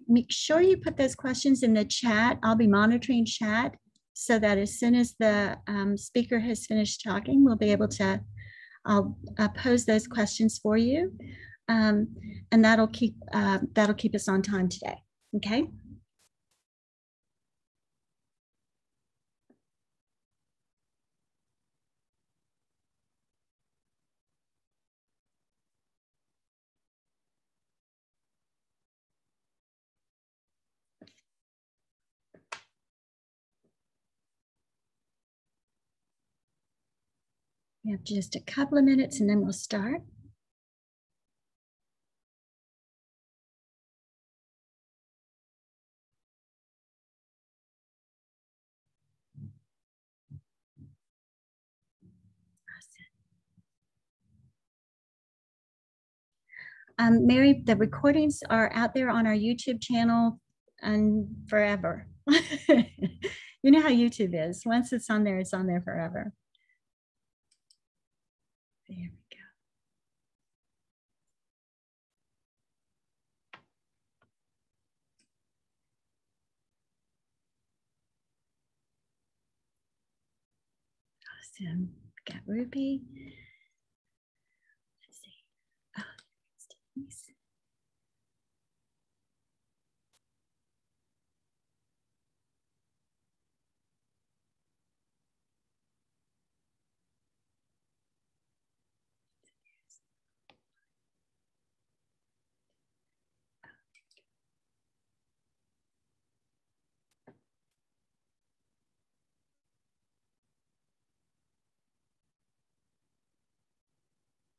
make sure you put those questions in the chat. I'll be monitoring chat so that as soon as the speaker has finished talking, we'll be able to pose those questions for you. And that'll keep us on time today. Okay. We have just a couple of minutes and then we'll start. Mary, the recordings are out there on our YouTube channel and forever. You know how YouTube is. Once it's on there forever. There we go. Awesome. Got Ruby. Let's see. Oh, nice.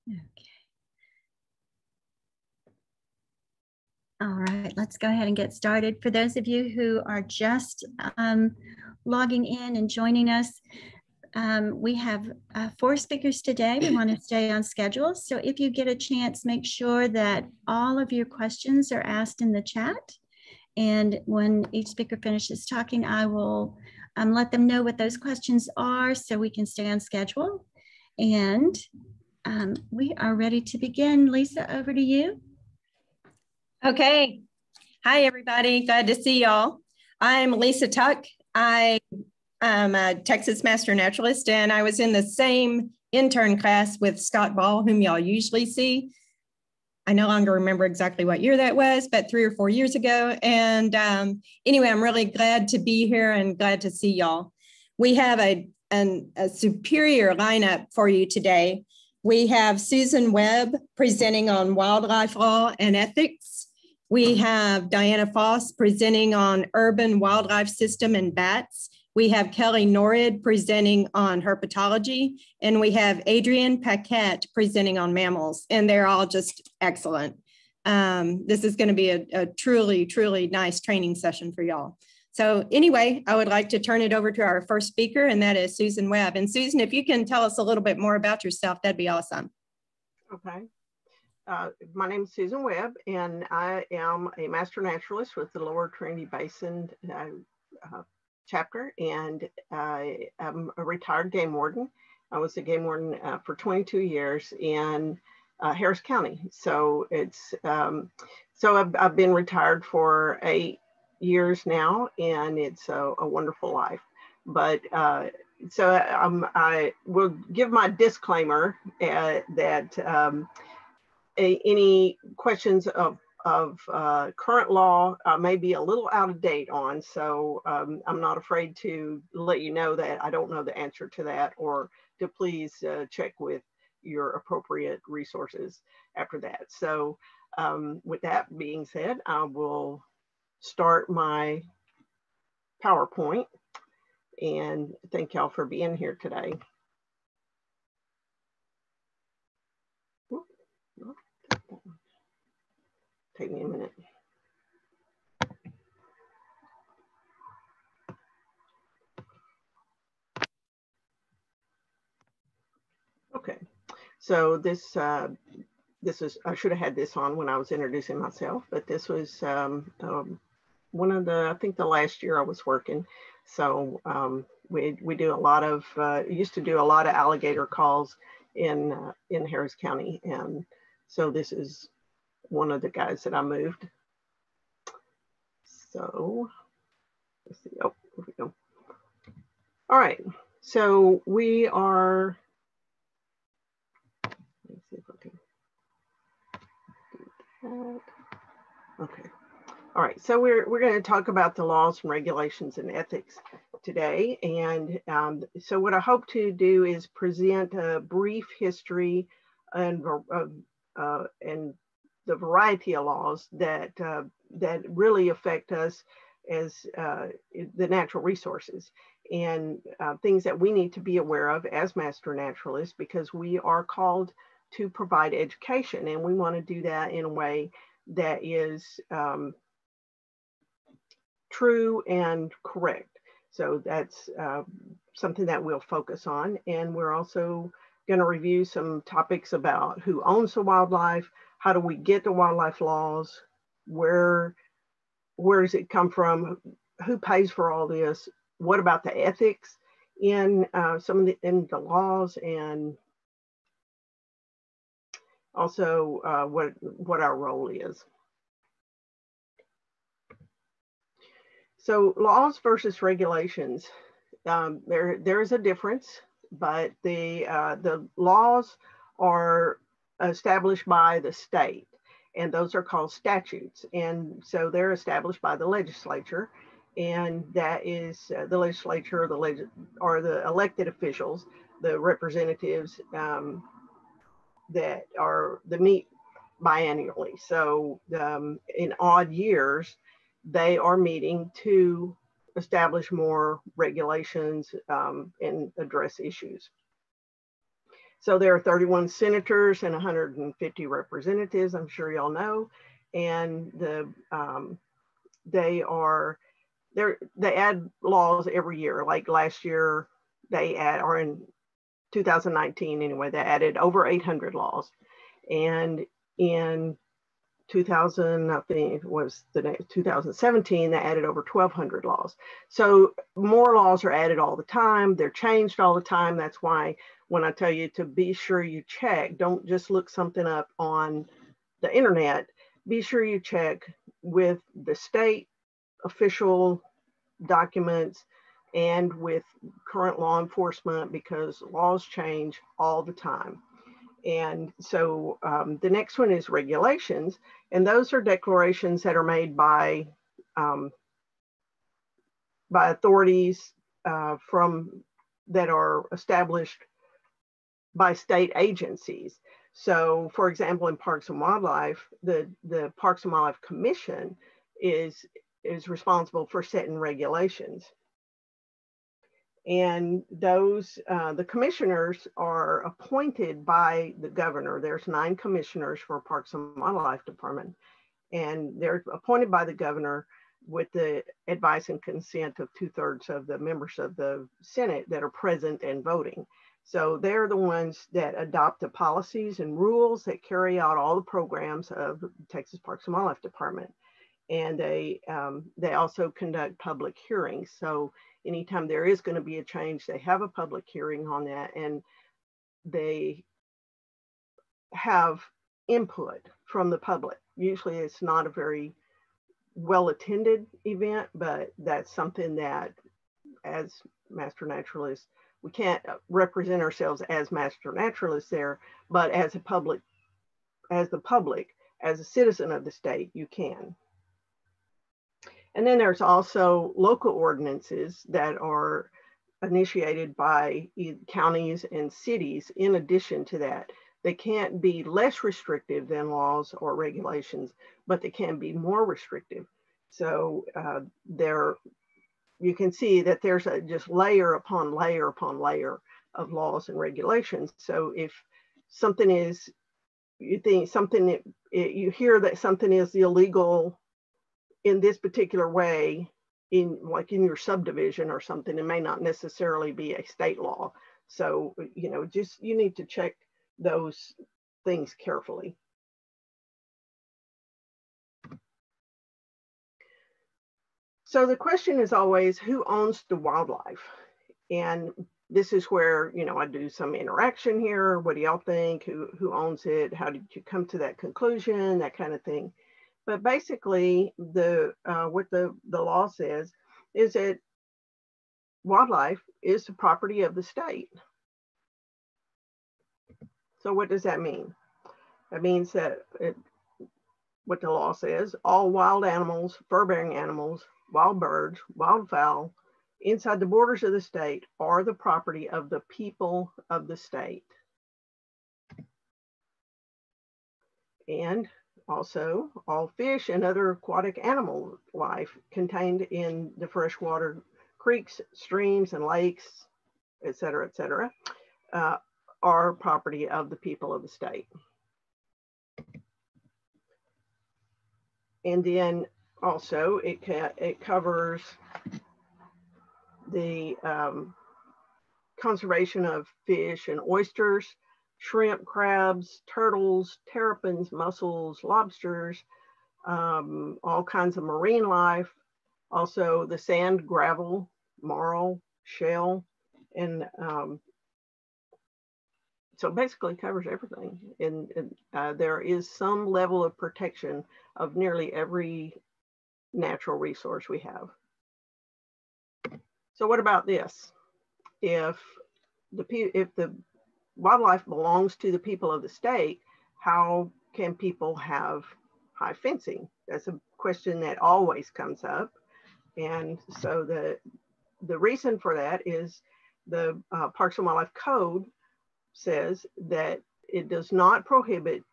Okay. All right, let's go ahead and get started. For those of you who are just logging in and joining us, we have 4 speakers today. We want to stay on schedule. So if you get a chance, make sure that all of your questions are asked in the chat. And when each speaker finishes talking, I will let them know what those questions are so we can stay on schedule. And we are ready to begin. Lisa, over to you. Okay. Hi, everybody. Glad to see y'all. I'm Lisa Tuck. I am a Texas Master Naturalist, and I was in the same intern class with Scott Ball, whom y'all usually see. I no longer remember exactly what year that was, but 3 or 4 years ago. And anyway, I'm really glad to be here and glad to see y'all. We have a superior lineup for you today. We have Susan Webb presenting on wildlife law and ethics. We have Diana Foss presenting on urban wildlife system and bats. We have Kelly Norrid presenting on herpetology, and we have Adrienne Paquette presenting on mammals, and they're all just excellent. This is going to be a truly, truly nice training session for y'all. So anyway, I would like to turn it over to our first speaker, and that is Susan Webb. And Susan, if you can tell us a little bit more about yourself, that'd be awesome. Okay. My name is Susan Webb, and I am a master naturalist with the Lower Trinity Basin chapter, and I am a retired game warden. I was a game warden for 22 years in Harris County. So it's I've been retired for 8 years now, and it's a wonderful life. But I will give my disclaimer that any questions of current law may be a little out of date on. So I'm not afraid to let you know that I don't know the answer to that, or to please check with your appropriate resources after that. So with that being said, I will start my PowerPoint, and thank y'all for being here today. Take me a minute. Okay, so this is, I should have had this on when I was introducing myself, but this was one of the, I think the last year I was working. So we do a lot of, used to do a lot of alligator calls in Harris County. And so this is one of the guys that I moved. So let's see. Oh, here we go. All right. So we are. Let's see if I can do that. Okay. All right. So we're going to talk about the laws and regulations and ethics today. And so what I hope to do is present a brief history and the variety of laws that really affect us as the natural resources, and things that we need to be aware of as master naturalists, because we are called to provide education, and we want to do that in a way that is true and correct. So that's something that we'll focus on. And we're also going to review some topics about who owns the wildlife, how do we get the wildlife laws, where does it come from, who pays for all this, what about the ethics in in the laws, and also what our role is. So laws versus regulations, there is a difference, but the laws are established by the state, and those are called statutes. And so they're established by the legislature, and that is the legislature or the elected officials, the representatives that meet biannually. So in odd years, they are meeting to establish more regulations and address issues. So there are 31 senators and 150 representatives, I'm sure y'all know, and they add laws every year. Like last year, or in 2019 anyway, they added over 800 laws, and in 2017, they added over 1,200 laws. So more laws are added all the time. They're changed all the time. That's why when I tell you to be sure you check, don't just look something up on the internet. Be sure you check with the state official documents and with current law enforcement, because laws change all the time. And so the next one is regulations, and those are declarations that are made by authorities that are established by state agencies. So, for example, in Parks and Wildlife, the Parks and Wildlife Commission is responsible for setting regulations. And those, the commissioners are appointed by the governor. There's 9 commissioners for Parks and Wildlife Department, and they're appointed by the governor with the advice and consent of 2/3 of the members of the Senate that are present and voting. So they're the ones that adopt the policies and rules that carry out all the programs of Texas Parks and Wildlife Department. And they also conduct public hearings. So anytime there is going to be a change, they have a public hearing on that, and they have input from the public. Usually it's not a very well-attended event, but that's something that as master naturalists, we can't represent ourselves as master naturalists there, but as the public, as a citizen of the state, you can. And then there's also local ordinances that are initiated by counties and cities. In addition to that, they can't be less restrictive than laws or regulations, but they can be more restrictive. So you can see that there's just layer upon layer upon layer of laws and regulations. So if something is, you hear that something is illegal in this particular way, like in your subdivision or something, it may not necessarily be a state law. So, you need to check those things carefully. So the question is always, who owns the wildlife? And this is where, I do some interaction here. What do y'all think? Who owns it? How did you come to that conclusion? That kind of thing. But basically, what the law says is that wildlife is the property of the state. So what does that mean? That means that what the law says, all wild animals, fur-bearing animals, wild birds, wildfowl, inside the borders of the state are the property of the people of the state. And also, all fish and other aquatic animal life contained in the freshwater creeks, streams, and lakes, et cetera, are property of the people of the state. And then also it covers the conservation of fish and oysters, shrimp, crabs, turtles, terrapins, mussels, lobsters, all kinds of marine life, also the sand, gravel, marl, shell, and so basically covers everything. And there is some level of protection of nearly every natural resource we have. So what about this? If the wildlife belongs to the people of the state, how can people have high fencing? That's a question that always comes up. And so the reason for that is the Parks and Wildlife Code says that it does not prohibit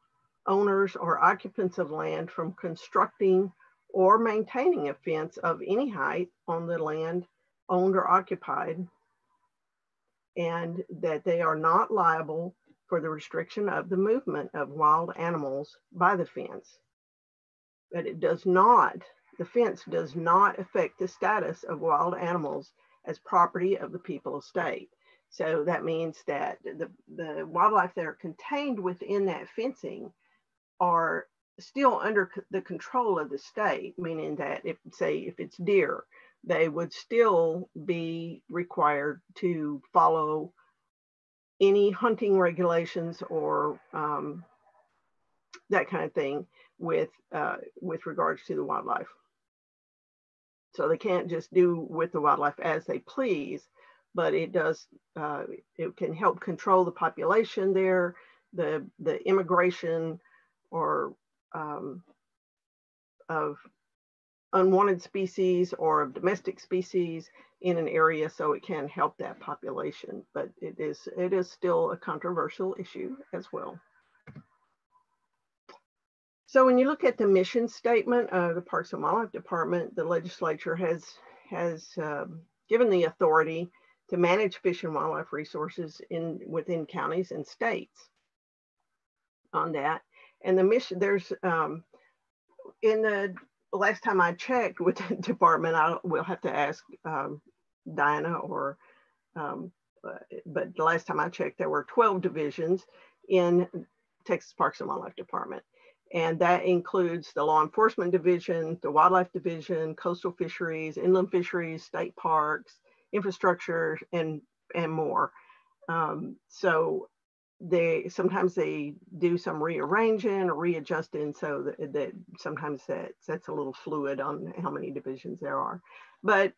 owners or occupants of land from constructing or maintaining a fence of any height on the land owned or occupied, and that they are not liable for the restriction of the movement of wild animals by the fence. But it does not, the fence does not affect the status of wild animals as property of the people of state. So that means that the wildlife that are contained within that fencing are still under the control of the state, meaning that if it's deer, they would still be required to follow any hunting regulations or that kind of thing with regards to the wildlife. So they can't just do with the wildlife as they please, but it does, it can help control the population there, the immigration or of unwanted species or of domestic species in an area, so it can help that population. But it is still a controversial issue as well. So when you look at the mission statement of the Parks and Wildlife Department, the legislature has given the authority to manage fish and wildlife resources within counties and states on that. And the mission, there's in the last time I checked with the department, we'll have to ask Diana or, but the last time I checked, there were 12 divisions in Texas Parks and Wildlife Department. And that includes the law enforcement division, the wildlife division, coastal fisheries, inland fisheries, state parks, infrastructure, and more. So sometimes they do some rearranging or readjusting, so that sometimes that's a little fluid on how many divisions there are. But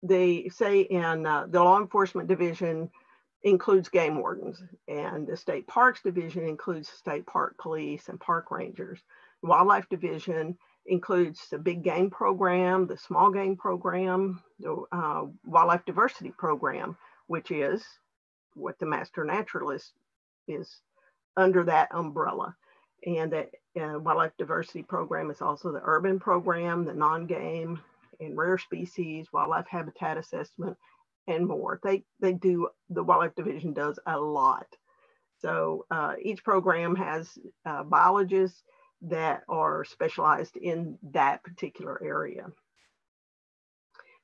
they say in the law enforcement division includes game wardens, and the state parks division includes state park police and park rangers. The wildlife division includes the big game program, the small game program, the wildlife diversity program, which is what the master naturalist is under that umbrella. And that wildlife diversity program is also the urban program, the non-game and rare species, wildlife habitat assessment, and more. They do, the wildlife division does a lot. So each program has biologists that are specialized in that particular area.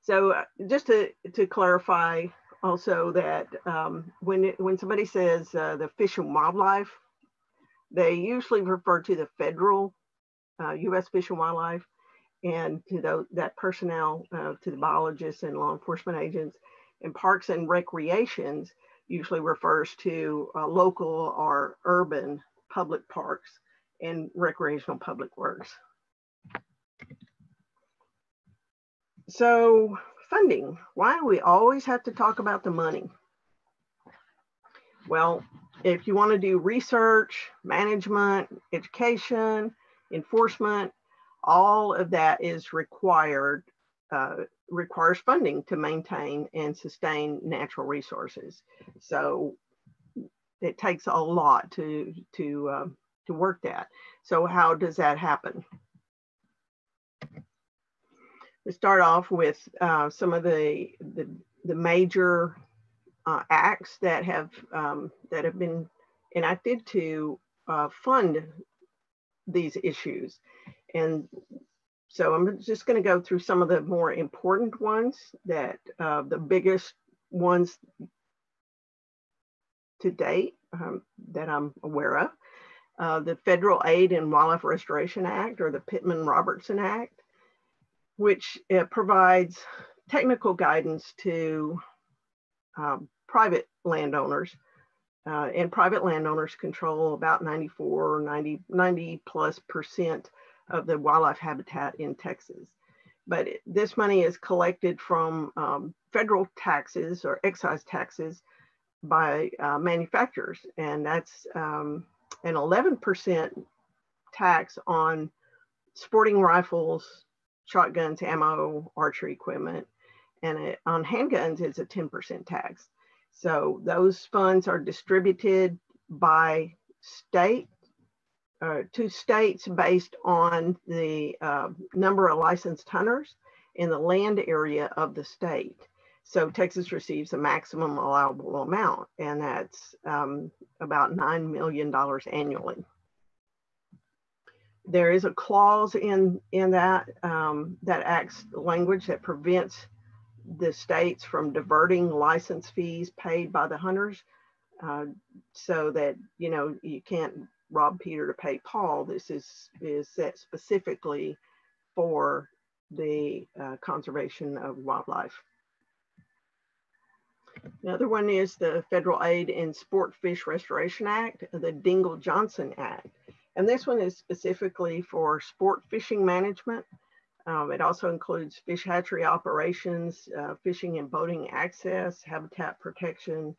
So just to clarify also that when somebody says the Fish and Wildlife, they usually refer to the federal U.S. Fish and Wildlife, and to that personnel, to the biologists and law enforcement agents. And Parks and Recreations usually refers to local or urban public parks and recreational public works. So funding, why do we always have to talk about the money? Well, if you want to do research, management, education, enforcement, all of that is requires funding to maintain and sustain natural resources. So it takes a lot to work that. So how does that happen? We start off with some of the major acts that have been enacted to fund these issues. And so I'm just going to go through some of the more important ones, that the biggest ones to date that I'm aware of. The Federal Aid and Wildlife Restoration Act, or the Pittman-Robertson Act, which provides technical guidance to private landowners. And private landowners control about 94 or 90+% of the wildlife habitat in Texas. But this money is collected from federal taxes or excise taxes by manufacturers. And that's an 11% tax on sporting rifles, shotguns, ammo, archery equipment. And on handguns, it's a 10% tax. So those funds are distributed by state to states based on the number of licensed hunters in the land area of the state. So Texas receives a maximum allowable amount, and that's about $9 million annually. There is a clause in that act's language that prevents the states from diverting license fees paid by the hunters, so that, you know, you can't rob Peter to pay Paul. This is set specifically for the conservation of wildlife. Another one is the Federal Aid and Sport Fish Restoration Act, the Dingell-Johnson Act. And this one is specifically for sport fishing management. It also includes fish hatchery operations, fishing and boating access, habitat protection,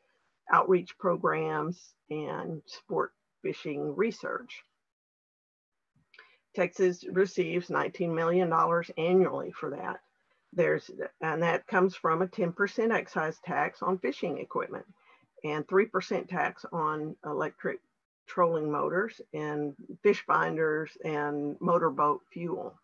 outreach programs, and sport fishing research. Texas receives $19 million annually for that. And that comes from a 10% excise tax on fishing equipment and 3% tax on electric trolling motors and fish finders and motorboat fuel.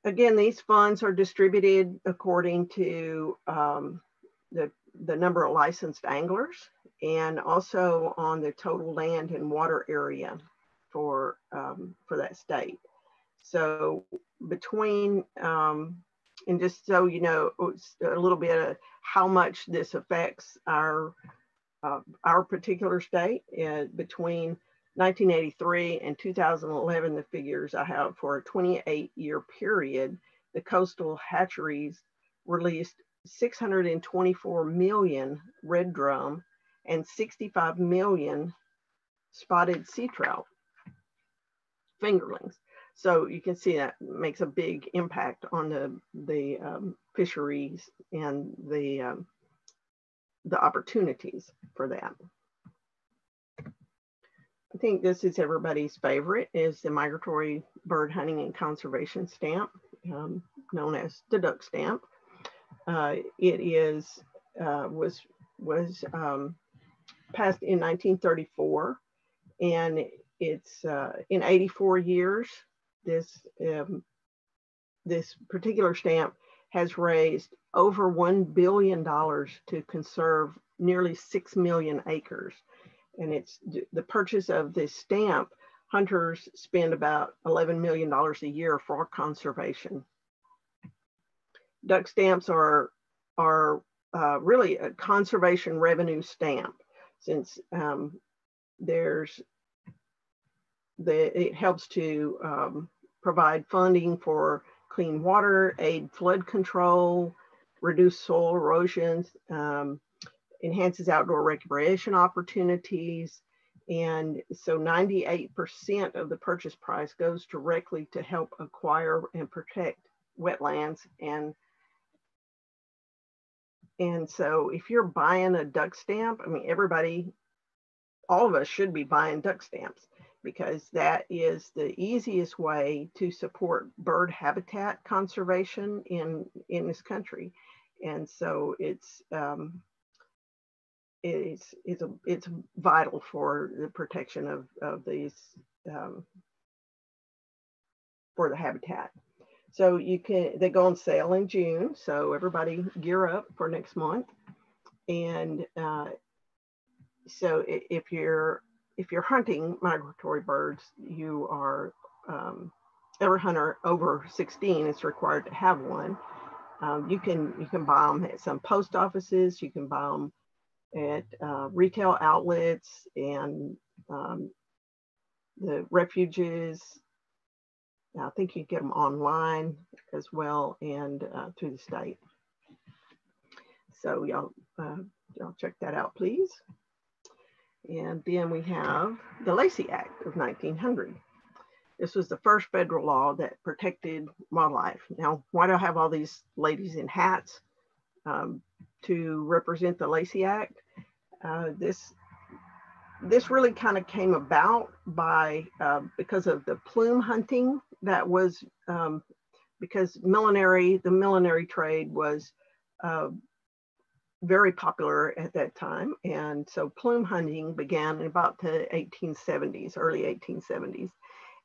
Again, these funds are distributed according to the number of licensed anglers, and also on the total land and water area for that state. So between, and just so you know, a little bit of how much this affects our particular state, between 1983 and 2011, the figures I have for a 28-year period, the coastal hatcheries released 624 million red drum and 65 million spotted sea trout fingerlings. So you can see that makes a big impact on the fisheries and the opportunities for that. I think this is everybody's favorite, is the Migratory Bird Hunting and Conservation Stamp, known as the duck stamp. It was passed in 1934, and it's in 84 years. This particular stamp has raised over $1 billion to conserve nearly 6 million acres. And it's the purchase of this stamp, hunters spend about $11 million a year for conservation. Duck stamps are really a conservation revenue stamp, since it helps to provide funding for clean water, aid flood control, reduce soil erosion, enhances outdoor recreation opportunities, And so 98% of the purchase price goes directly to help acquire and protect wetlands. And so if you're buying a duck stamp, I mean, everybody, all of us should be buying duck stamps, because that is the easiest way to support bird habitat conservation in this country. And so it's vital for the protection of these, for the habitat. So they go on sale in June. So everybody gear up for next month. And so if you're hunting migratory birds, you are, every hunter over 16 is required to have one. You can buy them at some post offices. You can buy them at retail outlets and the refuges. I think you can get them online as well, and through the state. So y'all check that out, please. And then we have the Lacey Act of 1900. This was the first federal law that protected wildlife. Now, why do I have all these ladies in hats to represent the Lacey Act? This really kind of came about by because of the plume hunting that was, because the millinery trade was very popular at that time. And so plume hunting began in about the 1870s, early 1870s.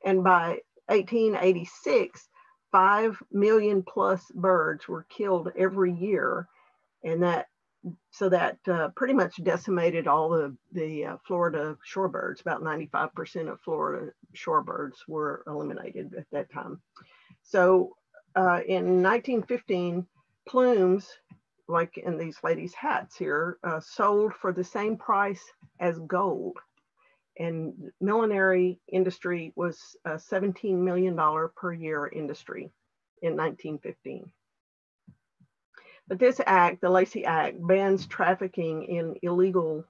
And by 1886, 5 million plus birds were killed every year. And that pretty much decimated all the Florida shorebirds. About 95% of Florida shorebirds were eliminated at that time. So in 1915, plumes, like in these ladies' hats here, sold for the same price as gold. And millinery industry was a $17 million per year industry in 1915. But this act, the Lacey Act, bans trafficking in illegal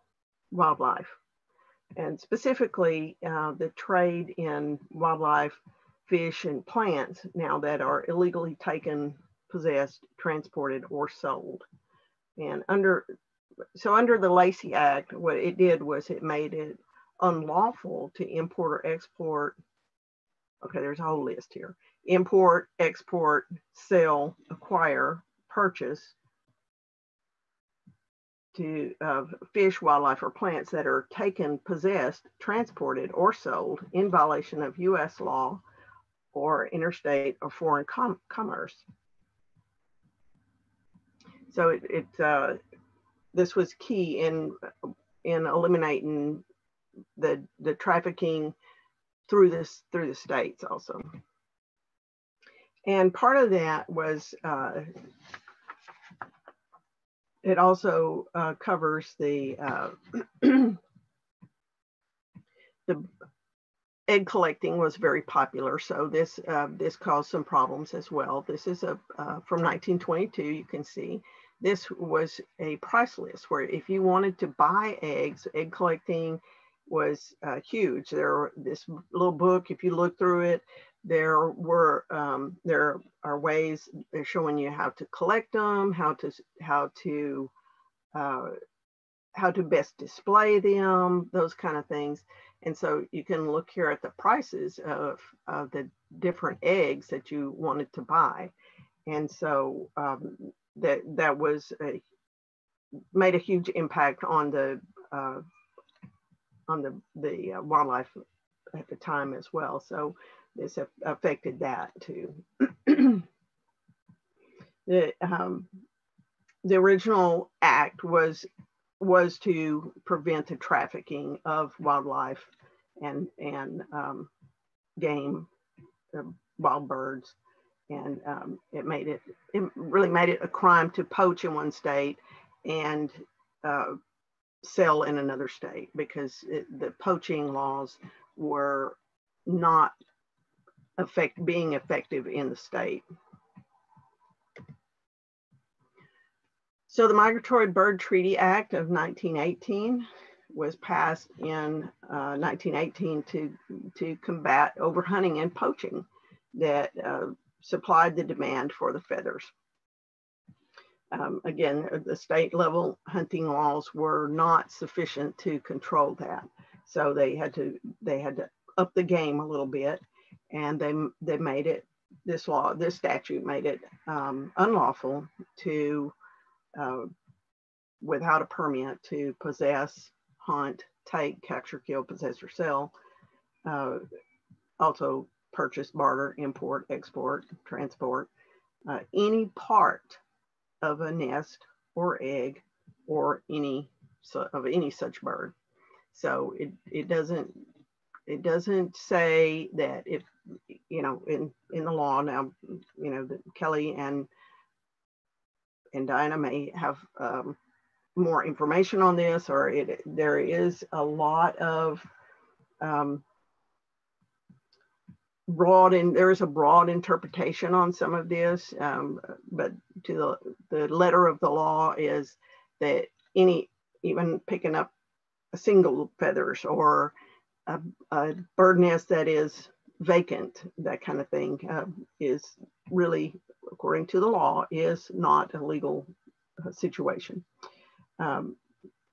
wildlife, and specifically the trade in wildlife, fish, and plants now that are illegally taken, possessed, transported, or sold. And under the Lacey Act, what it did was it made it unlawful to import or export. Okay, there's a whole list here. Import, export, sell, acquire, purchase to fish, wildlife, or plants that are taken, possessed, transported, or sold in violation of U.S. law or interstate or foreign commerce. So this was key in eliminating the trafficking through the states also. And part of that was it also covers the egg collecting was very popular. So this caused some problems as well. This is from 1922. You can see this was a price list where if you wanted to buy eggs, egg collecting was huge. This little book, if you look through it, there are ways they're showing you how to collect them, how to best display them, those kind of things. And so you can look here at the prices of the different eggs that you wanted to buy. And so that was made a huge impact on the wildlife at the time as well. So this affected that too. The original act was to prevent the trafficking of wildlife and game, wild birds, and it really made it a crime to poach in one state and sell in another state, because the poaching laws were not being effective in the state. So the Migratory Bird Treaty Act of 1918 was passed in 1918 to combat overhunting and poaching that supplied the demand for the feathers. Again, the state level hunting laws were not sufficient to control that. So they had to up the game a little bit, and they made it, this statute made it unlawful to, without a permit, to possess, hunt, take, capture, kill, possess, or sell, also purchase, barter, import, export, transport, any part of a nest or egg or any such bird. So it doesn't say that if, you know, in the law now, you know, that Kelly and Diana may have more information on this, or there is a lot of there is a broad interpretation on some of this, but to the letter of the law is that even picking up a single feathers or a bird nest that is vacant, that kind of thing, is really, according to the law, is not a legal situation.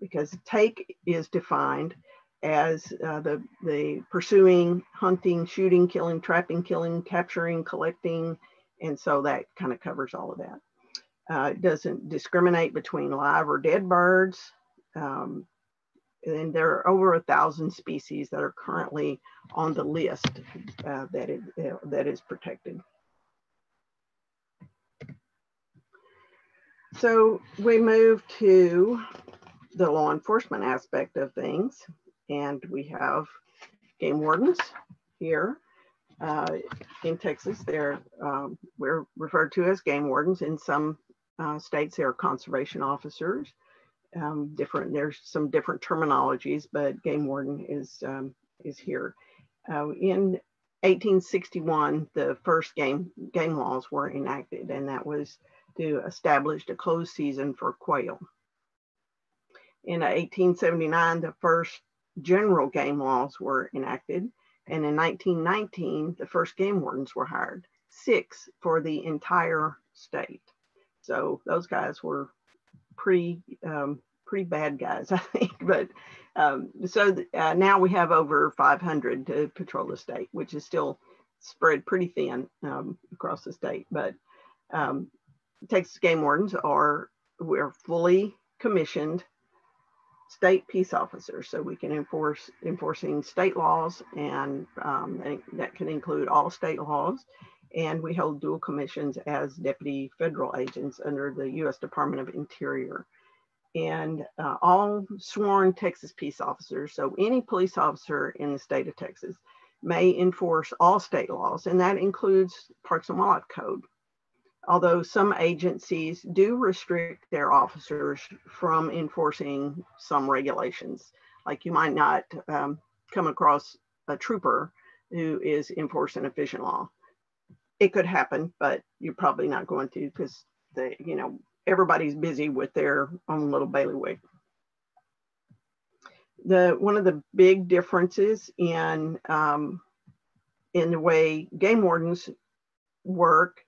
Because take is defined as the pursuing, hunting, shooting, killing, trapping, killing, capturing, collecting, and so that kind of covers all of that. It doesn't discriminate between live or dead birds. And there are over 1,000 species that are currently on the list that is protected. So we move to the law enforcement aspect of things, and we have game wardens here in Texas. We're referred to as game wardens. In some states, they're conservation officers. There's some different terminologies, but game warden is here. In 1861, the first game laws were enacted, and that was to establish a closed season for quail. In 1879, the first general game laws were enacted, and in 1919, the first game wardens were hired, 6 for the entire state. So those guys were pretty bad guys, I think. But now we have over 500 to patrol the state, which is still spread pretty thin across the state. But Texas game wardens we're fully commissioned state peace officers, so we can enforcing state laws, and that can include all state laws. And we hold dual commissions as deputy federal agents under the U.S. Department of Interior. And all sworn Texas peace officers, so any police officer in the state of Texas, may enforce all state laws, and that includes Parks and Wildlife Code. Although some agencies do restrict their officers from enforcing some regulations, like you might not come across a trooper who is enforcing a fishing law. It could happen, but you're probably not going to, because everybody's busy with their own little bailiwick. One of the big differences in the way game wardens work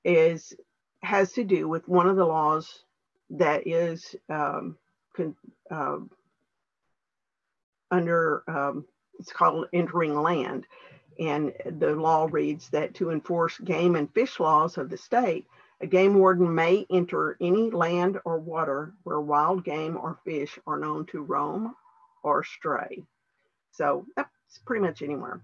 has to do with one of the laws that is it's called entering land. And the law reads that to enforce game and fish laws of the state, a game warden may enter any land or water where wild game or fish are known to roam or stray. So that's pretty much anywhere.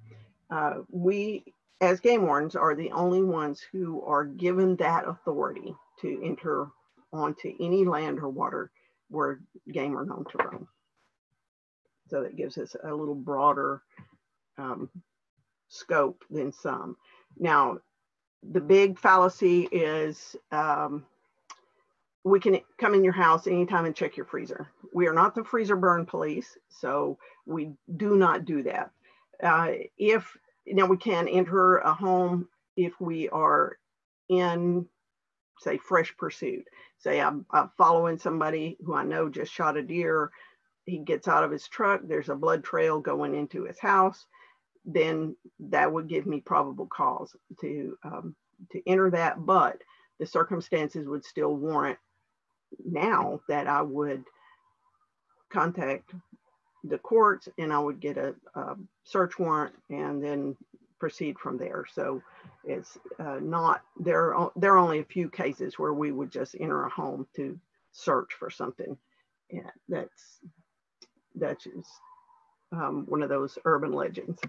We, as game wardens, are the only ones who are given that authority to enter onto any land or water where game are known to roam. So that gives us a little broader scope than some. Now, the big fallacy is we can come in your house anytime and check your freezer. We are not the freezer burn police, so we do not do that. Now we can enter a home if we are in, say, fresh pursuit. Say I'm following somebody who I know just shot a deer. he gets out of his truck, there's a blood trail going into his house, then that would give me probable cause to enter that. But the circumstances would still warrant now that I would contact the courts and I would get a search warrant and then proceed from there. So it's not, there are only a few cases where we would just enter a home to search for something. Yeah, that's just one of those urban legends.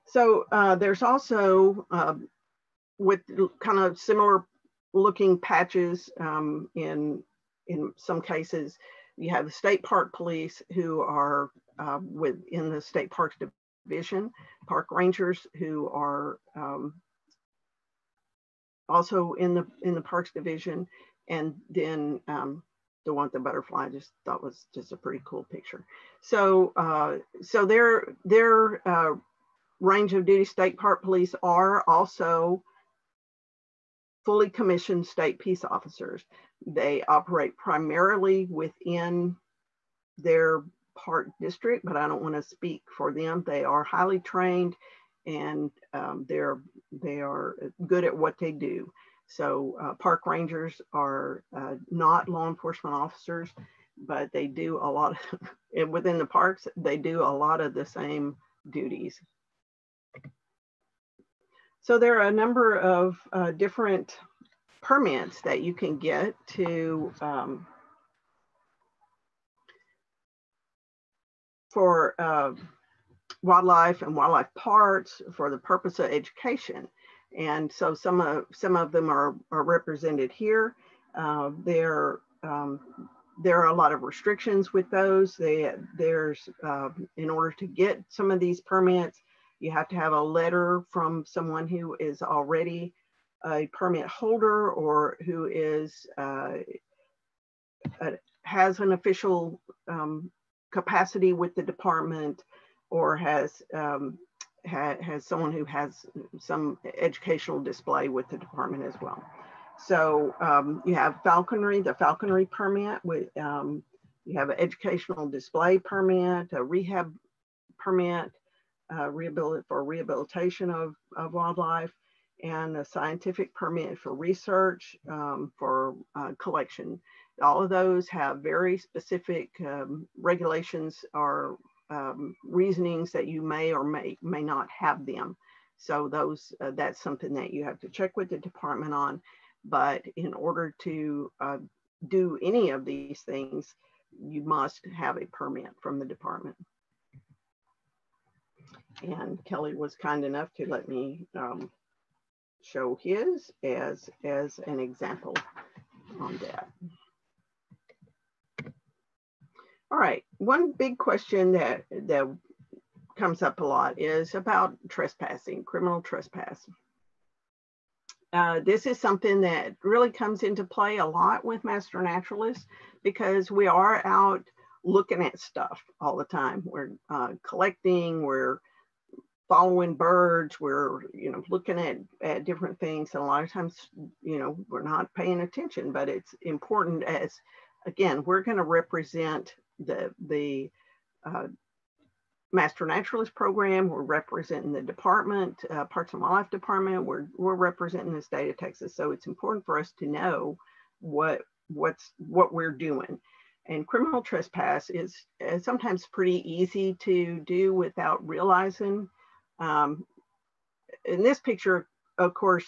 So there's also with kind of similar looking patches in some cases, you have the state park police who are within the state parks division, park rangers who are also in the parks division, and then the one with the butterfly I just thought was just a pretty cool picture. So so their range of duty state park police are also fully commissioned state peace officers. They operate primarily within their park district, but I don't want to speak for them. They are highly trained and they are good at what they do. So park rangers are not law enforcement officers, but they do a lot of, within the parks, they do a lot of the same duties. So there are a number of different permits that you can get to for wildlife and wildlife parks for the purpose of education. And so some of them are represented here. There are a lot of restrictions with those. There's in order to get some of these permits, you have to have a letter from someone who is already a permit holder or who is has an official capacity with the department, or has someone who has some educational display with the department as well. So you have falconry, the falconry permit, with you have an educational display permit, a rehab permit, for rehabilitation of wildlife, and a scientific permit for research, for collection. All of those have very specific regulations or reasonings that you may or may not have them. So those that's something that you have to check with the department on. But in order to do any of these things, you must have a permit from the department. And Kelly was kind enough to let me show his as an example on that. All right, one big question that comes up a lot is about trespassing, criminal trespass. This is something that really comes into play a lot with master naturalists because we are out looking at stuff all the time. We're collecting, we're following birds, we're looking at different things, and a lot of times we're not paying attention. But it's important, as again, we're going to represent the Master Naturalist Program. We're representing the department, Parks and Wildlife Department. We're representing the state of Texas. So it's important for us to know what we're doing. And criminal trespass is sometimes pretty easy to do without realizing. In this picture, of course,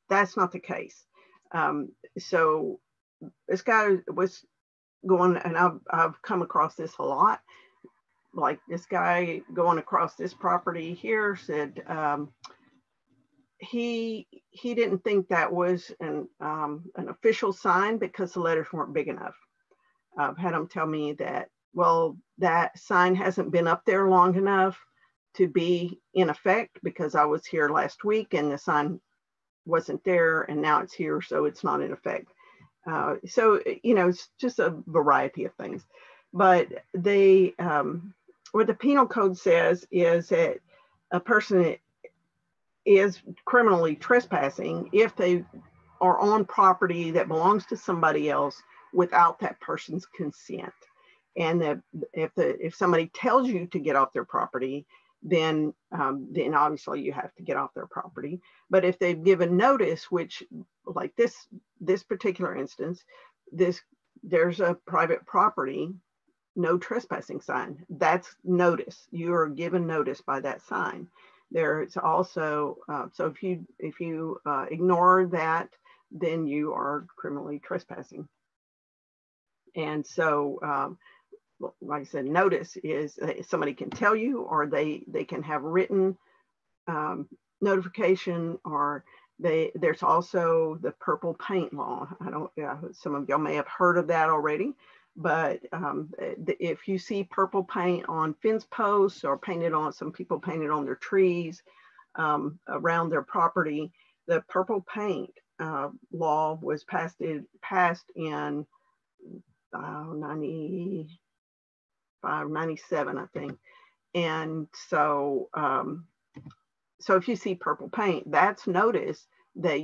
that's not the case. So this guy was going, and I've come across this a lot. Like this guy going across this property here said he didn't think that was an official sign because the letters weren't big enough. I've had him tell me that, well, that sign hasn't been up there long enough to be in effect because I was here last week and the sign wasn't there, and now it's here, so it's not in effect. So it's just a variety of things. But what the penal code says is that a person is criminally trespassing if they are on property that belongs to somebody else without that person's consent. And that if somebody tells you to get off their property, then obviously you have to get off their property. But if they've given notice, which like this particular instance, there's a private property, no trespassing sign. That's notice. You are given notice by that sign. There's also so if you ignore that, then you are criminally trespassing. And so like I said, notice is somebody can tell you, or they can have written notification, or there's also the purple paint law. Some of y'all may have heard of that already, but if you see purple paint on fence posts or some people painted on their trees around their property, the purple paint law was passed in 97, I think. And so so if you see purple paint, that's notice that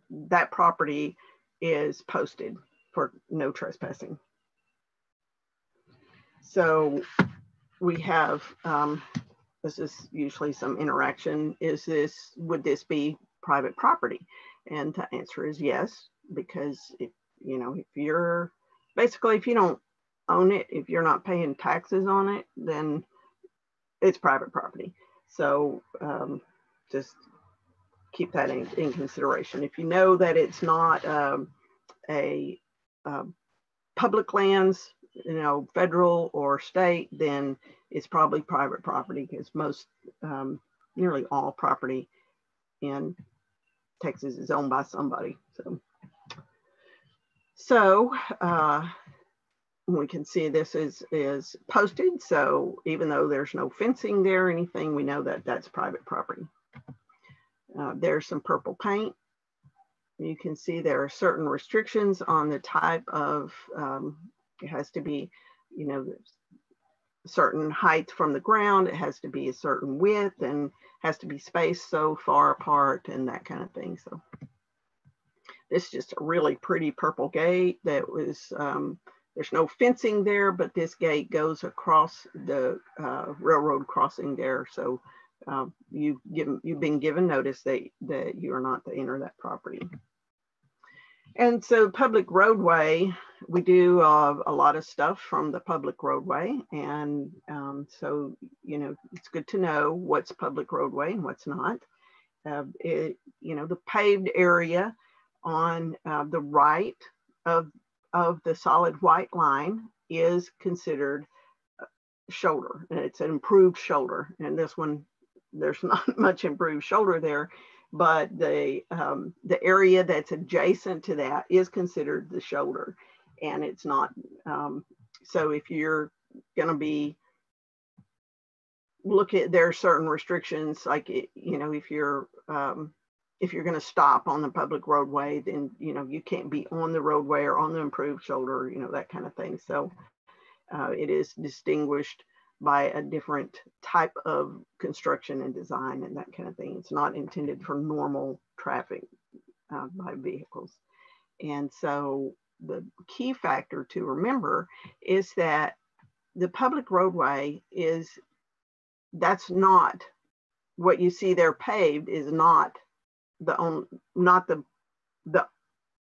that property is posted for no trespassing. So we have this is usually some interaction. Would this be private property? And the answer is yes, because if you don't own it, if you're not paying taxes on it, then it's private property. So just keep that in consideration. If you know that it's not a public lands, federal or state, then it's probably private property, because nearly all property in Texas is owned by somebody. So we can see this is posted. So even though there's no fencing there or anything, we know that that's private property. There's some purple paint. You can see there are certain restrictions on the type of, it has to be, certain height from the ground. It has to be a certain width and has to be spaced so far apart and that kind of thing. So this is just a really pretty purple gate that was, there's no fencing there, but this gate goes across the railroad crossing there. So you've been given notice that you are not to enter that property. And so public roadway, we do a lot of stuff from the public roadway. And so, it's good to know what's public roadway and what's not. The paved area on the right of the solid white line is considered shoulder, and it's an improved shoulder. And this one, there's not much improved shoulder there, but the area that's adjacent to that is considered the shoulder, and it's not. So if you're going to be there are certain restrictions, like if you're going to stop on the public roadway, then you can't be on the roadway or on the improved shoulder, that kind of thing. So it is distinguished by a different type of construction and design and that kind of thing. It's not intended for normal traffic by vehicles. And so the key factor to remember is that the public roadway that's not what you see there paved, is not the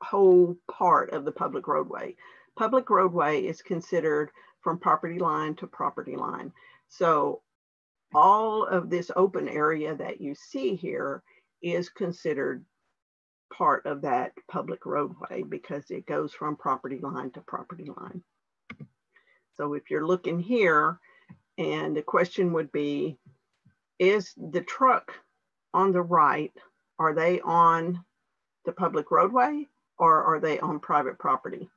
whole part of the public roadway. Public roadway is considered from property line to property line. So all of this open area that you see here is considered part of that public roadway, because it goes from property line to property line. So if you're looking here, and the question would be, is the truck on the right, are they on the public roadway or are they on private property?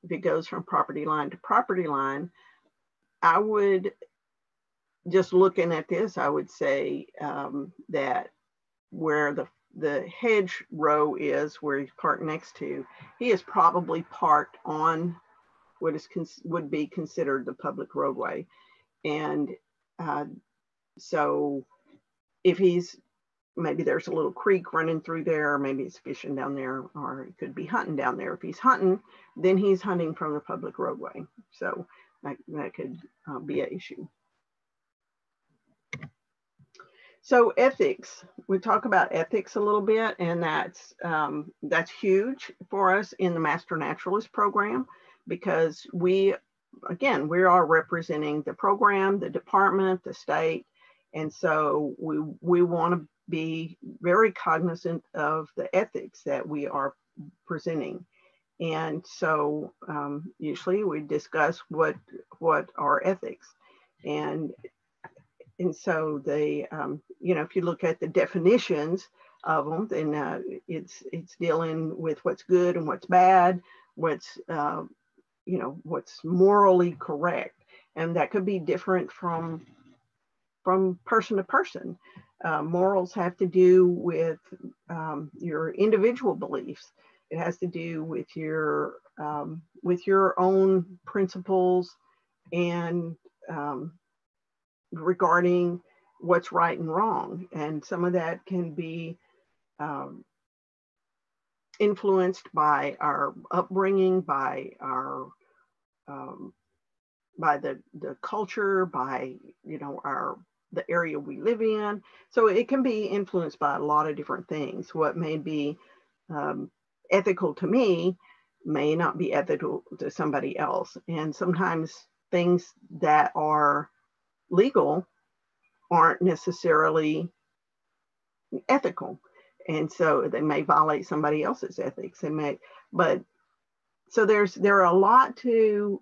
If it goes from property line to property line, I would, just looking at this, I would say that where the hedge row is, where he's parked next to, he is probably parked on what would be considered the public roadway. And so if he's maybe there's a little creek running through there, or maybe it's fishing down there, or it could be hunting down there. If he's hunting, then he's hunting from the public roadway. So that could be an issue. So ethics, we talk about ethics a little bit, and that's huge for us in the Master Naturalist program, because we are representing the program, the department, the state. And so we want to be very cognizant of the ethics that we are presenting. And so usually we discuss what are ethics. And so they, if you look at the definitions of them, then it's dealing with what's good and what's bad, what's morally correct. And that could be different from person to person. Morals have to do with your individual beliefs. It has to do with your own principles and regarding what's right and wrong. And some of that can be influenced by our upbringing, by our by the culture, by the area we live in. So it can be influenced by a lot of different things. What may be ethical to me may not be ethical to somebody else. And sometimes things that are legal aren't necessarily ethical. And so they may violate somebody else's ethics. So there are a lot to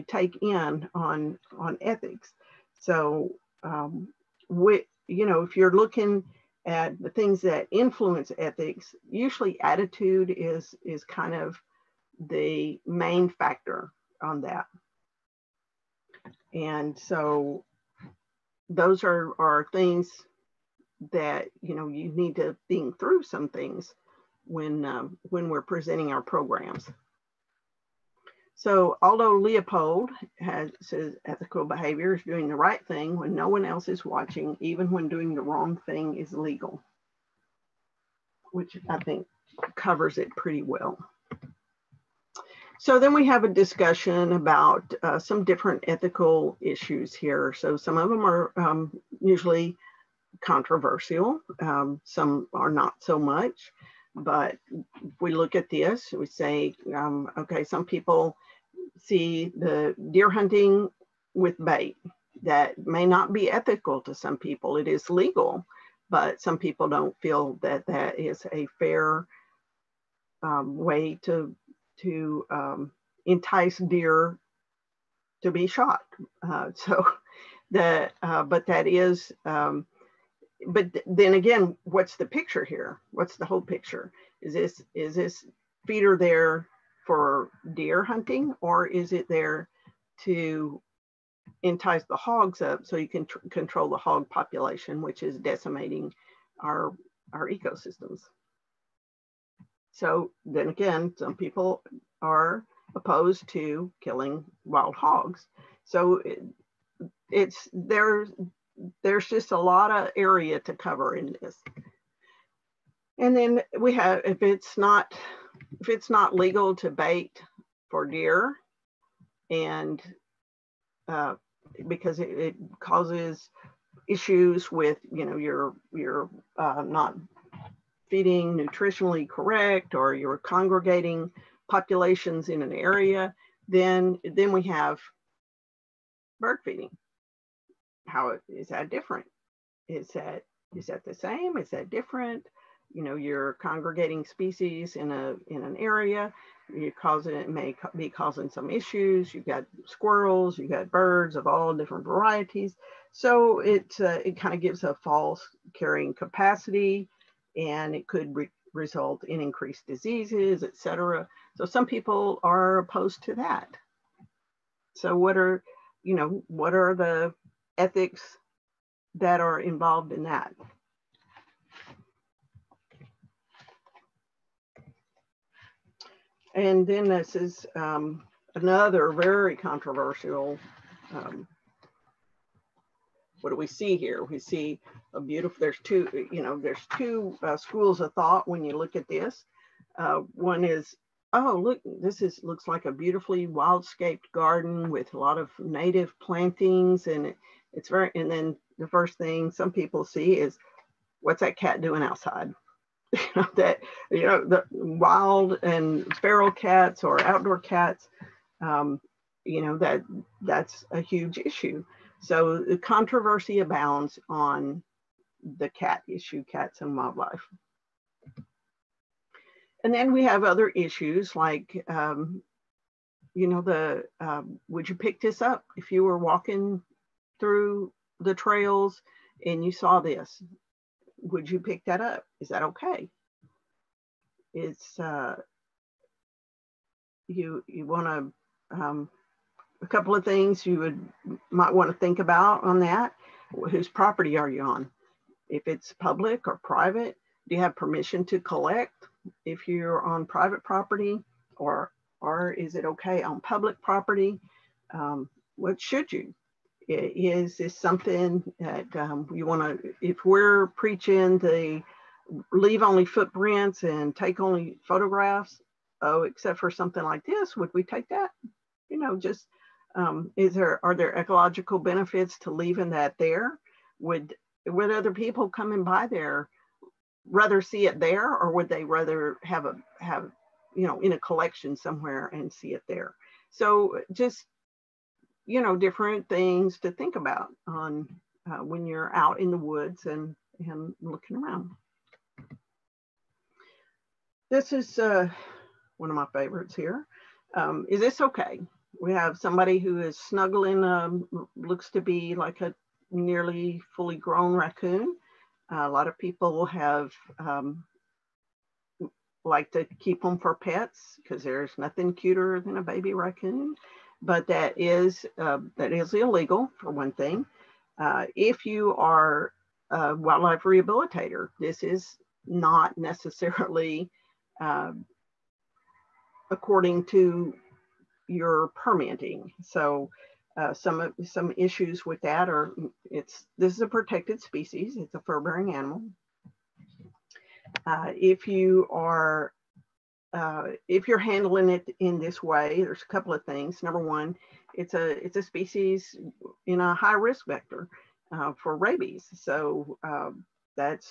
take in on ethics. So if you're looking at the things that influence ethics, usually attitude is kind of the main factor on that. And so those are things that you need to think through some things when we're presenting our programs. So although Leopold says ethical behavior is doing the right thing when no one else is watching, even when doing the wrong thing is legal, which I think covers it pretty well. So then we have a discussion about some different ethical issues here. So some of them are usually controversial. Some are not so much, but if we look at this, we say, okay, some people see the deer hunting with bait. That may not be ethical to some people. It is legal, but some people don't feel that that is a fair way to entice deer to be shot. But then again, what's the picture here? What's the whole picture? Is this feeder there for deer hunting, or is it there to entice the hogs up so you can control the hog population, which is decimating our ecosystems? So then again, some people are opposed to killing wild hogs. So there's just a lot of area to cover in this. And then we have, if it's not legal to bait for deer, and because it causes issues with you're not feeding nutritionally correct, or you're congregating populations in an area, then we have bird feeding. How is that different? Is that the same? Is that different? You're congregating species in an area. It may be causing some issues. You've got squirrels, you've got birds of all different varieties. So it kind of gives a false carrying capacity, and it could result in increased diseases, etc. So some people are opposed to that. So what are the ethics that are involved in that? And then this is another very controversial. What do we see here? We see a beautiful, there's two schools of thought when you look at this. One is, oh, look, looks like a beautifully wild-scaped garden with a lot of native plantings, and and then the first thing some people see is, what's that cat doing outside? The wild and feral cats or outdoor cats, that's a huge issue. So the controversy abounds on the cat issue, cats and wildlife. And then we have other issues like, would you pick this up if you were walking through the trails and you saw this? Would you pick that up? Is that okay? It's you want to a couple of things you might want to think about on that. Whose property are you on? If it's public or private, do you have permission to collect if you're on private property, or is it okay on public property? What should you? Is this something that you want to, if we're preaching the leave only footprints and take only photographs, except for something like this, would we take that? Are there ecological benefits to leaving that there? Would other people coming by there rather see it there, or would they rather have in a collection somewhere and see it there? So just, different things to think about on when you're out in the woods and looking around. This is one of my favorites here. Is this okay? We have somebody who is snuggling, looks to be like a nearly fully grown raccoon. A lot of people have like to keep them for pets because there's nothing cuter than a baby raccoon, but that is illegal for one thing. If you are a wildlife rehabilitator, this is not necessarily according to your permitting. So some issues with that are, this is a protected species. It's a fur-bearing animal. If you're handling it in this way, there's a couple of things. Number one, it's a species in a high risk vector for rabies. So that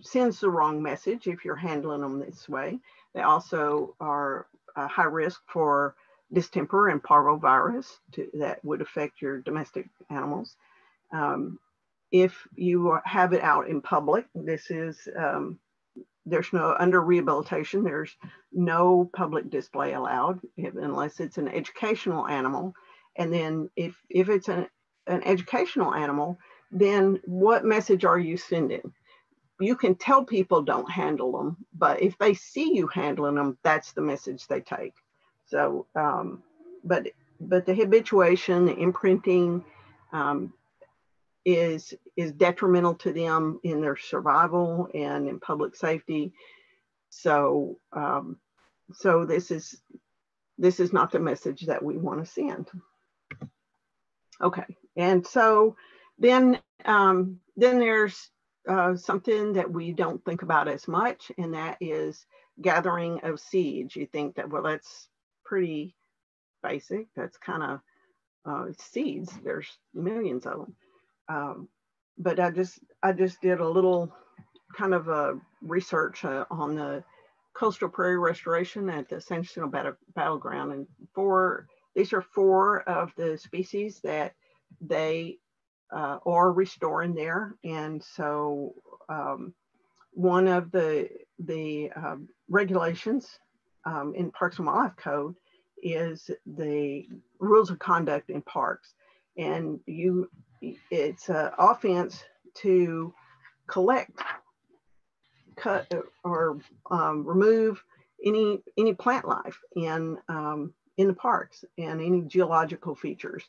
sends the wrong message if you're handling them this way. They also are high risk for distemper and parvovirus that would affect your domestic animals. If you have it out in public, this is, there's no, under rehabilitation, there's no public display allowed unless it's an educational animal. And then if it's an educational animal, then what message are you sending? You can tell people don't handle them, but if they see you handling them, that's the message they take. So, but the habituation, the imprinting is detrimental to them in their survival and in public safety. So, so this is not the message that we want to send. Okay, and so then there's something that we don't think about as much, and that is gathering of seeds. You think that, well, that's pretty basic. That's kind of seeds. There's millions of them. But I just did a little kind of a research on the coastal prairie restoration at the San Jacinto Battleground, and these are 4 of the species that they are restoring there. And so one of the regulations in Parks and Wildlife Code is the rules of conduct in parks. And it's an offense to collect, cut, or remove any plant life in the parks and any geological features.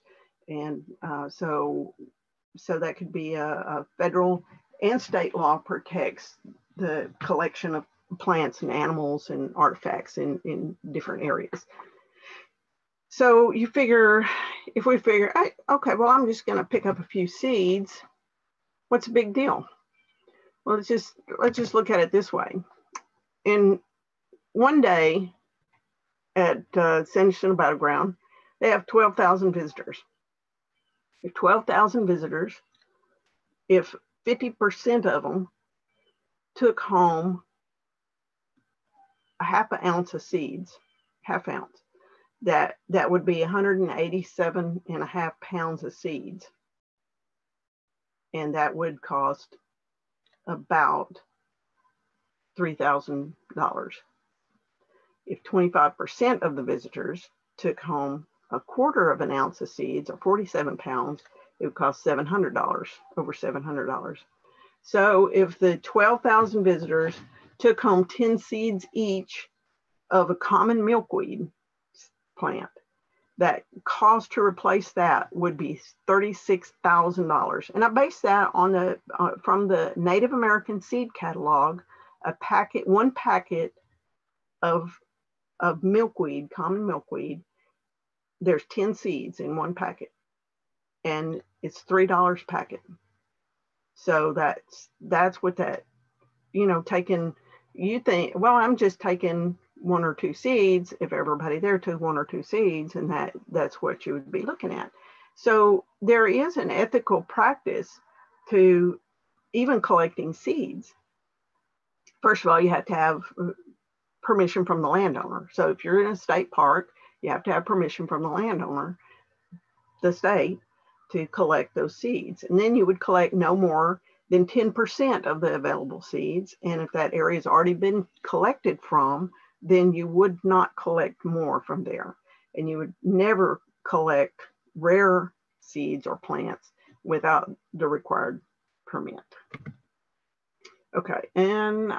And so that could be a federal and state law protects the collection of plants and animals and artifacts in different areas. So if we figure, okay, well, I'm just going to pick up a few seeds What's the big deal? Well, let's just look at it this way. In one day at Sanderson Battleground, they have 12,000 visitors. If 12,000 visitors, if 50% of them took home a half an ounce of seeds, half ounce, that would be 187.5 pounds of seeds. And that would cost about $3,000. If 25% of the visitors took home a quarter of an ounce of seeds, or 47 pounds, it would cost $700, over $700. So if the 12,000 visitors took home 10 seeds each of a common milkweed plant, that cost to replace that would be $36,000. And I base that on the from the Native American Seed Catalog, one packet of milkweed, common milkweed. There's 10 seeds in one packet, and it's $3 a packet. So that's what that, taking, you think, well, I'm just taking one or two seeds. If everybody there took one or two seeds, and that's what you would be looking at. So there is an ethical practice to even collecting seeds. First of all, you have to have permission from the landowner. So if you're in a state park, you have to have permission from the landowner, the state, to collect those seeds. And then you would collect no more than 10% of the available seeds. And if that area has already been collected from, then you would not collect more from there. And you would never collect rare seeds or plants without the required permit. Okay, and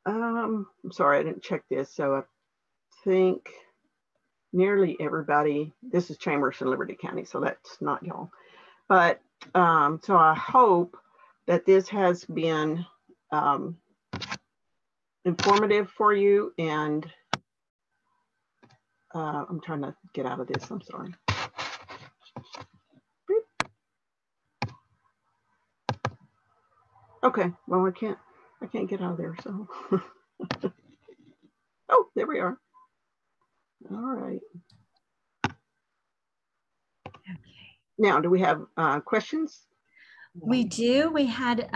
I'm sorry, I didn't check this. So I think nearly everybody, this is Chambers and Liberty County, so that's not y'all. But so I hope that this has been informative for you. And I'm trying to get out of this, I'm sorry. Okay, well, I can't get out of there, so. Oh, there we are. All right. Okay. Now, do we have questions? We do. We had,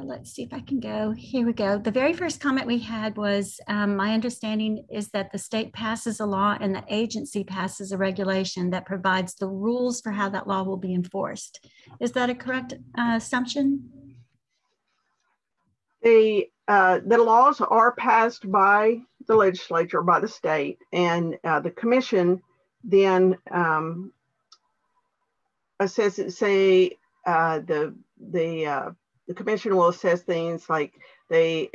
let's see if I can go. Here we go. The very first comment we had was, my understanding is that the state passes a law and the agency passes a regulation that provides the rules for how that law will be enforced. Is that a correct assumption? The laws are passed by the legislature, by the state, and the commission then assesses, say, the commission will assess things like they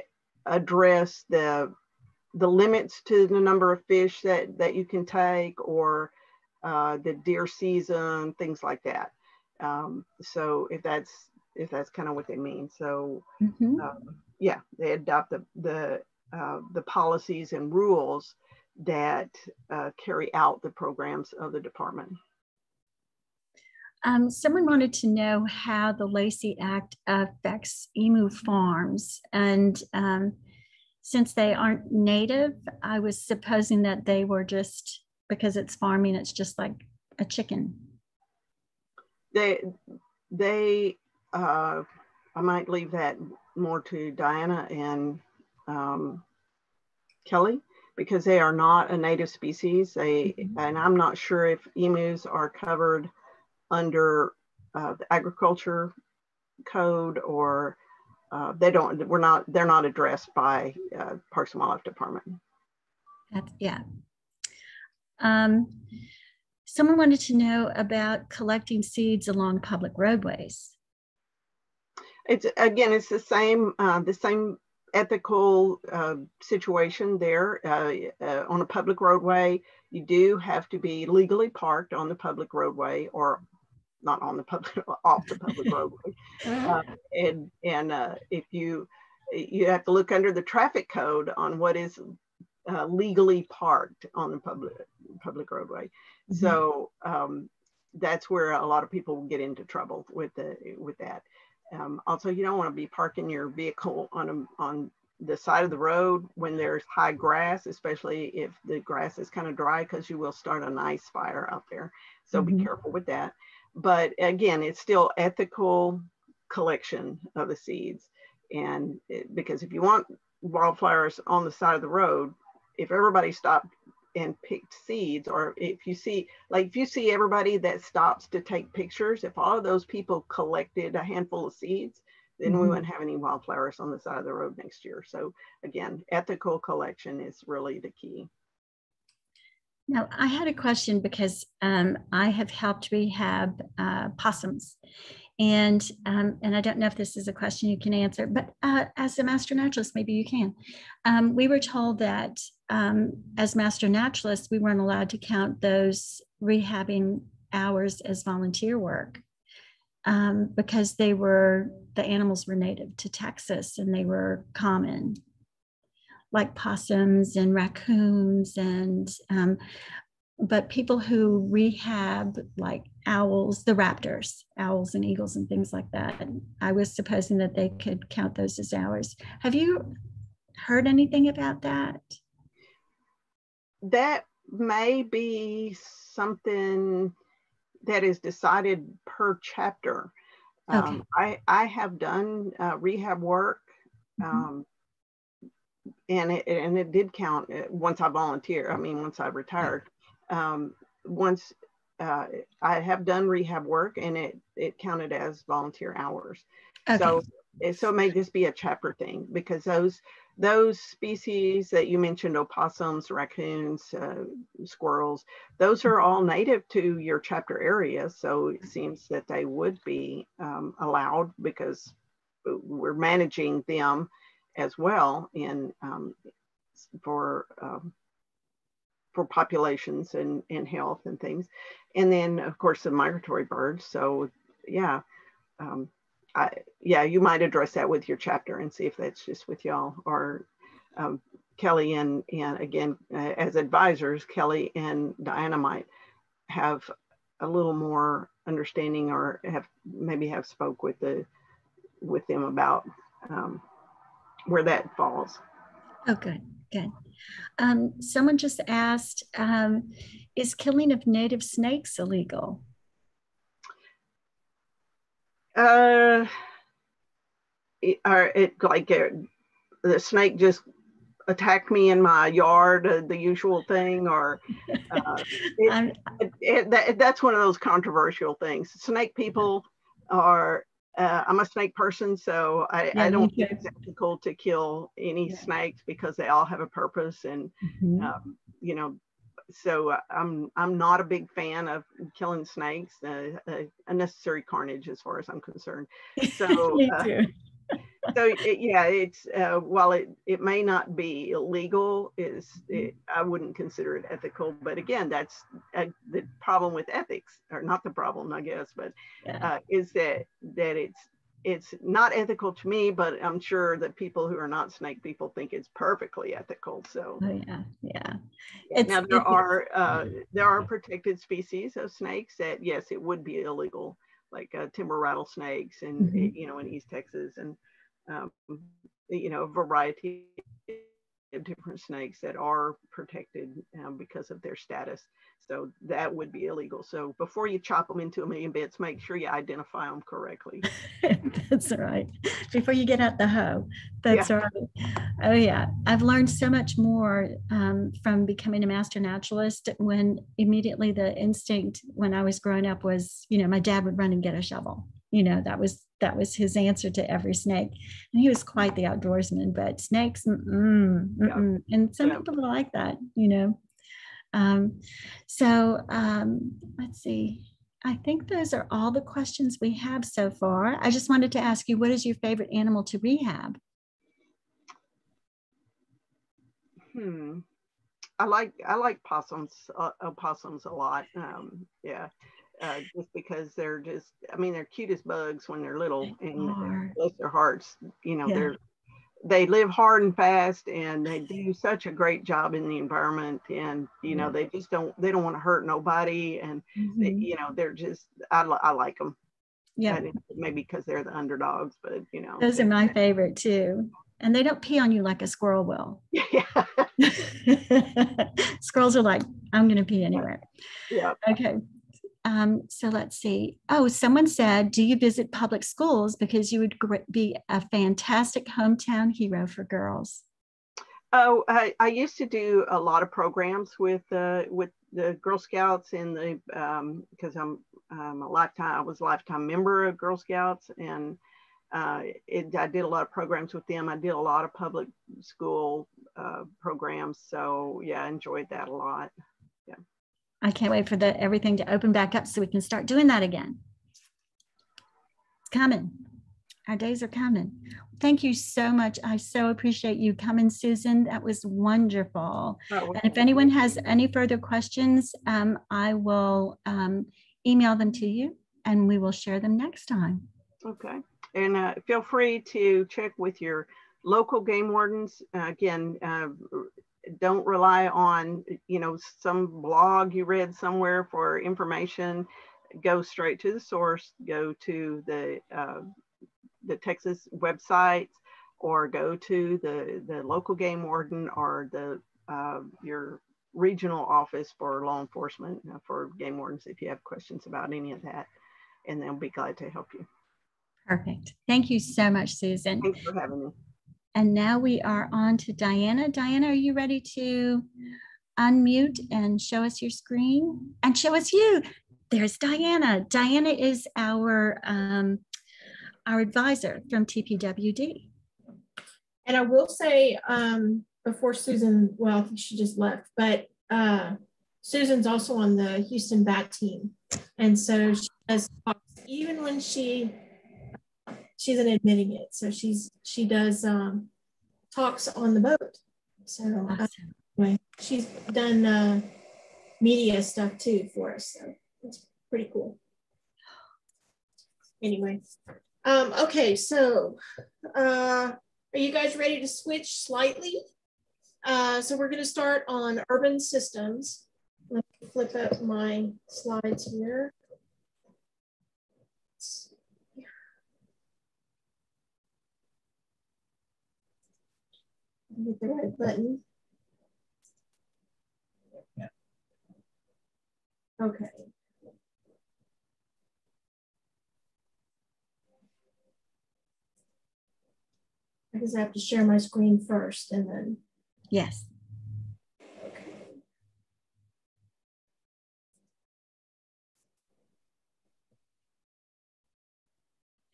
address the limits to the number of fish that you can take, or the deer season, things like that. So if that's kind of what they mean. So yeah, they adopt the policies and rules that carry out the programs of the department. Someone wanted to know how the Lacey Act affects emu farms. And since they aren't native, I was supposing that they were just, because it's farming, it's just like a chicken. I might leave that more to Diana and Kelly, because they are not a native species. And I'm not sure if emus are covered under the agriculture code, or they're not addressed by Parks and Wildlife Department. Yeah. Someone wanted to know about collecting seeds along public roadways. It's the same ethical situation there. On a public roadway, you do have to be legally parked on the public roadway, or not on the public, off the public roadway. And if you have to look under the traffic code on what is legally parked on the public roadway. So that's where a lot of people get into trouble with that. Also, you don't want to be parking your vehicle on the side of the road when there's high grass, especially if the grass is kind of dry, because you will start a nice fire out there. So be careful with that. But again, it's still ethical collection of the seeds. And because if you want wildflowers on the side of the road, if everybody stopped and picked seeds, or if you see everybody that stops to take pictures, if all of those people collected a handful of seeds, then we wouldn't have any wildflowers on the side of the road next year. So again, ethical collection is really the key. Now, I had a question because I have helped rehab possums. And I don't know if this is a question you can answer, but as a master naturalist, maybe you can. We were told that as master naturalists, we weren't allowed to count those rehabbing hours as volunteer work because the animals were native to Texas and they were common, like possums and raccoons but people who rehab like owls, the raptors, owls and eagles and things like that, I was supposing that they could count those as hours. Have you heard anything about that? That may be something that is decided per chapter. Okay. I have done rehab work, and it did count once I volunteered. I mean, once I retired. Once I have done rehab work, and it counted as volunteer hours. Okay. So it may just be a chapter thing, because those species that you mentioned, opossums, raccoons, squirrels, those are all native to your chapter area. So it seems that they would be allowed, because we're managing them as well for populations and health and things. And then of course the migratory birds. So yeah, you might address that with your chapter and see if that's just with y'all, or Kelly and again, as advisors, Kelly and Diana might have a little more understanding, or have spoke with them about where that falls. Oh, good. Someone just asked, is killing of native snakes illegal? The snake just attacked me in my yard, the usual thing, or that's one of those controversial things. Snake people are, I'm a snake person, so I don't think it's ethical to kill any snakes, because they all have a purpose, and so I'm not a big fan of killing snakes. Unnecessary carnage, as far as I'm concerned. So Me too. It's while it may not be illegal, I wouldn't consider it ethical. But again, that's the problem with ethics, or not the problem, I guess, but is that it's not ethical to me. But I'm sure that people who are not snake people think it's perfectly ethical. So now there are protected species of snakes that, yes, it would be illegal, like timber rattlesnakes, and in East Texas, and a variety of different snakes that are protected because of their status. So that would be illegal. So before you chop them into a million bits, make sure you identify them correctly. That's right. Before you get out the hoe. That's right. Oh yeah. I've learned so much more from becoming a master naturalist, when immediately the instinct when I was growing up was, my dad would run and get a shovel. That was his answer to every snake. And he was quite the outdoorsman, but snakes, and some people like that, let's see. I think those are all the questions we have so far. I just wanted to ask you, what is your favorite animal to rehab? I like possums, opossums a lot. Just because they're they're cute as bugs when they're little, and bless their hearts, they live hard and fast, and they do such a great job in the environment. And you know, they don't want to hurt nobody, and you know, they're just I like them. Yeah, maybe because they're the underdogs, but you know, those are my favorite too. And they don't pee on you like a squirrel will. Yeah. Squirrels are like, I'm going to pee anywhere. Yeah. Okay. So let's see. Oh, someone said, do you visit public schools because you would be a fantastic hometown hero for girls? Oh, I used to do a lot of programs with the Girl Scouts in the because I was a lifetime member of Girl Scouts, and I did a lot of programs with them. I did a lot of public school programs, so yeah, I enjoyed that a lot. Yeah. I can't wait for everything to open back up so we can start doing that again. It's coming. Our days are coming. Thank you so much. I so appreciate you coming, Susan. That was wonderful. Oh, and if anyone has any further questions, I will email them to you and we will share them next time. Okay. And feel free to check with your local game wardens. Again, don't rely on, you know, some blog you read somewhere for information. Go straight to the source. Go to the Texas websites, or go to the local game warden, or your regional office for law enforcement, for game wardens, if you have questions about any of that, and they'll be glad to help you. Perfect. Thank you so much, Susan. Thanks for having me. And now we are on to Diana. Diana, are you ready to unmute and show us your screen and show us you? There's Diana. Diana is our advisor from TPWD. And I will say, before Susan, well, I think she just left, but Susan's also on the Houston bat team. And so she does talks, even when she isn't admitting it. So she does talks on the boat. So anyway, she's done media stuff too for us. So it's pretty cool. Anyway, okay, so are you guys ready to switch slightly? So we're going to start on urban systems. Let me flip up my slides here. Hit the right button. Okay. I guess I have to share my screen first and then. Yes. Okay.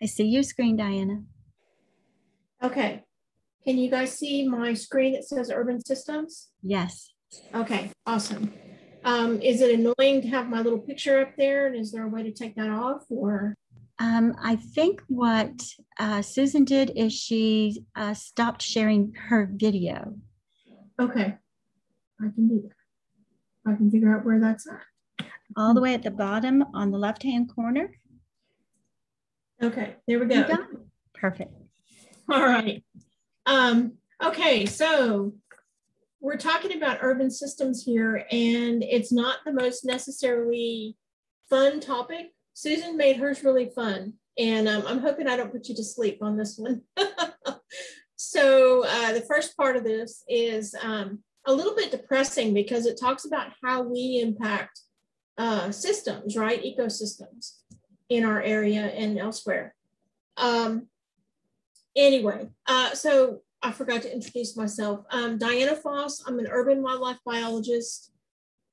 I see your screen, Diana. Okay. Can you guys see my screen that says urban systems? Yes. Okay, awesome. Is it annoying to have my little picture up there? And is there a way to take that off, or? I think what Susan did is she stopped sharing her video. Okay, I can do that. I can figure out where that's at. All the way at the bottom on the left-hand corner. Okay, there we go. Perfect. All right. Okay, so we're talking about urban systems here, and it's not the most necessarily fun topic. Susan made hers really fun, and I'm hoping I don't put you to sleep on this one. So the first part of this is a little bit depressing because it talks about how we impact systems, right? Ecosystems in our area and elsewhere. Anyway, so I forgot to introduce myself. Diana Foss. I'm an urban wildlife biologist.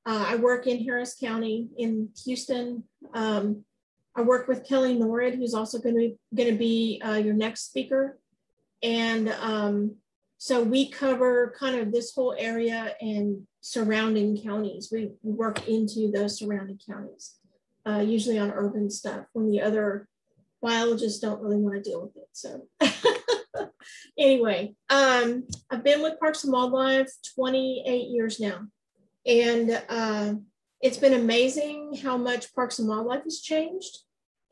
I work in Harris County in Houston. I work with Kelly Norrid, who's also going to be your next speaker. And so we cover kind of this whole area and surrounding counties. We work into those surrounding counties, usually on urban stuff when the other biologists don't really want to deal with it. So anyway, I've been with Parks and Wildlife 28 years now. And it's been amazing how much Parks and Wildlife has changed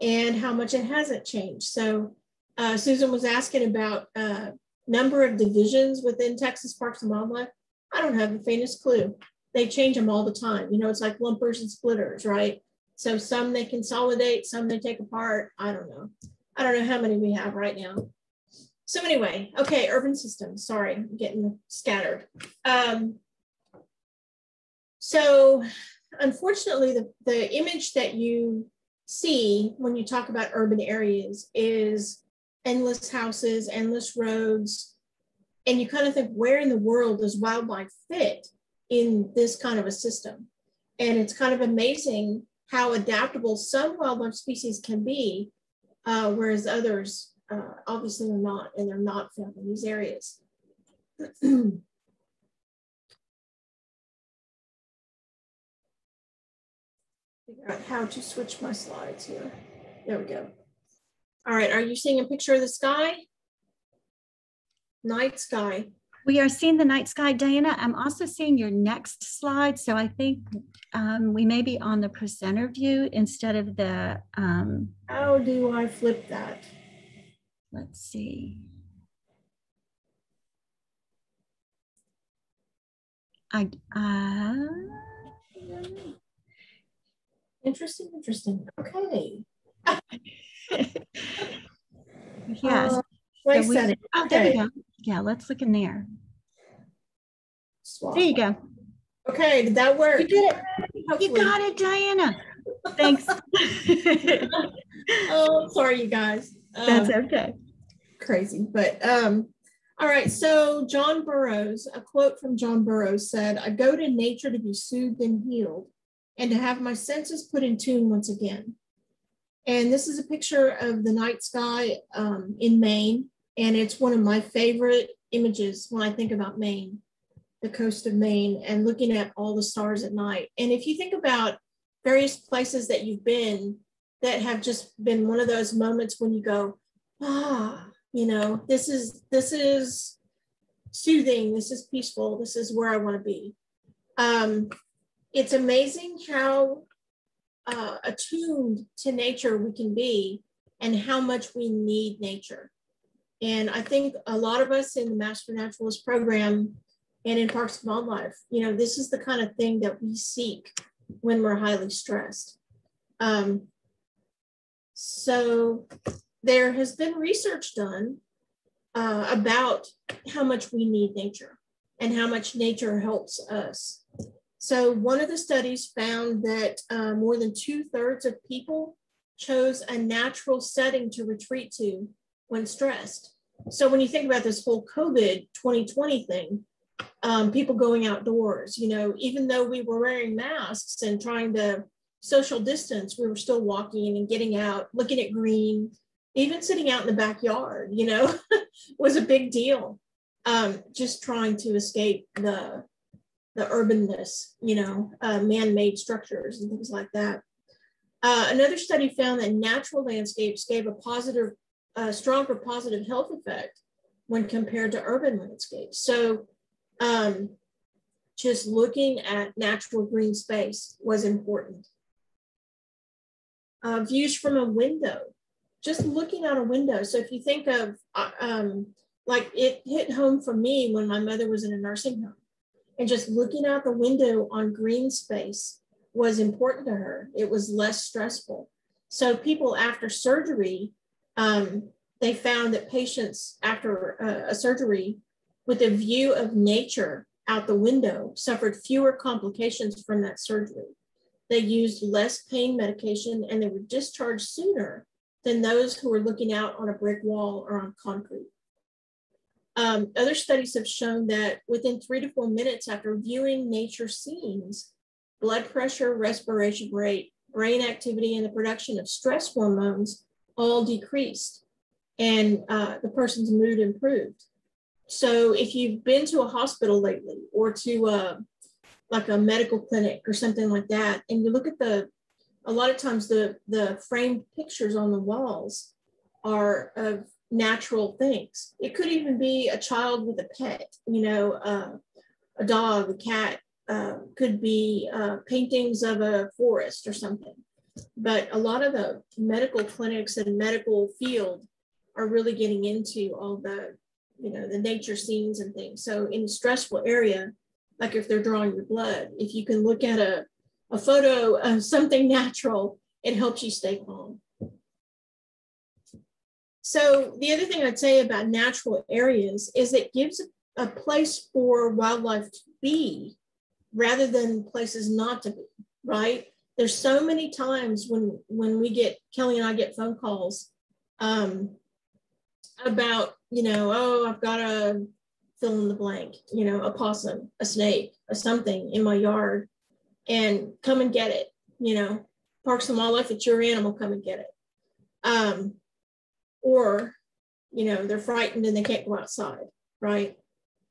and how much it hasn't changed. So Susan was asking about number of divisions within Texas Parks and Wildlife, I don't have the faintest clue. They change them all the time. You know, it's like lumpers and splitters, right? So some they consolidate, some they take apart. I don't know. I don't know how many we have right now. So anyway, okay, urban systems. Sorry, I'm getting scattered. So unfortunately, the image that you see when you talk about urban areas is endless houses, endless roads, and you kind of think, where in the world does wildlife fit in this kind of a system? And it's kind of amazing how adaptable some wildlife species can be, whereas others obviously are not, and they're not found in these areas. Figure out how to switch my slides here. There we go. All right, are you seeing a picture of the sky? Night sky. We are seeing the night sky, Diana. I'm also seeing your next slide. So I think we may be on the presenter view instead of the. How do I flip that? Let's see. Interesting. Okay. Yes. Wait So a second. Oh, there we go. Yeah, let's look in there. Swap. There you go. Okay, did that work? You did it. Hopefully. You got it, Diana. Thanks. Oh, sorry, you guys. That's okay. Crazy, but all right. So John Burroughs, a quote from John Burroughs said, "I go to nature to be soothed and healed, and to have my senses put in tune once again." And this is a picture of the night sky in Maine, and it's one of my favorite images when I think about Maine, the coast of Maine, and looking at all the stars at night. And if you think about various places that you've been that have just been one of those moments when you go, you know, this is soothing, this is peaceful, this is where I want to be. It's amazing how attuned to nature we can be and how much we need nature. And I think a lot of us in the Master Naturalist program and in Parks and Wildlife, you know, this is the kind of thing that we seek when we're highly stressed. So there has been research done about how much we need nature and how much nature helps us. So one of the studies found that more than 2/3 of people chose a natural setting to retreat to when stressed. So when you think about this whole COVID 2020 thing, people going outdoors, you know, even though we were wearing masks and trying to social distance, we were still walking and getting out, looking at green, even sitting out in the backyard, you know, was a big deal. Just trying to escape the urbanness, you know, man-made structures and things like that. Another study found that natural landscapes gave a stronger positive health effect when compared to urban landscapes. So just looking at natural green space was important. Views from a window, just looking out a window. So if you think of, like it hit home for me when my mother was in a nursing home, and just looking out the window on green space was important to her. It was less stressful. So people after surgery, they found that patients after a surgery with a view of nature out the window suffered fewer complications from that surgery. They used less pain medication and they were discharged sooner than those who were looking out on a brick wall or on concrete. Other studies have shown that within 3 to 4 minutes after viewing nature scenes, blood pressure, respiration rate, brain activity, and the production of stress hormones all decreased, and the person's mood improved. So if you've been to a hospital lately or to like a medical clinic or something like that, and you look at a lot of times the framed pictures on the walls are of natural things. It could even be a child with a pet, you know, a dog, a cat, could be paintings of a forest or something. But a lot of the medical clinics and medical field are really getting into all the you know, the nature scenes and things. So in a stressful area, like if they're drawing your blood, if you can look at a photo of something natural, it helps you stay calm. So the other thing I'd say about natural areas is it gives a place for wildlife to be rather than places not to be, right? There's so many times when we get, Kelly and I get phone calls about, you know, oh, I've got a fill in the blank, you know, a possum, a snake, a something in my yard, and come and get it, you know, Parks and Wildlife, it's your animal, come and get it. Or, you know, they're frightened and they can't go outside, right?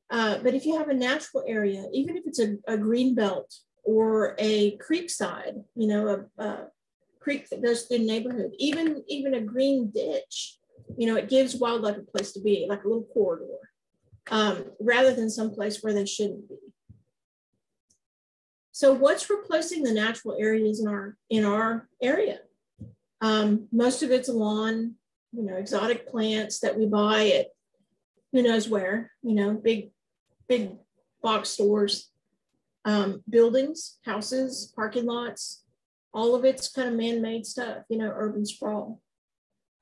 But if you have a natural area, even if it's a green belt or a creek side, you know, a creek that goes through the neighborhood, even a green ditch, you know, it gives wildlife a place to be, like a little corridor, rather than some place where they shouldn't be. So what's replacing the natural areas in our area? Most of it's lawn, you know, exotic plants that we buy at who knows where, you know, big box stores, buildings, houses, parking lots, all of it's kind of man-made stuff, you know, urban sprawl.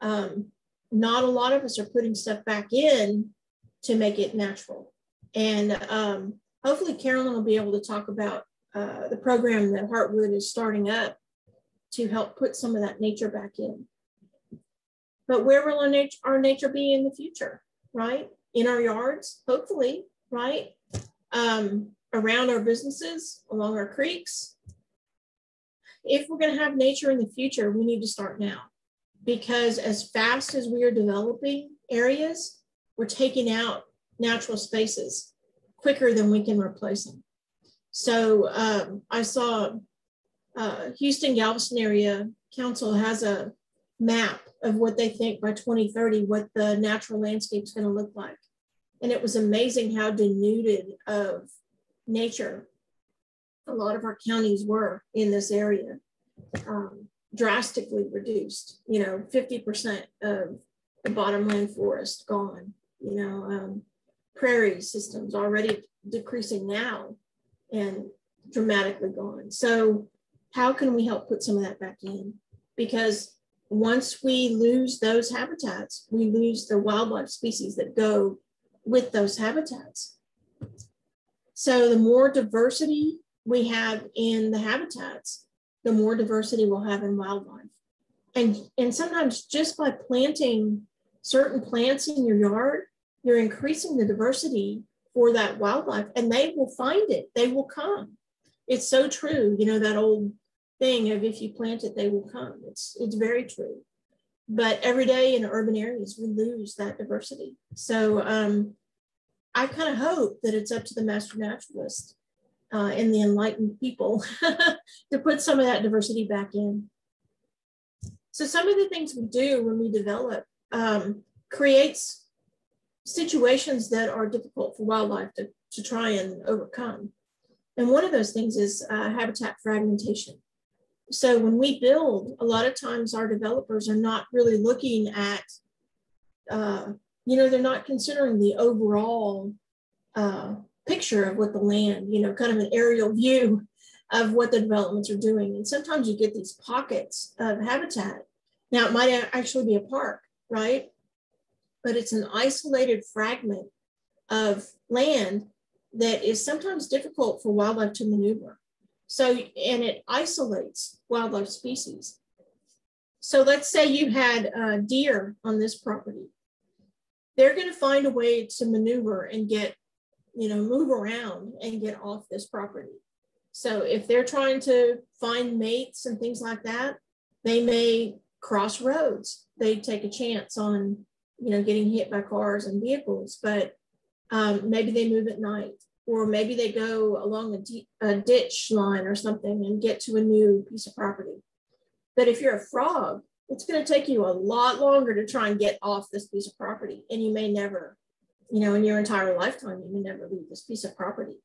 Not a lot of us are putting stuff back in to make it natural. And hopefully Carolyn will be able to talk about the program that Heartwood is starting up to help put some of that nature back in. But where will our nature be in the future, right? In our yards, hopefully, right? Around our businesses, along our creeks. If we're going to have nature in the future, we need to start now, because as fast as we are developing areas, we're taking out natural spaces quicker than we can replace them. So I saw Houston Galveston Area Council has a map of what they think by 2030, what the natural landscape is going to look like. And it was amazing how denuded of nature a lot of our counties were in this area, drastically reduced, you know, 50% of the bottomland forest gone, you know, prairie systems already decreasing now and dramatically gone. So how can we help put some of that back in? Because once we lose those habitats, we lose the wildlife species that go with those habitats. So the more diversity we have in the habitats, the more diversity we'll have in wildlife. And sometimes just by planting certain plants in your yard, you're increasing the diversity for that wildlife, and they will find it, they will come. It's so true, you know, that old thing of if you plant it, they will come. It's very true. But every day in urban areas, we lose that diversity. So I kind of hope that it's up to the master naturalist and the enlightened people to put some of that diversity back in. So some of the things we do when we develop creates situations that are difficult for wildlife to try and overcome. And one of those things is habitat fragmentation. So when we build, a lot of times our developers are not really looking at, you know, they're not considering the overall picture of what the land, you know, kind of an aerial view of what the developments are doing. And sometimes you get these pockets of habitat. Now it might actually be a park, right? But it's an isolated fragment of land that is sometimes difficult for wildlife to maneuver. So, and it isolates wildlife species. So let's say you had deer on this property. They're going to find a way to maneuver and get, you know, move around and get off this property. So if they're trying to find mates and things like that, they may cross roads. They take a chance on, you know, getting hit by cars and vehicles, but maybe they move at night, or maybe they go along a ditch line or something and get to a new piece of property. But if you're a frog, it's going to take you a lot longer to try and get off this piece of property. And you may never, you know, in your entire lifetime, you may never leave this piece of property.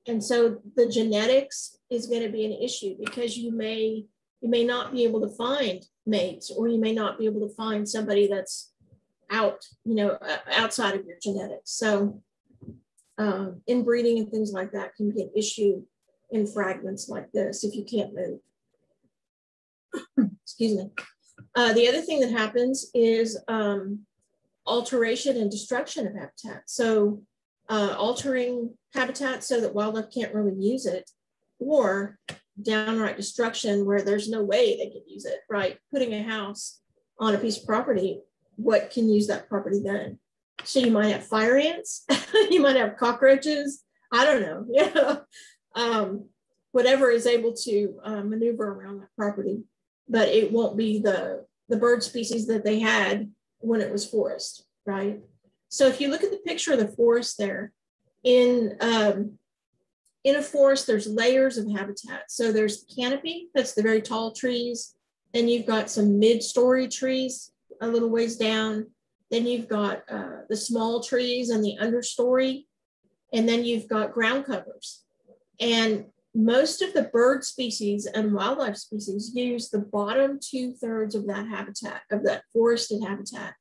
And so the genetics is going to be an issue, because you may not be able to find mates, or you may not be able to find somebody that's outside of your genetics. So inbreeding and things like that can be an issue in fragments like this if you can't move. Excuse me. The other thing that happens is alteration and destruction of habitat. So altering habitat so that wildlife can't really use it, or downright destruction where there's no way they can use it, right? Putting a house on a piece of property, what can use that property then? So you might have fire ants, you might have cockroaches, I don't know, whatever is able to maneuver around that property, but it won't be the bird species that they had when it was forest, right? So if you look at the picture of the forest there, in a forest, there's layers of habitat. So there's the canopy, that's the very tall trees. Then you've got some mid-story trees a little ways down. Then you've got the small trees and the understory. And then you've got ground covers. And most of the bird species and wildlife species use the bottom 2/3 of that habitat, of that forested habitat.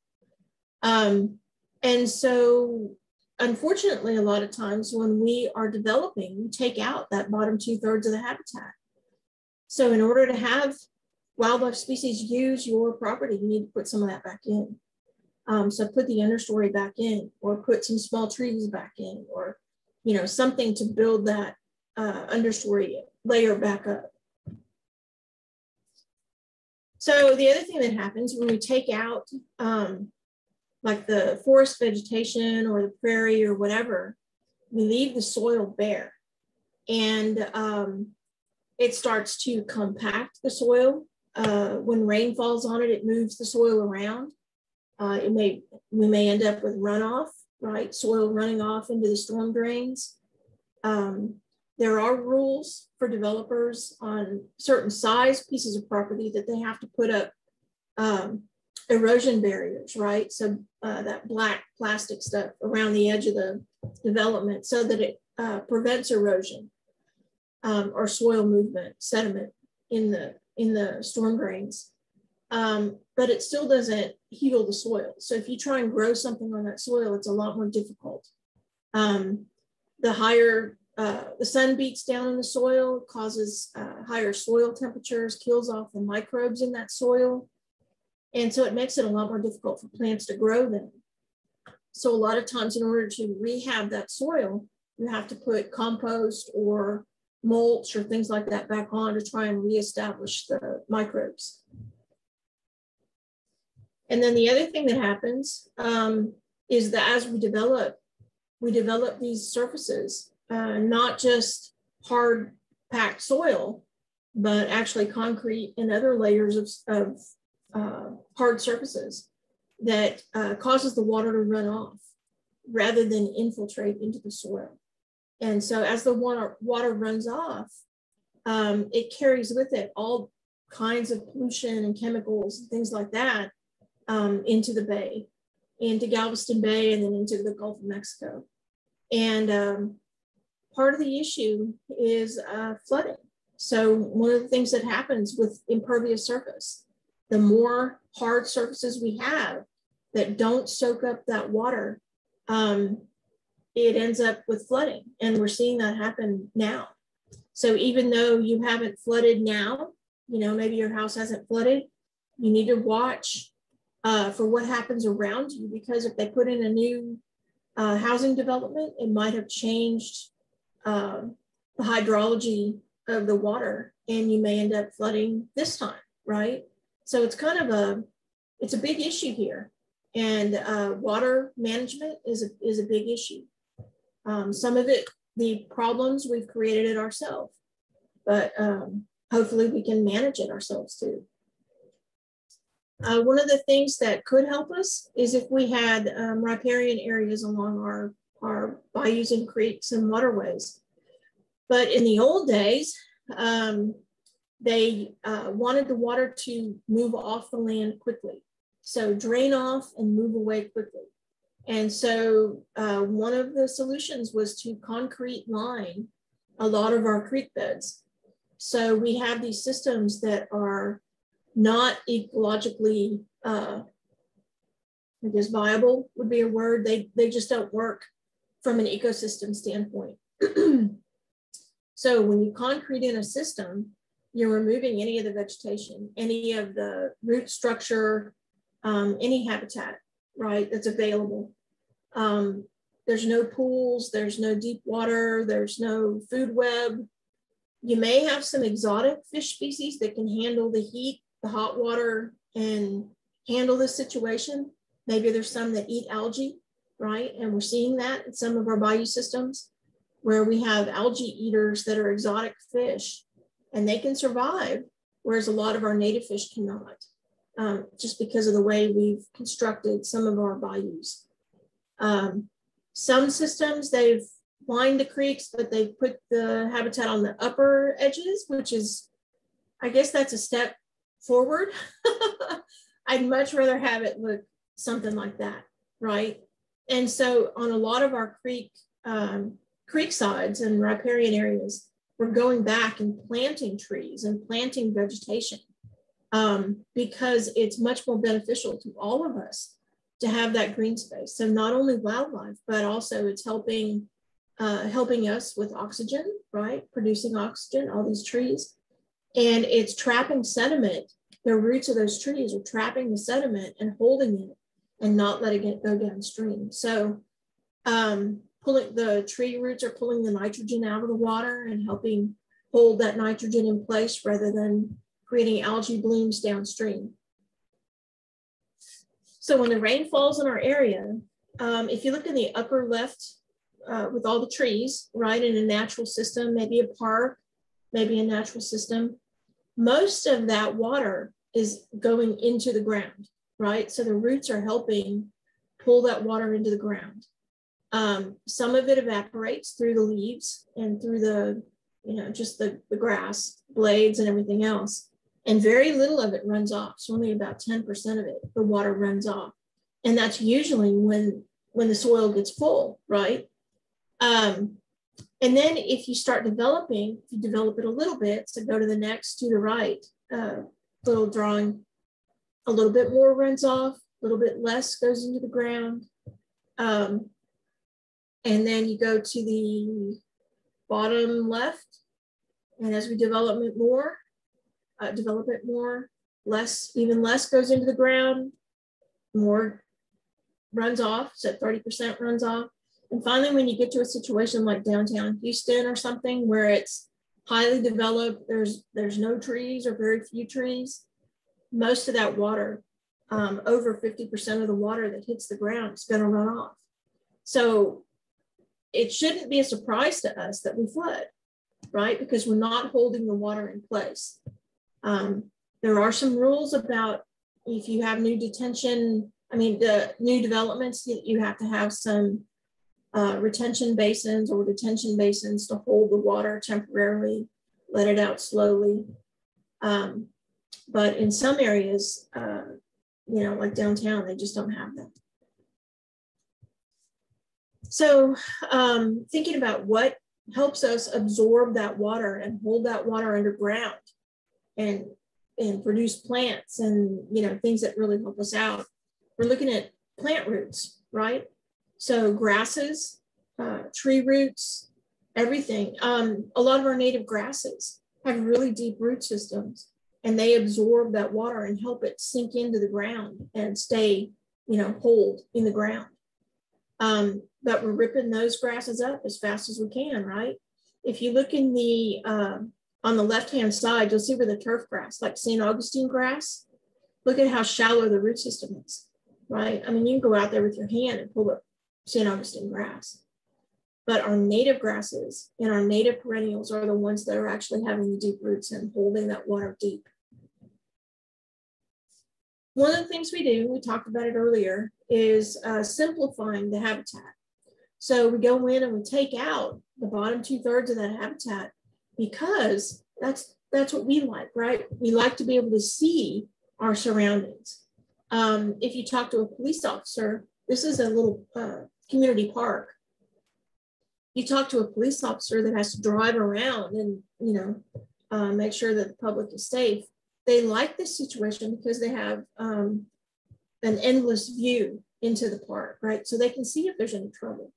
And so unfortunately, a lot of times when we are developing, we take out that bottom 2/3 of the habitat. So in order to have wildlife species use your property, you need to put some of that back in. So put the understory back in, or put some small trees back in, or something to build that understory layer back up. So the other thing that happens when we take out like the forest vegetation or the prairie or whatever, we leave the soil bare, and it starts to compact the soil. When rain falls on it, it moves the soil around. We may end up with runoff, right? Soil running off into the storm drains. There are rules for developers on certain size pieces of property that they have to put up erosion barriers, right? So that black plastic stuff around the edge of the development so that it prevents erosion or soil movement, sediment in the storm drains. But it still doesn't heal the soil. So if you try and grow something on that soil, it's a lot more difficult. The higher the sun beats down in the soil, causes higher soil temperatures, kills off the microbes in that soil. And so it makes it a lot more difficult for plants to grow then. So a lot of times in order to rehab that soil, you have to put compost or mulch or things like that back on to try and reestablish the microbes. And then the other thing that happens is that as we develop these surfaces, not just hard packed soil, but actually concrete and other layers of hard surfaces that causes the water to run off rather than infiltrate into the soil. And so as the water runs off, it carries with it all kinds of pollution and chemicals and things like that into the bay, into Galveston Bay, and then into the Gulf of Mexico. And part of the issue is flooding. So one of the things that happens with impervious surface, the more hard surfaces we have that don't soak up that water, it ends up with flooding. And we're seeing that happen now. So even though you haven't flooded now, maybe your house hasn't flooded, you need to watch for what happens around you, because if they put in a new housing development, it might have changed the hydrology of the water, and you may end up flooding this time, right? So it's kind of it's a big issue here, and water management is a big issue. Some of it, the problems, we've created it ourselves, but hopefully we can manage it ourselves too. One of the things that could help us is if we had riparian areas along our bayous and creeks and waterways. But in the old days, they wanted the water to move off the land quickly. So drain off and move away quickly. And so one of the solutions was to concrete line a lot of our creek beds. So we have these systems that are not ecologically I guess viable would be a word. They just don't work from an ecosystem standpoint. So when you concrete in a system, you're removing any of the vegetation, any of the root structure, any habitat, right, that's available. There's no pools, there's no deep water, there's no food web. You may have some exotic fish species that can handle the heat, the hot water, and handle this situation. Maybe there's some that eat algae, right? And we're seeing that in some of our bayou systems where we have algae eaters that are exotic fish and they can survive, whereas a lot of our native fish cannot, just because of the way we've constructed some of our bayous. Some systems, they've lined the creeks, but they've put the habitat on the upper edges, which is, I guess that's a step forward. I'd much rather have it look something like that, right? And so on a lot of our creek sides and riparian areas, we're going back and planting trees and planting vegetation because it's much more beneficial to all of us to have that green space. So not only wildlife, but also it's helping us with oxygen, right? Producing oxygen, all these trees. And it's trapping sediment. The roots of those trees are trapping the sediment and holding it and not letting it go downstream. So the tree roots are pulling the nitrogen out of the water and helping hold that nitrogen in place rather than creating algae blooms downstream. So when the rain falls in our area, if you look in the upper left with all the trees, right, in a natural system, maybe a park, maybe a natural system, most of that water is going into the ground, right? So the roots are helping pull that water into the ground. Some of it evaporates through the leaves and through the, just the grass, blades and everything else. And very little of it runs off. So only about 10% of it, the water runs off. And that's usually when the soil gets full, right? And then if you start developing, if you develop it a little bit, so go to the next to the right, little drawing, a little bit more runs off, a little bit less goes into the ground. And then you go to the bottom left. And as we develop it more, even less goes into the ground, more runs off, so 30% runs off. And finally, when you get to a situation like downtown Houston or something where it's highly developed, there's no trees or very few trees, most of that water, over 50% of the water that hits the ground is going to run off. So it shouldn't be a surprise to us that we flood, right? Because we're not holding the water in place. There are some rules about if you have new the new developments, you have to have some retention basins or detention basins to hold the water temporarily, let it out slowly. But in some areas, like downtown, they just don't have that. So thinking about what helps us absorb that water and hold that water underground and produce plants and things that really help us out. We're looking at plant roots, right? So grasses, tree roots, everything. A lot of our native grasses have really deep root systems and they absorb that water and help it sink into the ground and stay, hold in the ground. But we're ripping those grasses up as fast as we can, right? If you look in the, on the left-hand side, you'll see where the turf grass, like St. Augustine grass, look at how shallow the root system is, right? I mean, you can go out there with your hand and pull up St. Augustine grass. But our native grasses and our native perennials are the ones that are actually having the deep roots and holding that water deep. One of the things we do, we talked about it earlier, is simplifying the habitat. So we go in and we take out the bottom 2/3 of that habitat because that's what we like, right? We like to be able to see our surroundings. If you talk to a police officer, this is a little community park. You talk to a police officer that has to drive around and make sure that the public is safe. They like this situation because they have an endless view into the park, right? So they can see if there's any trouble.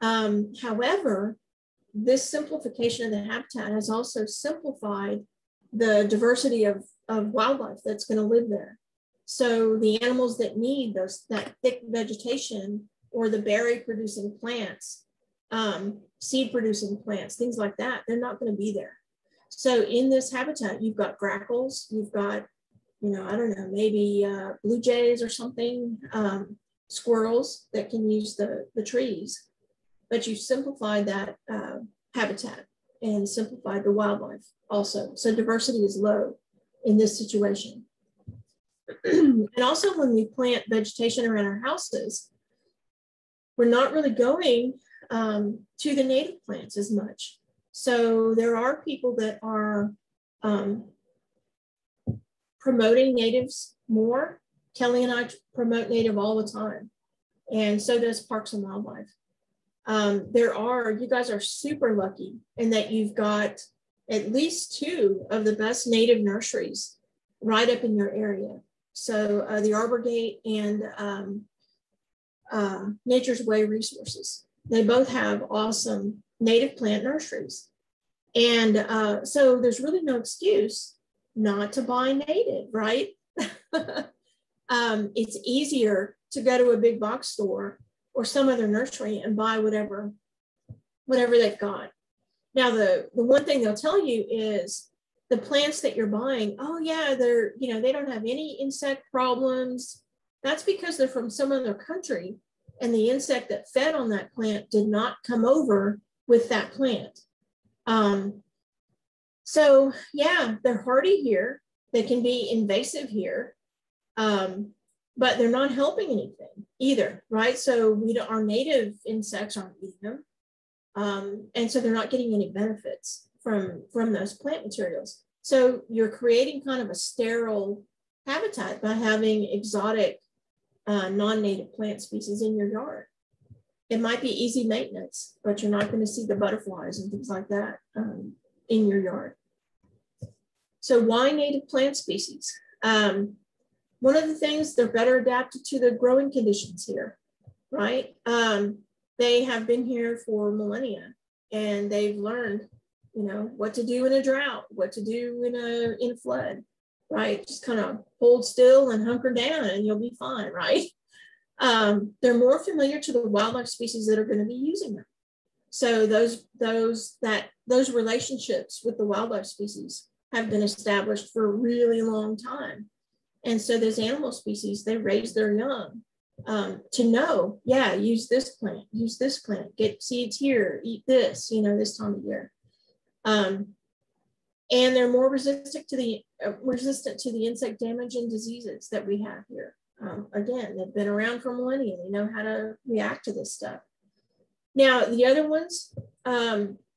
However, this simplification of the habitat has also simplified the diversity of wildlife that's going to live there. So the animals that need that thick vegetation or the berry producing plants, seed producing plants, things like that, they're not going to be there. So in this habitat, you've got grackles, you've got, I don't know, maybe blue jays or something, squirrels that can use the trees, but you've simplified that habitat and simplified the wildlife also. So diversity is low in this situation. And also when we plant vegetation around our houses, we're not really going to the native plants as much. So there are people that are promoting natives more. Kelly and I promote native all the time. And so does Parks and Wildlife. You guys are super lucky in that you've got at least 2 of the best native nurseries right up in your area. So the Arbor Gate and Nature's Way Resources, they both have awesome native plant nurseries. And so there's really no excuse not to buy native, right? It's easier to go to a big box store or some other nursery and buy whatever they've got. Now, the one thing they'll tell you is the plants that you're buying, oh yeah, they don't have any insect problems. That's because they're from some other country and the insect that fed on that plant did not come over with that plant. So yeah, they're hardy here. They can be invasive here, but they're not helping anything either, right? So our native insects aren't eating them. And so they're not getting any benefits from those plant materials. So you're creating kind of a sterile habitat by having exotic non-native plant species in your yard. It might be easy maintenance, but you're not going to see the butterflies and things like that in your yard. So why native plant species? One of the things, they're better adapted to the growing conditions here, right? They have been here for millennia and they've learned, what to do in a drought, what to do in a flood, right? Just kind of hold still and hunker down and you'll be fine, right? They're more familiar to the wildlife species that are going to be using them. So those relationships with the wildlife species have been established for a really long time. And so those animal species, they raise their young to know, yeah, use this plant, get seeds here, eat this, this time of year. And they're more resistant to the insect damage and diseases that we have here. Again, they've been around for millennia. They know how to react to this stuff. Now, the other ones,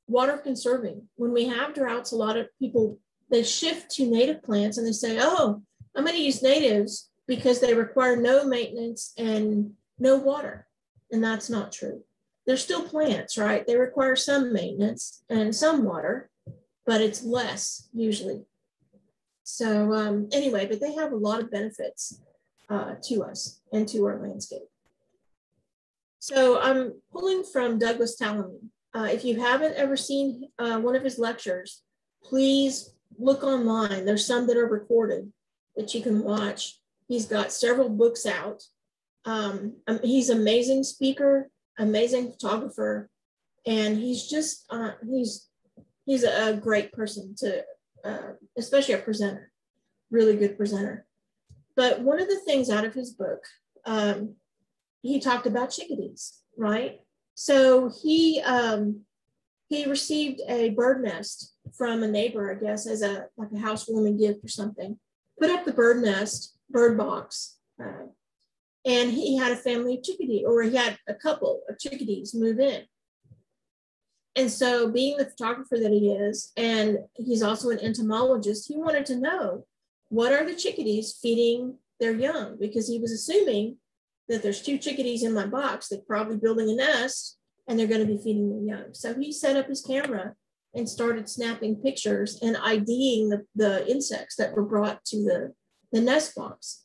water conserving. When we have droughts, a lot of people, they shift to native plants and they say, oh, I'm going to use natives because they require no maintenance and no water. And that's not true. They're still plants, right? They require some maintenance and some water, but it's less usually. So anyway, but they have a lot of benefits to us and to our landscape. So I'm pulling from Douglas Tallamy. If you haven't ever seen one of his lectures, please look online. There's some that are recorded that you can watch. He's got several books out. He's an amazing speaker, amazing photographer, and he's just, he's a great person to, especially a presenter, really good presenter. But one of the things out of his book, he talked about chickadees, right? So he received a bird nest from a neighbor, I guess, as like a housewarming gift or something. Put up the bird nest, bird box, and he had a family of chickadee, or he had a couple of chickadees move in. And so being the photographer that he is, and he's also an entomologist, he wanted to know, what are the chickadees feeding their young? Because he was assuming that there's 2 chickadees in my box, they're probably building a nest and they're going to be feeding their young. So he set up his camera and started snapping pictures and IDing the insects that were brought to the nest box.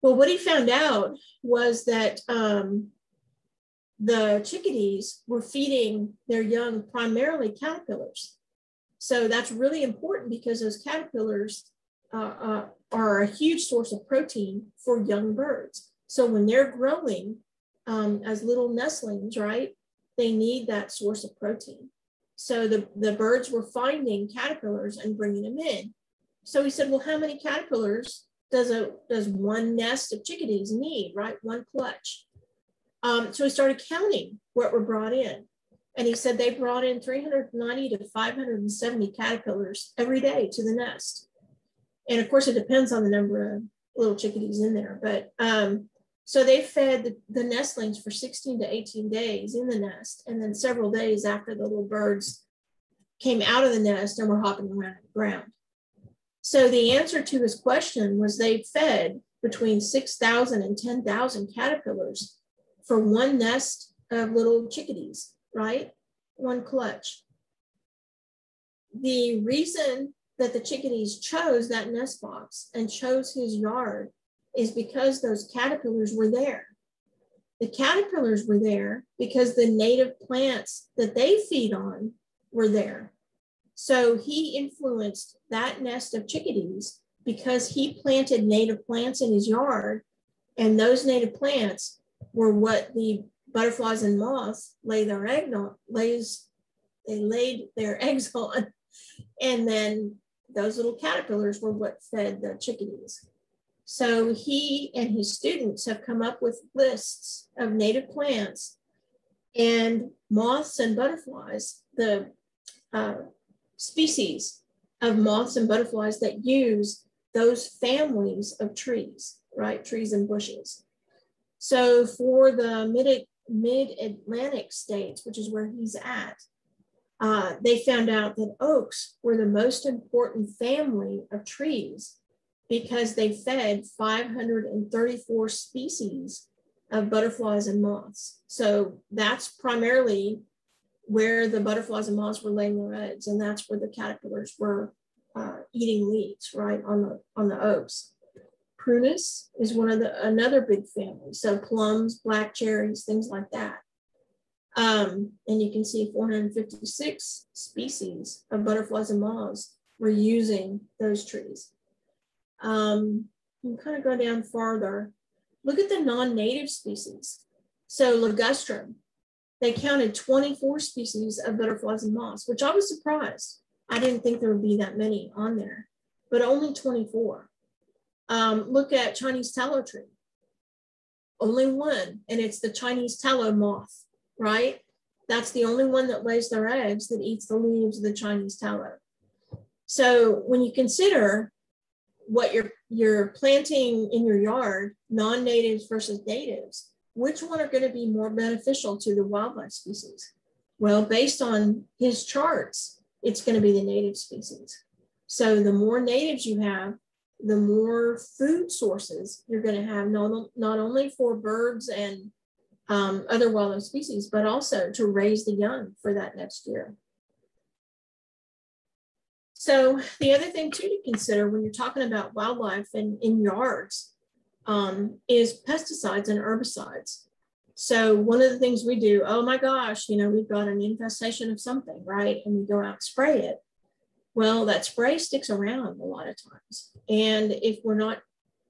Well, what he found out was that the chickadees were feeding their young primarily caterpillars. So that's really important because those caterpillars are a huge source of protein for young birds. So when they're growing as little nestlings, right, they need that source of protein. So the birds were finding caterpillars and bringing them in. So he said, well, how many caterpillars does one nest of chickadees need, right? One clutch. So he started counting what were brought in. And he said they brought in 390 to 570 caterpillars every day to the nest. And of course, it depends on the number of little chickadees in there. But so they fed the nestlings for 16 to 18 days in the nest. And then several days after the little birds came out of the nest and were hopping around the ground. So the answer to his question was they fed between 6,000 and 10,000 caterpillars for one nest of little chickadees, right? One clutch. The reason that the chickadees chose that nest box and chose his yard is because those caterpillars were there. The caterpillars were there because the native plants that they feed on were there. So he influenced that nest of chickadees because he planted native plants in his yard, and those native plants were what the butterflies and moths laid their eggs on, and then those little caterpillars were what fed the chickadees. So he and his students have come up with lists of native plants and moths and butterflies, the species of moths and butterflies that use those families of trees, right? Trees and bushes. So for the mid-Atlantic states, which is where he's at, they found out that oaks were the most important family of trees because they fed 534 species of butterflies and moths. So that's primarily where the butterflies and moths were laying their eggs, and that's where the caterpillars were eating leaves, right, on the oaks. Prunus is another big family. So plums, black cherries, things like that. And you can see 456 species of butterflies and moths were using those trees. You can kind of go down farther. Look at the non-native species. So ligustrum, they counted 24 species of butterflies and moths, which I was surprised. I didn't think there would be that many on there, but only 24. Look at Chinese tallow tree. Only one, and it's the Chinese tallow moth, right? That's the only one that lays their eggs that eats the leaves of the Chinese tallow. So when you consider what you're planting in your yard, non-natives versus natives, which one are going to be more beneficial to the wildlife species? Well, based on his charts, it's going to be the native species. So the more natives you have, the more food sources you're going to have, not only for birds and other wildlife species, but also to raise the young for that next year. So the other thing too to consider when you're talking about wildlife in yards is pesticides and herbicides. So one of the things we do, oh my gosh, we've got an infestation of something, right? And we go out and spray it. Well, that spray sticks around a lot of times. And if we're not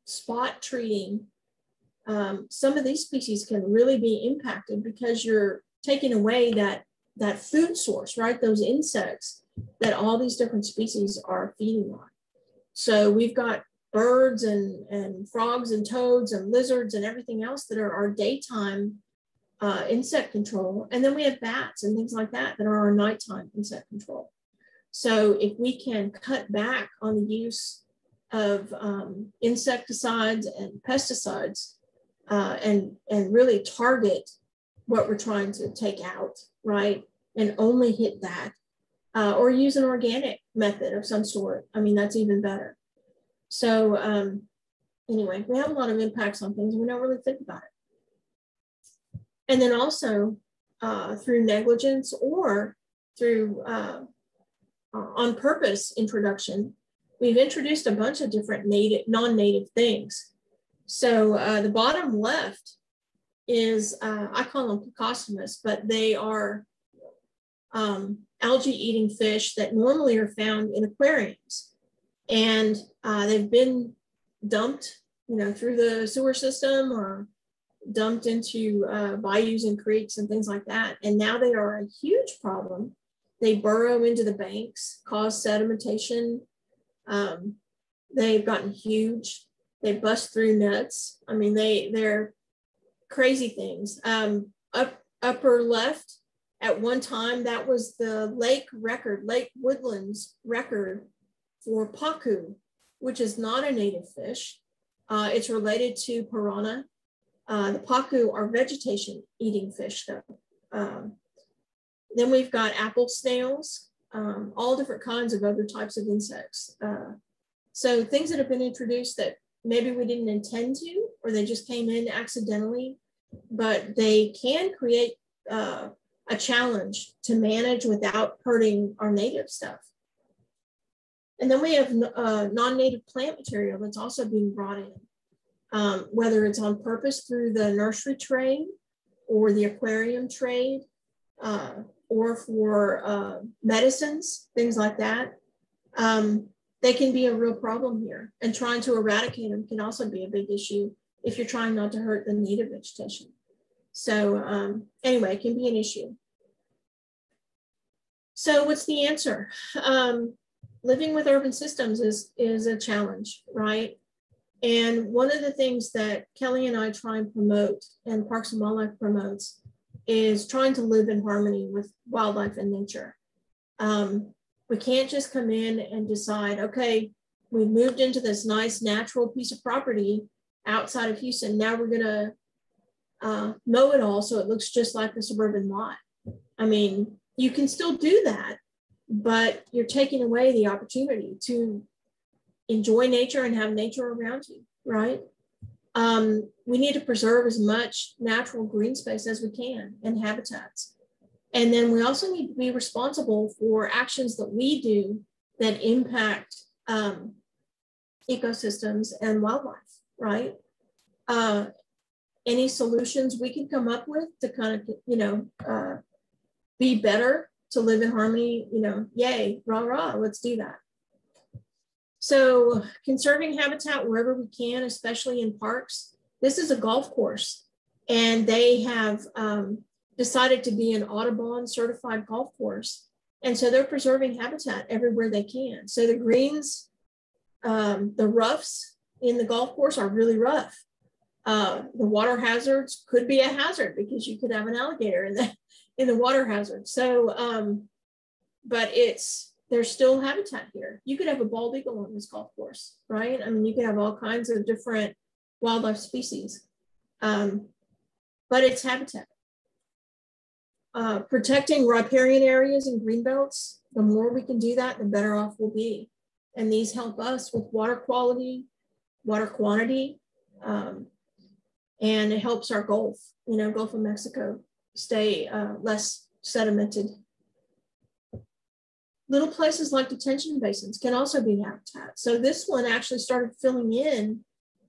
spot treating, some of these species can really be impacted because you're taking away that food source, right? Those insects that all these different species are feeding on. So we've got birds and frogs and toads and lizards and everything else that are our daytime insect control. And then we have bats and things like that that are our nighttime insect control. So if we can cut back on the use of insecticides and pesticides and really target what we're trying to take out, right? And only hit that, or use an organic method of some sort. I mean, that's even better. So anyway, we have a lot of impacts on things and we don't really think about it. And then also through negligence or through on purpose introduction, we've introduced a bunch of different non-native things. So the bottom left is, I call them plecostomus, but they are algae-eating fish that normally are found in aquariums. And they've been dumped, through the sewer system or dumped into bayous and creeks and things like that. And now they are a huge problem. They burrow into the banks, cause sedimentation. They've gotten huge. They bust through nets. I mean, they're crazy things. Upper left, at one time, that was the Lake Woodlands record for pacu, which is not a native fish. It's related to piranha. The pacu are vegetation-eating fish, though. Then we've got apple snails, all different kinds of other types of insects. So things that have been introduced that maybe we didn't intend to, or they just came in accidentally, but they can create a challenge to manage without hurting our native stuff. And then we have non-native plant material that's also being brought in, whether it's on purpose through the nursery trade or the aquarium trade, or for medicines, things like that. They can be a real problem here, and trying to eradicate them can also be a big issue if you're trying not to hurt the native vegetation. So anyway, it can be an issue. So what's the answer? Living with urban systems is a challenge, right? And one of the things that Kelly and I try and promote, and Parks and Wildlife promotes, is trying to live in harmony with wildlife and nature. We can't just come in and decide, okay, we've moved into this nice natural piece of property outside of Houston. Now we're gonna mow it all so it looks just like a suburban lot. I mean, you can still do that, but you're taking away the opportunity to enjoy nature and have nature around you, right? We need to preserve as much natural green space as we can and habitats. And then we also need to be responsible for actions that we do that impact ecosystems and wildlife, right? Any solutions we can come up with to kind of, be better, to live in harmony, yay, rah, rah, let's do that. So conserving habitat wherever we can, especially in parks. This is a golf course, and they have decided to be an Audubon certified golf course. And so they're preserving habitat everywhere they can. So the greens, the roughs in the golf course are really rough. The water hazards could be a hazard because you could have an alligator in the water hazard. So, but there's still habitat here. You could have a bald eagle on this golf course, right? I mean, you could have all kinds of different wildlife species, but it's habitat. Protecting riparian areas and greenbelts, the more we can do that, the better off we'll be. And these help us with water quality, water quantity, and it helps our Gulf, Gulf of Mexico stay less sedimented. Little places like detention basins can also be habitat. So this one actually started filling in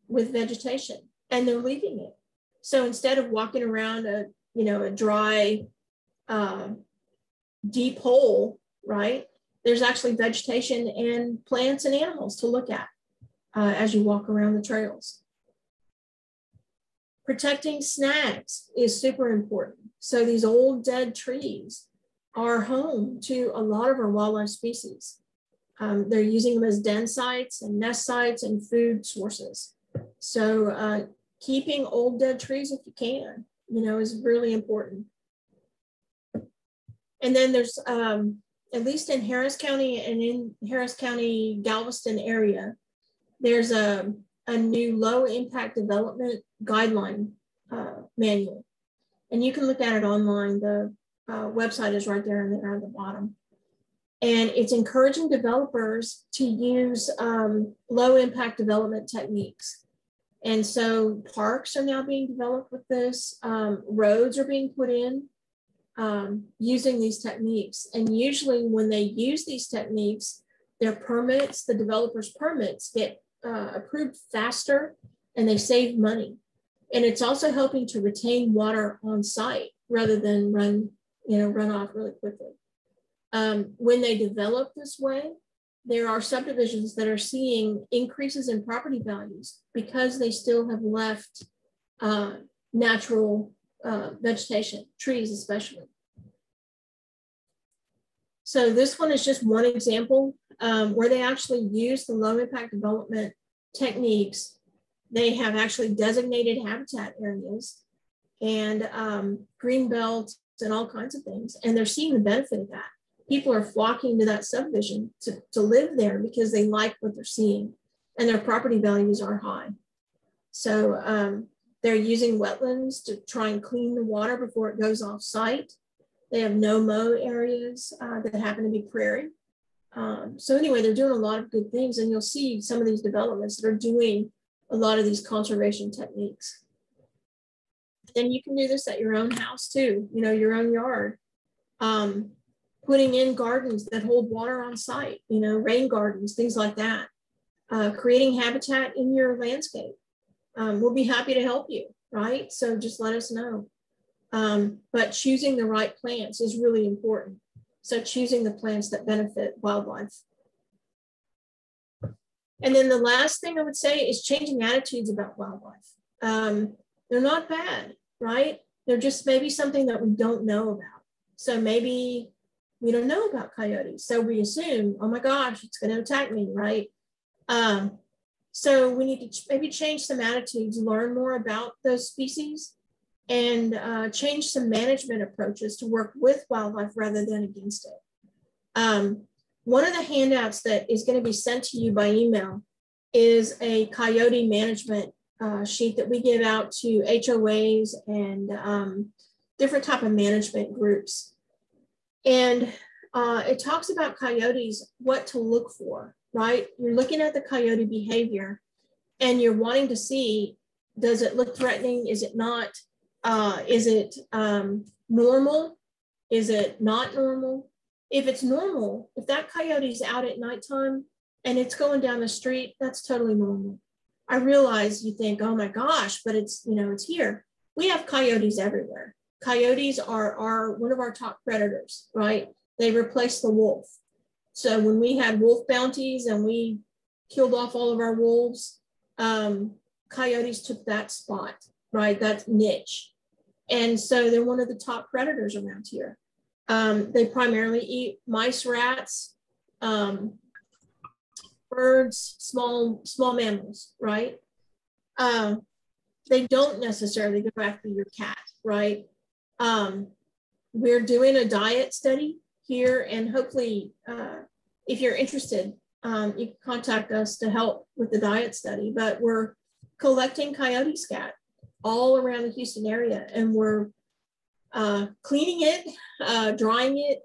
with vegetation, and they're leaving it. So instead of walking around a dry, deep hole, right? There's actually vegetation and plants and animals to look at as you walk around the trails. Protecting snags is super important. So these old dead trees are home to a lot of our wildlife species. They're using them as den sites and nest sites and food sources. So keeping old dead trees if you can, is really important. And then there's, at least in Harris County and in Harris County, Galveston area, there's a new low impact development guideline manual. And you can look at it online. The website is right there and there at the bottom. And it's encouraging developers to use low impact development techniques. And so parks are now being developed with this. Roads are being put in using these techniques. And usually when they use these techniques, their permits, the developer's permits, get approved faster and they save money. And it's also helping to retain water on site rather than run off really quickly. When they develop this way, there are subdivisions that are seeing increases in property values because they still have left natural vegetation, trees especially. So this one is just one example where they actually use the low impact development techniques. They have actually designated habitat areas and green belts and all kinds of things. And they're seeing the benefit of that. People are flocking to that subdivision to live there because they like what they're seeing and their property values are high. So they're using wetlands to try and clean the water before it goes off site. They have no-mow areas that happen to be prairie. So anyway, they're doing a lot of good things, and you'll see some of these developments that are doing a lot of these conservation techniques. Then you can do this at your own house too, your own yard. Putting in gardens that hold water on site, rain gardens, things like that. Creating habitat in your landscape. We'll be happy to help you, right? So just let us know. But choosing the right plants is really important. So choosing the plants that benefit wildlife. And then the last thing I would say is changing attitudes about wildlife. They're not bad, right? They're just maybe something that we don't know about. So maybe we don't know about coyotes. So we assume, oh my gosh, it's going to attack me, right? So we need to maybe change some attitudes, learn more about those species, and change some management approaches to work with wildlife rather than against it. One of the handouts that is going to be sent to you by email is a coyote management sheet that we give out to HOAs and different type of management groups. And it talks about coyotes, what to look for, right? You're looking at the coyote behavior and you're wanting to see, does it look threatening? Is it not? Is it normal? Is it not normal? If it's normal, if that coyote's out at nighttime and it's going down the street, that's totally normal. I realize you think, oh my gosh, but it's, it's here. We have coyotes everywhere. Coyotes are one of our top predators, right? They replace the wolf. So when we had wolf bounties and we killed off all of our wolves, coyotes took that spot, right? That niche. And so they're one of the top predators around here. They primarily eat mice, rats, birds, small mammals, right? They don't necessarily go after your cat, right? We're doing a diet study here, and hopefully, if you're interested, you can contact us to help with the diet study, but we're collecting coyote scat all around the Houston area, and we're cleaning it, drying it,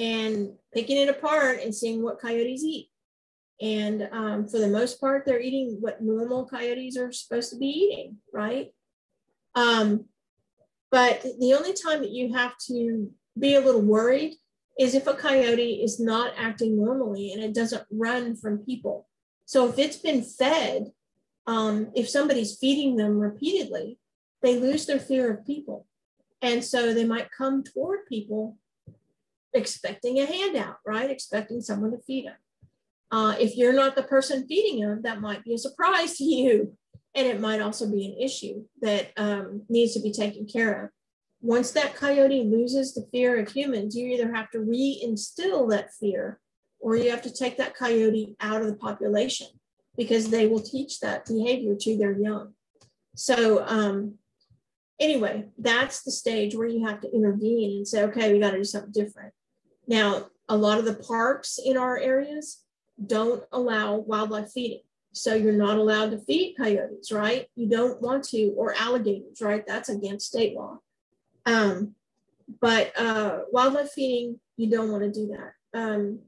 and picking it apart and seeing what coyotes eat. And for the most part, they're eating what normal coyotes are supposed to be eating, right? But the only time that you have to be a little worried is if a coyote is not acting normally and it doesn't run from people. So if it's been fed, if somebody's feeding them repeatedly, they lose their fear of people. And so they might come toward people expecting a handout, right? Expecting someone to feed them. If you're not the person feeding them, that might be a surprise to you. And it might also be an issue that needs to be taken care of. Once that coyote loses the fear of humans, you either have to reinstill that fear or you have to take that coyote out of the population because they will teach that behavior to their young. So anyway, that's the stage where you have to intervene and say, okay, we got to do something different. Now, a lot of the parks in our areas don't allow wildlife feeding. So you're not allowed to feed coyotes, right? You don't want to, or alligators, right? That's against state law. But wildlife feeding, you don't want to do that.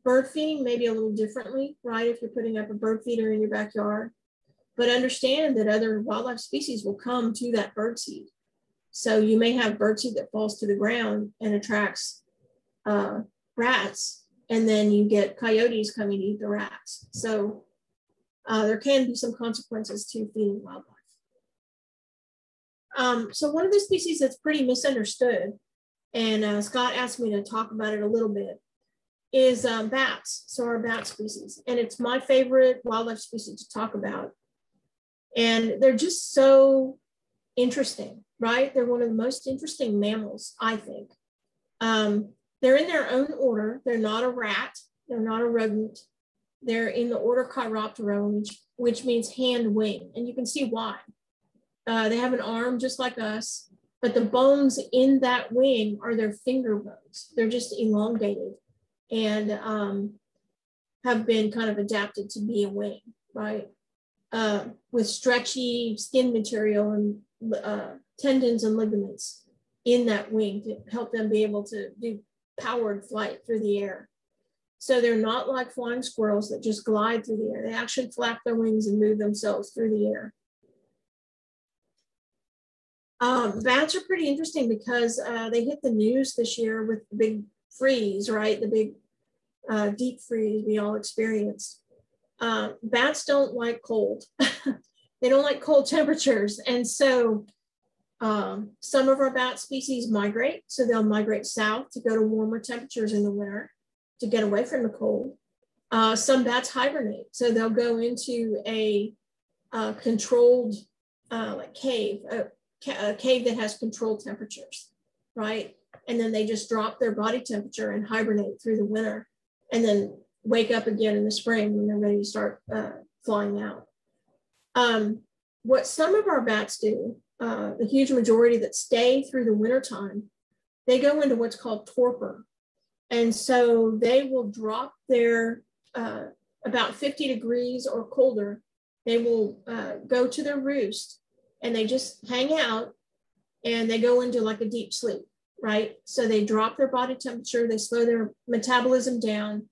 Bird feeding, maybe a little differently, right? If you're putting up a bird feeder in your backyard, but understand that other wildlife species will come to that bird seed. So you may have bird seed that falls to the ground and attracts rats, and then you get coyotes coming to eat the rats. So there can be some consequences to feeding wildlife. So one of the species that's pretty misunderstood, and Scott asked me to talk about it a little bit, is bats. So our bat species. And it's my favorite wildlife species to talk about. And they're just so interesting, right? They're one of the most interesting mammals, I think. They're in their own order. They're not a rat. They're not a rodent. They're in the order Chiroptera, which means hand wing. And you can see why. They have an arm just like us, but the bones in that wing are their finger bones. They're just elongated and have been kind of adapted to be a wing, right? With stretchy skin material and tendons and ligaments in that wing to help them be able to do powered flight through the air. So they're not like flying squirrels that just glide through the air. They actually flap their wings and move themselves through the air. Bats are pretty interesting because they hit the news this year with the big freeze, right? The big deep freeze we all experienced. Bats don't like cold. They don't like cold temperatures. And so some of our bat species migrate. So they'll migrate south to go to warmer temperatures in the winter to get away from the cold. Some bats hibernate. So they'll go into a controlled like cave, a cave that has controlled temperatures, right? And then they just drop their body temperature and hibernate through the winter and then wake up again in the spring when they're ready to start flying out. What some of our bats do, the huge majority that stay through the wintertime, they go into what's called torpor. And so they will drop their, about 50 degrees or colder, they will go to their roost and they just hang out and they go into like a deep sleep, right? So they drop their body temperature, they slow their metabolism down,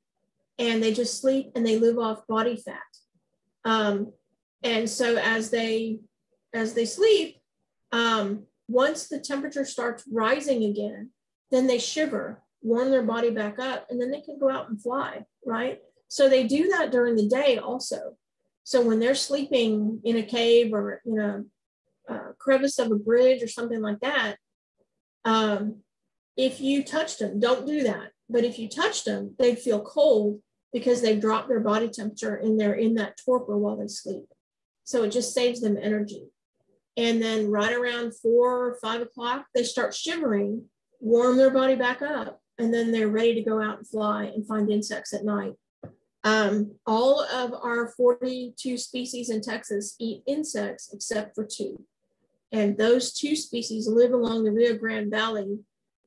and they just sleep and they live off body fat. And so as they sleep, once the temperature starts rising again, then they shiver, warm their body back up, and then they can go out and fly, right? So they do that during the day also. So when they're sleeping in a cave or in a crevice of a bridge or something like that, if you touched them, don't do that. But if you touched them, they'd feel cold because they've dropped their body temperature and they're in that torpor while they sleep. So it just saves them energy. And then right around 4 or 5 o'clock, they start shivering, warm their body back up, and then they're ready to go out and fly and find insects at night. All of our 42 species in Texas eat insects except for 2. And those 2 species live along the Rio Grande Valley,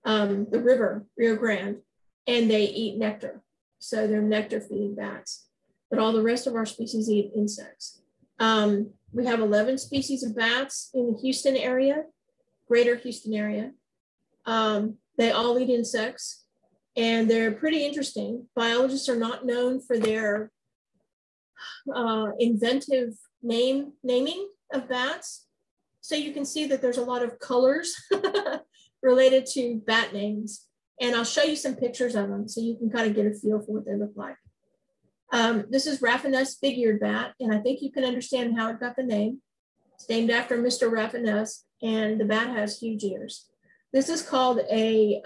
the river, Rio Grande, and they eat nectar. So they're nectar feeding bats. But all the rest of our species eat insects. We have 11 species of bats in the Houston area, greater Houston area. They all eat insects, and they're pretty interesting. Biologists are not known for their inventive naming of bats. So you can see that there's a lot of colors related to bat names. And I'll show you some pictures of them so you can kind of get a feel for what they look like. This is Raffinus big-eared bat, and I think you can understand how it got the name. It's named after Mr. Raffinus, and the bat has huge ears. This is called a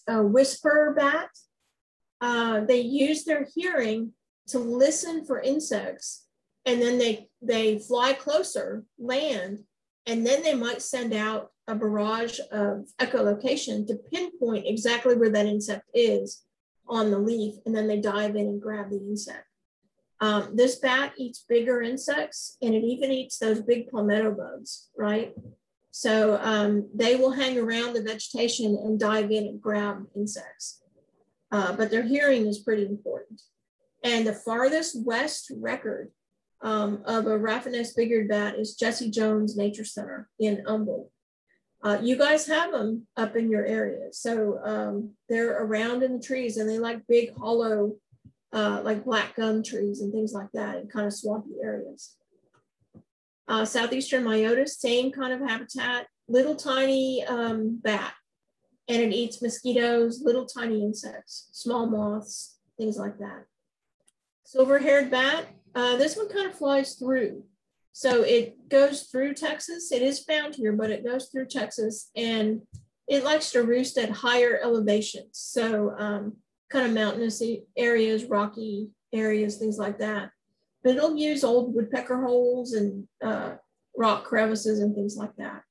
whisper bat. They use their hearing to listen for insects, and then they fly closer, land, and then they might send out a barrage of echolocation to pinpoint exactly where that insect is on the leaf, and then they dive in and grab the insect. This bat eats bigger insects, and it even eats those big palmetto bugs, right? So they will hang around the vegetation and dive in and grab insects. But their hearing is pretty important. And the farthest west record of a Raffinus big-eared bat is Jesse Jones Nature Center in Humboldt. You guys have them up in your area. So they're around in the trees, and they like big hollow, like black gum trees and things like that in kind of swampy areas. Southeastern Myotis, same kind of habitat, little tiny bat, and it eats mosquitoes, little tiny insects, small moths, things like that. Silver-haired bat, this one kind of flies through. So it goes through Texas. It is found here, but it goes through Texas, and it likes to roost at higher elevations. So kind of mountainous areas, rocky areas, things like that. But it'll use old woodpecker holes and rock crevices and things like that.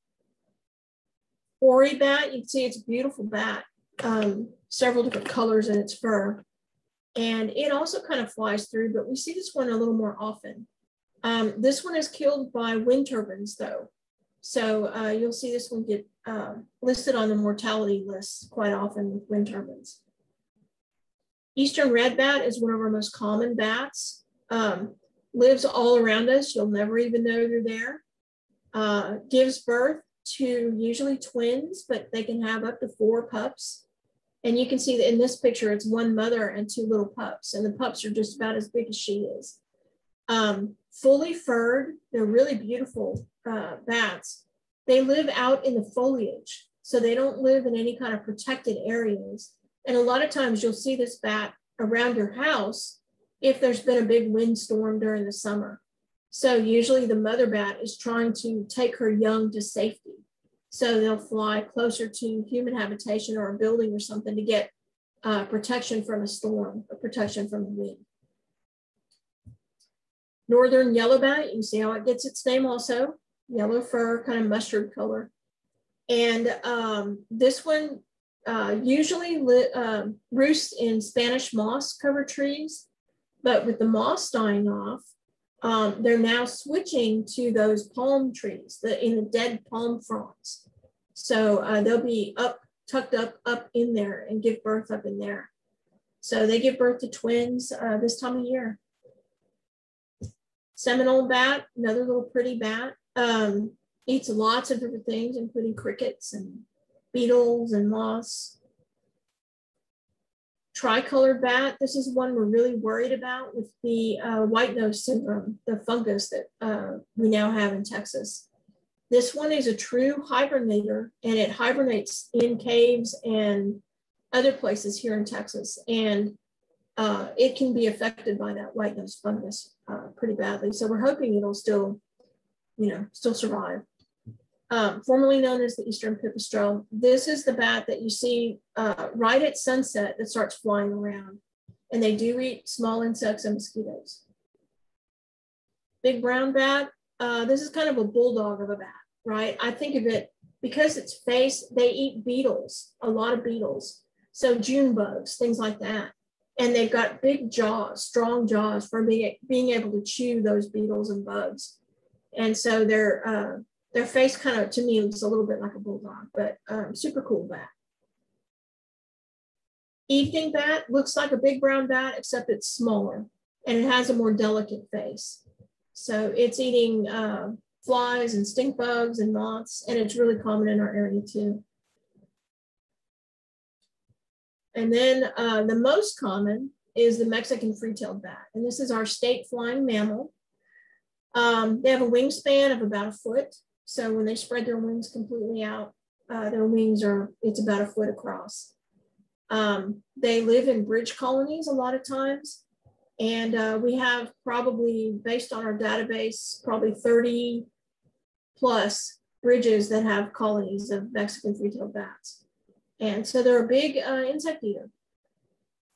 Hoary bat, you can see it's a beautiful bat, several different colors in its fur. And it also kind of flies through, but we see this one a little more often. This one is killed by wind turbines though. So you'll see this one get listed on the mortality list quite often with wind turbines. Eastern red bat is one of our most common bats. Lives all around us. You'll never even know they're there. Gives birth to usually twins, but they can have up to 4 pups. And you can see that in this picture, it's one mother and 2 little pups, and the pups are just about as big as she is. Fully furred, they're really beautiful bats. They live out in the foliage, so they don't live in any kind of protected areas. And a lot of times you'll see this bat around your house if there's been a big windstorm during the summer. So usually the mother bat is trying to take her young to safety. So they'll fly closer to human habitation or a building or something to get protection from a storm or protection from the wind. Northern yellow bat, you can see how it gets its name also. Yellow fur, kind of mustard color. And this one usually roosts in Spanish moss covered trees, but with the moss dying off, they're now switching to those palm trees in the dead palm fronds. So they'll be tucked up in there and give birth up in there. So they give birth to twins this time of year. Seminole bat, another little pretty bat, eats lots of different things, including crickets and beetles and moss. Tricolored bat, this is one we're really worried about with the white nose syndrome, the fungus that we now have in Texas. This one is a true hibernator, and it hibernates in caves and other places here in Texas. And it can be affected by that white nose fungus pretty badly. So we're hoping it'll still survive. Formerly known as the Eastern pipistrelle. This is the bat that you see right at sunset that starts flying around. And they do eat small insects and mosquitoes. Big brown bat, this is kind of a bulldog of a bat, right? I think of it, because its face, they eat beetles, a lot of beetles. So June bugs, things like that. And they've got big jaws, strong jaws for being able to chew those beetles and bugs. And so their face kind of, to me, looks a little bit like a bulldog, but super cool bat. Evening bat looks like a big brown bat, except it's smaller, and it has a more delicate face. So it's eating flies and stink bugs and moths, and it's really common in our area too. And then the most common is the Mexican free-tailed bat, and this is our state flying mammal. They have a wingspan of about 1 foot. So when they spread their wings completely out, their wings it's about 1 foot across. They live in bridge colonies a lot of times. And we have probably, based on our database, probably 30 plus bridges that have colonies of Mexican free-tailed bats. And so they're a big insect eater.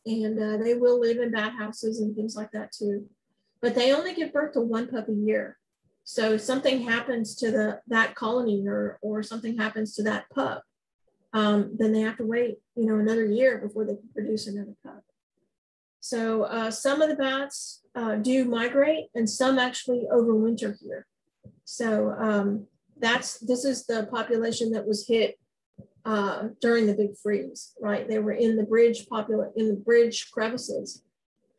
And they will live in bat houses and things like that too. But they only give birth to 1 pup a year. So if something happens to that colony or something happens to that pup, then they have to wait, another year before they can produce another pup. So some of the bats do migrate, and some actually overwinter here. So this is the population that was hit during the big freeze, right? They were in the bridge crevices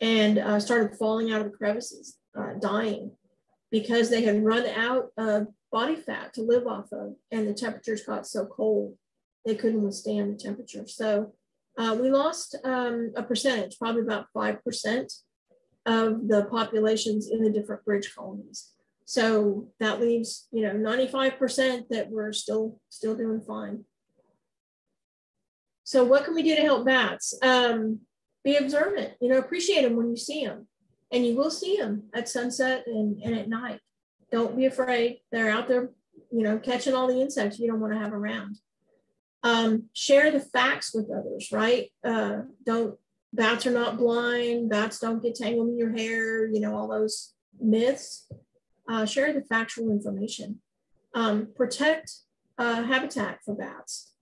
and started falling out of the crevices, dying, because they had run out of body fat to live off of, and the temperatures got so cold they couldn't withstand the temperature. So we lost a percentage, probably about 5% of the populations in the different bridge colonies. So that leaves 95% that were still doing fine. So what can we do to help bats? Be observant, appreciate them when you see them. And you will see them at sunset and at night. Don't be afraid. They're out there, you know, catching all the insects you don't want to have around. Share the facts with others, right? Bats are not blind. Bats don't get tangled in your hair, you know, all those myths. Share the factual information. Protect habitat for bats,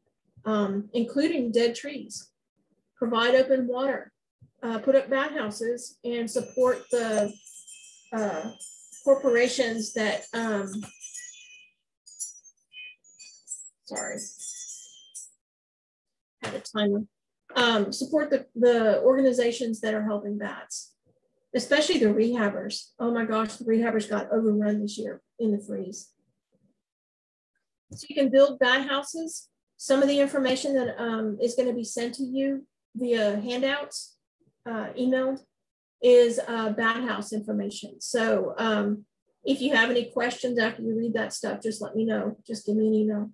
including dead trees. Provide open water. Put up bat houses and support the corporations that, sorry, had a timer. Support the organizations that are helping bats, especially the rehabbers. Oh my gosh, the rehabbers got overrun this year in the freeze. So you can build bat houses. Some of the information that is going to be sent to you via handouts, emailed, is bat house information. So if you have any questions after you read that stuff, just let me know. Just give me an email.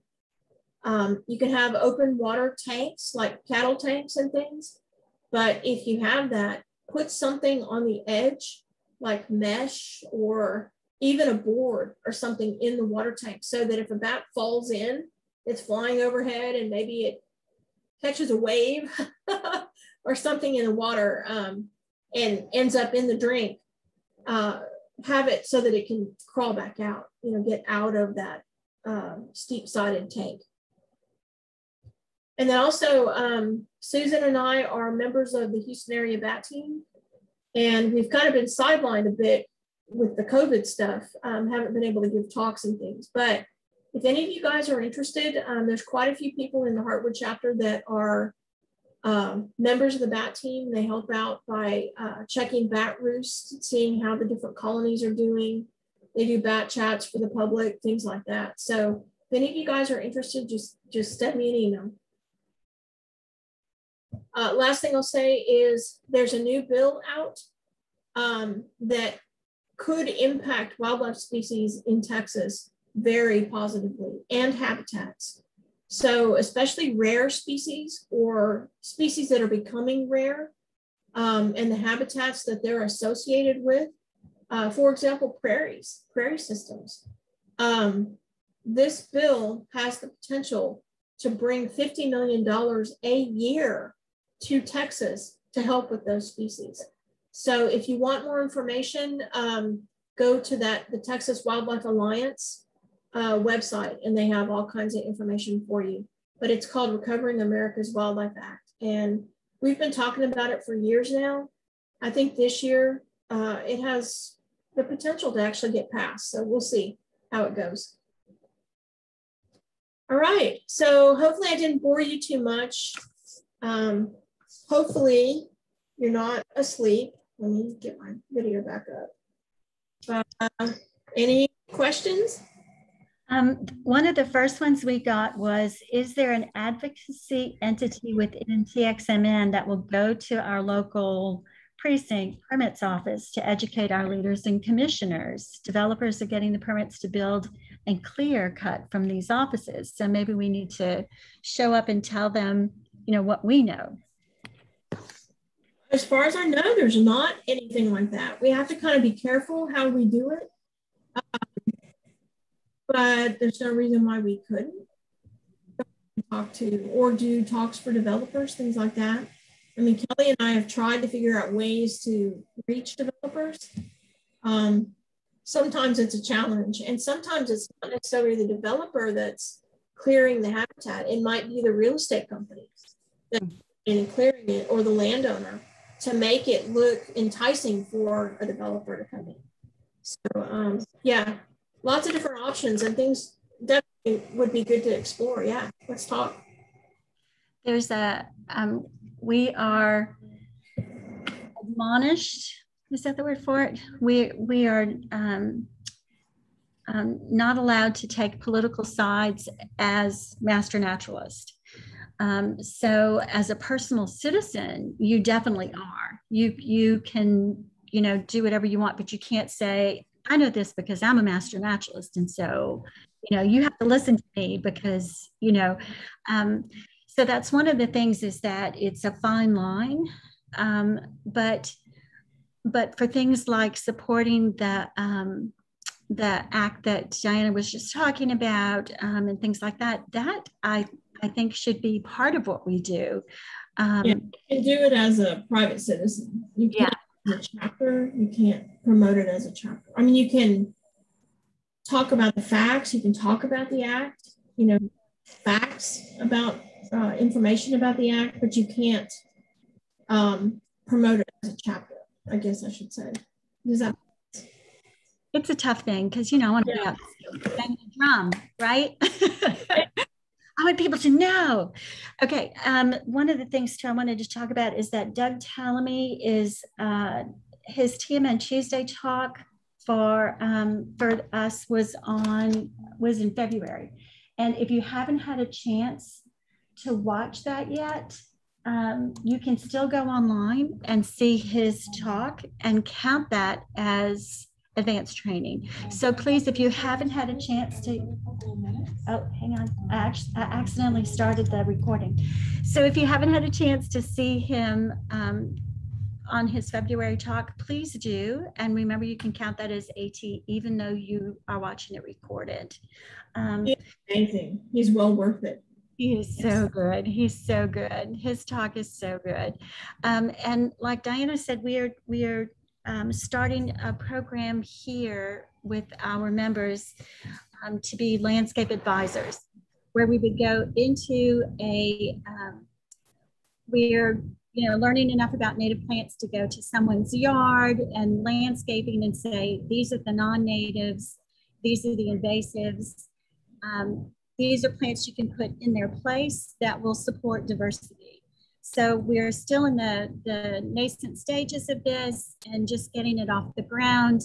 You can have open water tanks like cattle tanks and things. But if you have that, put something on the edge like mesh or even a board or something in the water tank so that if a bat falls in, it's flying overhead and maybe it catches a wave or something in the water and ends up in the drink, have it so that it can crawl back out, you know, get out of that steep-sided tank. And then also, Susan and I are members of the Houston area bat team, and we've kind of been sidelined a bit with the COVID stuff, haven't been able to give talks and things. But if any of you guys are interested, there's quite a few people in the Heartwood chapter that are members of the bat team. They help out by checking bat roosts, seeing how the different colonies are doing. They do bat chats for the public, things like that. So if any of you guys are interested, just send me an email. Last thing I'll say is there's a new bill out that could impact wildlife species in Texas very positively and habitats. So especially rare species or species that are becoming rare and the habitats that they're associated with, for example, prairie systems. This bill has the potential to bring $50 million a year to Texas to help with those species. So if you want more information, go to the Texas Wildlife Alliance website, and they have all kinds of information for you. But it's called Recovering America's Wildlife Act. And we've been talking about it for years now. I think this year it has the potential to actually get passed. So we'll see how it goes. All right, so hopefully I didn't bore you too much. Hopefully you're not asleep. Let me get my video back up. Any questions? One of the first ones we got was, is there an advocacy entity within TXMN that will go to our local precinct permits office to educate our leaders and commissioners? Developers are getting the permits to build and clear cut from these offices. So maybe we need to show up and tell them, you know, what we know. As far as I know, there's not anything like that. We have to kind of be careful how we do it. But there's no reason why we couldn't talk to or do talks for developers, things like that. I mean, Kelly and I have tried to figure out ways to reach developers. Sometimes it's a challenge, and sometimes it's not necessarily the developer that's clearing the habitat. It might be the real estate company that's clearing it, or the landowner, to make it look enticing for a developer to come in. So yeah, lots of different options and things definitely would be good to explore. Yeah, let's talk. There's we are admonished, is that the word for it? We are not allowed to take political sides as master naturalist. So as a personal citizen, you definitely are. You can, you know, do whatever you want, but you can't say, I know this because I'm a master naturalist, and so, you know, you have to listen to me because, you know, so that's one of the things, is that it's a fine line. But for things like supporting the the act that Diana was just talking about, and things like that, that I think should be part of what we do. Yeah, you can do it as a private citizen. You can't as a chapter. You can't promote it as a chapter. I mean, you can talk about the facts. You can talk about the act, you know, facts about information about the act, but you can't promote it as a chapter, I guess I should say. Does that? It's a tough thing because, you know, I want to be out banging the drum, right? I want people to know. Okay, one of the things too I wanted to talk about is that Doug Tallamy is his TMN Tuesday talk for us was in February, and if you haven't had a chance to watch that yet, you can still go online and see his talk and count that as advanced training. So please, if you haven't had a chance to, oh, hang on, I accidentally started the recording. So if you haven't had a chance to see him on his February talk, please do. And remember, you can count that as AT, even though you are watching it recorded. He's amazing. He's well worth it. He is so good. He's so good. His talk is so good. And like Diana said, we are starting a program here with our members to be landscape advisors, where we would go into we're learning enough about native plants to go to someone's yard and landscaping and say, these are the non-natives, these are the invasives. These are plants you can put in their place that will support diversity. So we're still in the nascent stages of this and just getting it off the ground,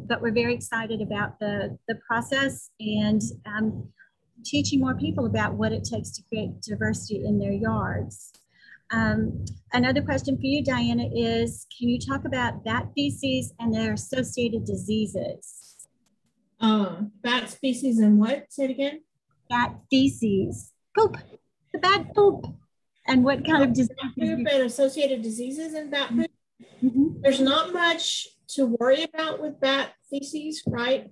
but we're very excited about the process and teaching more people about what it takes to create diversity in their yards. Another question for you, Diana, is can you talk about bat feces and their associated diseases? Bat species and what? Say it again. Bat feces, poop, the bat poop. And what kind of diseases? Poop and associated diseases in bat poop. Mm-hmm. There's not much to worry about with bat feces, right?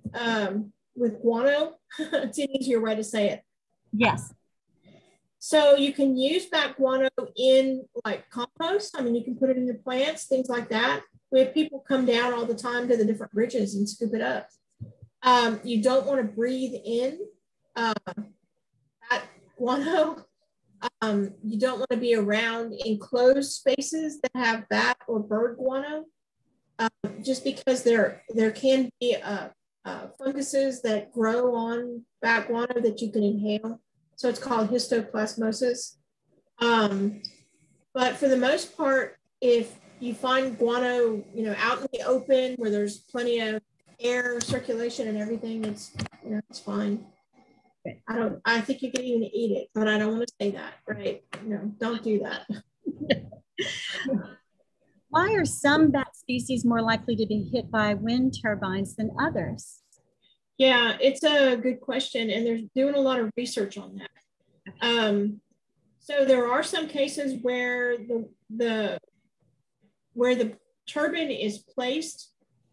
With guano, it's an easier way to say it. Yes. So you can use bat guano in like compost. I mean, you can put it in your plants, things like that. We have people come down all the time to the different ridges and scoop it up. You don't want to breathe in bat guano. You don't want to be around enclosed spaces that have bat or bird guano, just because there can be funguses that grow on bat guano that you can inhale. So it's called histoplasmosis. But for the most part, if you find guano, out in the open where there's plenty of air circulation and everything, it's fine. I think you can even eat it, but I don't want to say that, right? Don't do that. Why are some bat species more likely to be hit by wind turbines than others? Yeah, it's a good question, and they're doing a lot of research on that. So there are some cases where the turbine is placed,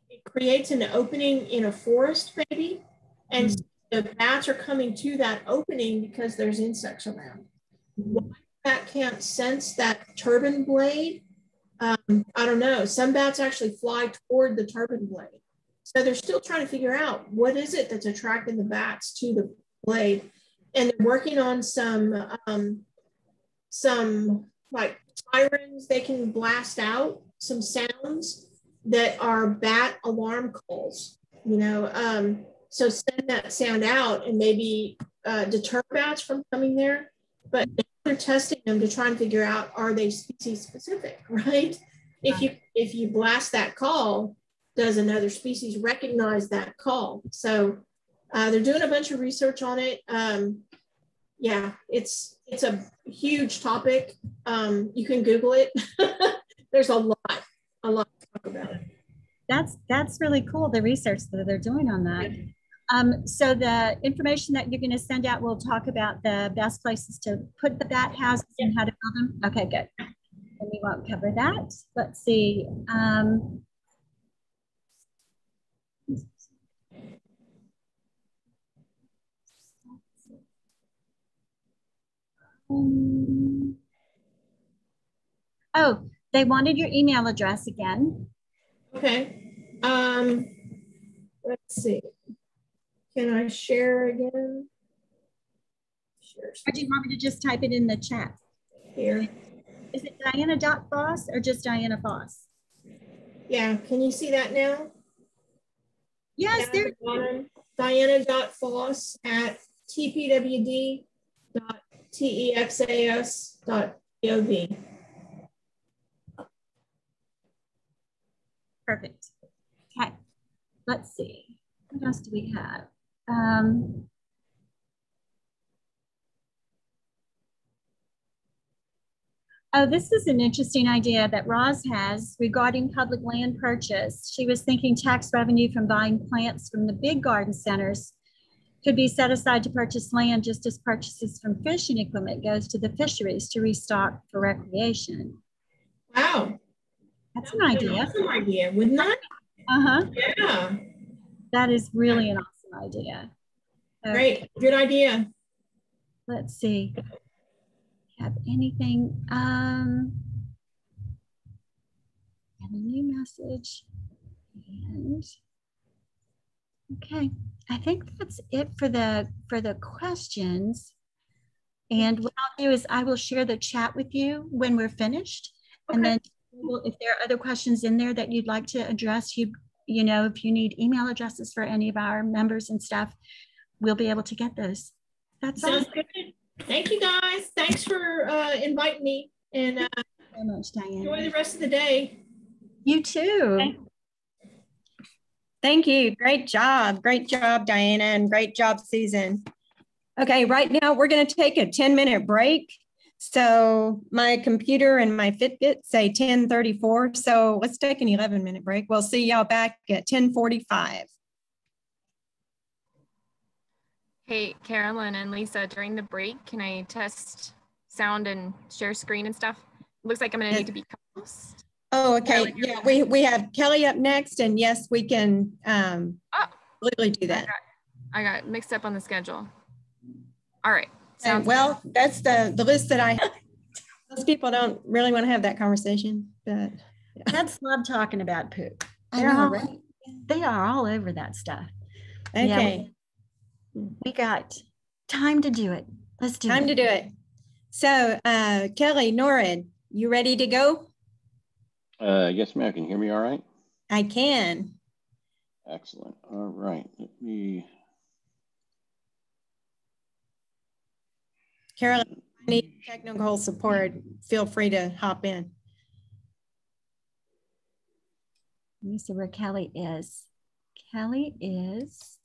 it creates an opening in a forest, maybe, and the bats are coming to that opening because there's insects around. Why the bat can't sense that turbine blade? I don't know. Some bats actually fly toward the turbine blade. So they're still trying to figure out what is it that's attracting the bats to the blade. And they're working on some like sirens they can blast out, some sounds that are bat alarm calls, so send that sound out and maybe deter bats from coming there. But they're testing them to try and figure out, are they species specific, right? If you blast that call, does another species recognize that call? So they're doing a bunch of research on it. Yeah, it's a huge topic. You can Google it. There's a lot to talk about it. That's really cool, the research that they're doing on that. So the information that you're going to send out will talk about the best places to put the bat houses and how to build them. Okay, good. And we won't cover that. Let's see. Oh, they wanted your email address again. Okay. Let's see. Can I share again? Share Or do you want me to just type it in the chat? here. Is it Diana.Foss or just Diana Foss? Yeah, can you see that now? Yes, there. Diana.Foss at tpwd.texas.gov. Perfect. Okay, let's see. What else do we have? Oh, this is an interesting idea that Roz has regarding public land purchase. She was thinking tax revenue from buying plants from the big garden centers could be set aside to purchase land, just as purchases from fishing equipment goes to the fisheries to restock for recreation. Wow. That's an idea. That's an idea, wouldn't that? Uh-huh. Yeah. That is really an awesome idea. Okay. Great, good idea. Let's see. Have anything? And a new message. And okay, I think that's it for the questions. And what I'll do is I will share the chat with you when we're finished. Okay. And then if there are other questions in there that you'd like to address, you know, if you need email addresses for any of our members and stuff, we'll be able to get those. That's sounds good. Thank you guys. Thanks for inviting me, and thank you so much, Diane. Enjoy the rest of the day. You too. Thank you. Great job, Diana, and great job, Susan. Okay, right now we're going to take a 10-minute break. So my computer and my Fitbit say 10:34. So let's take an 11-minute break. We'll see y'all back at 10:45. Hey, Carolyn and Lisa, during the break, can I test sound and share screen and stuff? Looks like I'm going to need to be co-host. Oh, okay. Yeah, we have Kelly up next, and yes, we can literally do that. I got mixed up on the schedule. All right. Sounds well, good. That's the list that I have. Most people don't really want to have that conversation, but yeah. Pets love talking about poop. I know, right? They are all over that stuff. Okay. Yeah, we got time to do it. Let's do it. Time to do it. So, Kelly, Norrid, you ready to go? Yes, ma'am. Can you hear me all right? I can. Excellent. All right. Let me. Carolyn, if I need technical support, feel free to hop in. Let me see where Kelly is. Kelly is.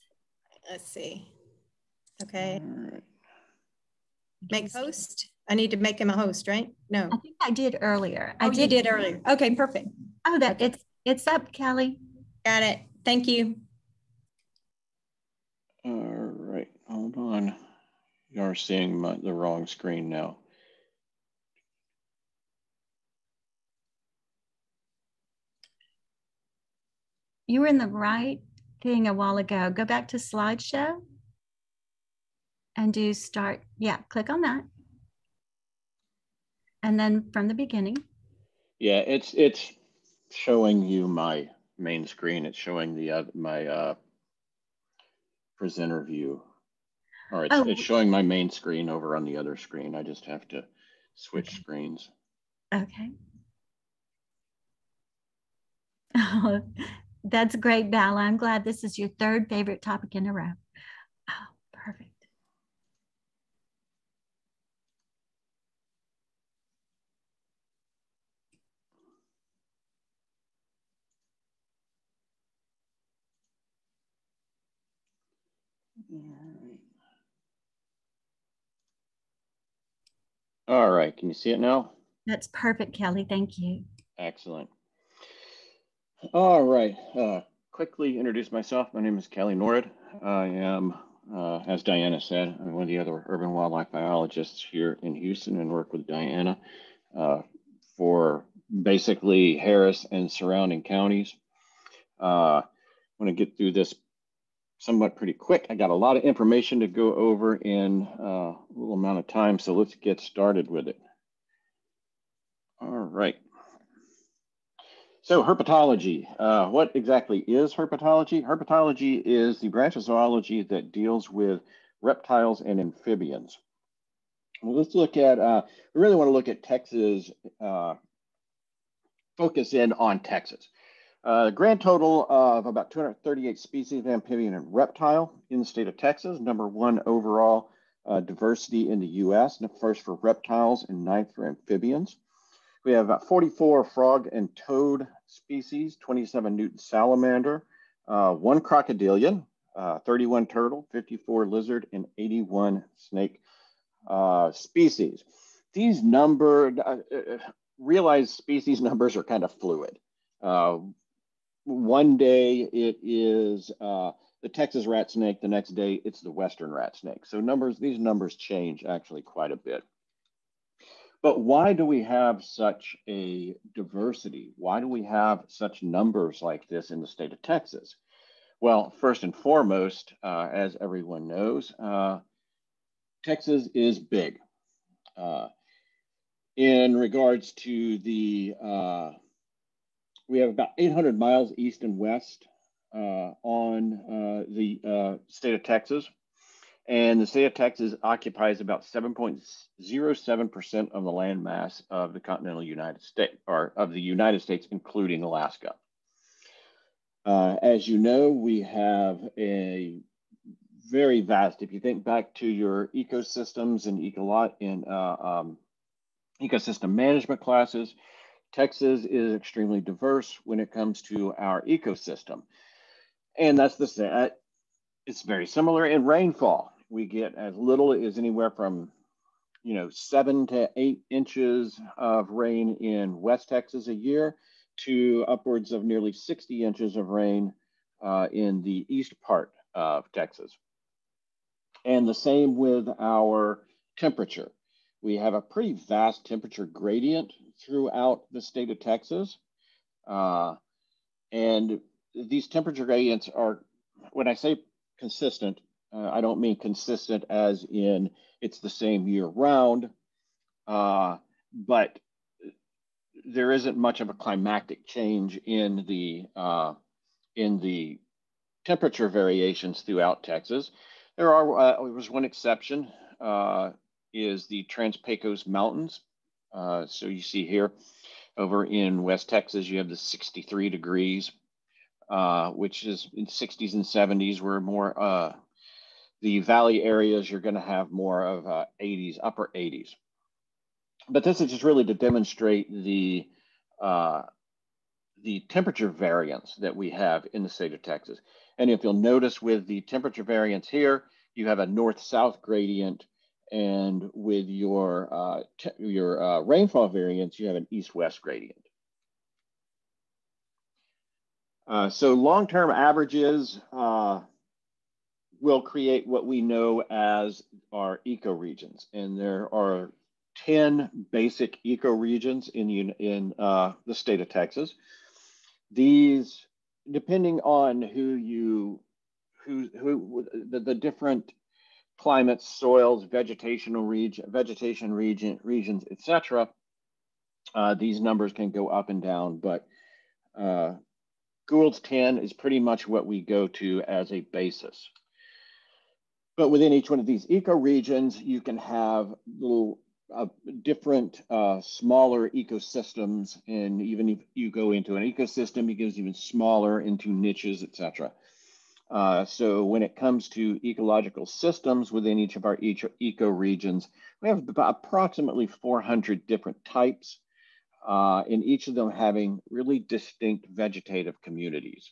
Let's see. Okay. All right. Make host. I need to make him a host, right? No. I think I did earlier. You did earlier. Okay, perfect. Oh, it's up, Kelly. Got it. Thank you. All right. Hold on. You are seeing the wrong screen now. You were in the right thing a while ago. Go back to slideshow and do start. Yeah, click on that. And then from the beginning. Yeah, it's showing you my main screen. It's showing my presenter view. Or it's showing my main screen over on the other screen. I just have to switch screens. Okay. Oh, that's great, Bella. I'm glad this is your third favorite topic in a row. Oh, perfect. All right. Can you see it now? That's perfect, Kelly. Thank you. Excellent. All right. Quickly introduce myself. My name is Kelly Norrid. I am, as Diana said, I'm one of the other urban wildlife biologists here in Houston and work with Diana for basically Harris and surrounding counties. I want to get through this somewhat pretty quick. I got a lot of information to go over in a little amount of time, so let's get started with it. All right. So herpetology, what exactly is herpetology? Herpetology is the branch of zoology that deals with reptiles and amphibians. Well, let's look at, we really want to look at Texas, focus in on Texas. Grand total of about 238 species of amphibian and reptile in the state of Texas. #1 overall diversity in the US, first for reptiles and 9th for amphibians. We have about 44 frog and toad species, 27 Newton salamander, 1 crocodilian, 31 turtle, 54 lizard, and 81 snake species. These realized species numbers are kind of fluid. One day it is the Texas rat snake, the next day it's the western rat snake. So these numbers change actually quite a bit. But why do we have such a diversity? Why do we have such numbers like this in the state of Texas? Well, first and foremost, as everyone knows, Texas is big. In regards to the, we have about 800 miles east and west on the state of Texas. And the state of Texas occupies about 7.07% of the land mass of the continental United States, or of the United States, including Alaska. As you know, we have a very vast, if you think back to your ecosystems and ecosystem management classes, Texas is extremely diverse when it comes to our ecosystem. And that's it's very similar in rainfall. We get as little as anywhere from 7 to 8 inches of rain in West Texas a year to upwards of nearly 60 inches of rain in the east part of Texas. And the same with our temperature. We have a pretty vast temperature gradient throughout the state of Texas. And these temperature gradients are, when I say consistent, I don't mean consistent as in it's the same year round, but there isn't much of a climatic change in the temperature variations throughout Texas. There was one exception, is the Trans-Pecos Mountains. So you see here over in West Texas, you have the 63 degrees, which is in 60s and 70s, where more the valley areas, you're going to have more of 80s, upper 80s. But this is just really to demonstrate the temperature variance that we have in the state of Texas. And if you'll notice with the temperature variance here, you have a north-south gradient, and with your rainfall variance, you have an east-west gradient. So long-term averages will create what we know as our ecoregions, and there are 10 basic ecoregions in the state of Texas. These, depending on the different climates, soils, vegetation regions, etc. These numbers can go up and down, but Gould's 10 is pretty much what we go to as a basis. But within each one of these ecoregions, you can have little different smaller ecosystems, and even if you go into an ecosystem, it goes even smaller into niches, etc. So when it comes to ecological systems within each of our ecoregions, we have about approximately 400 different types, and each of them having really distinct vegetative communities.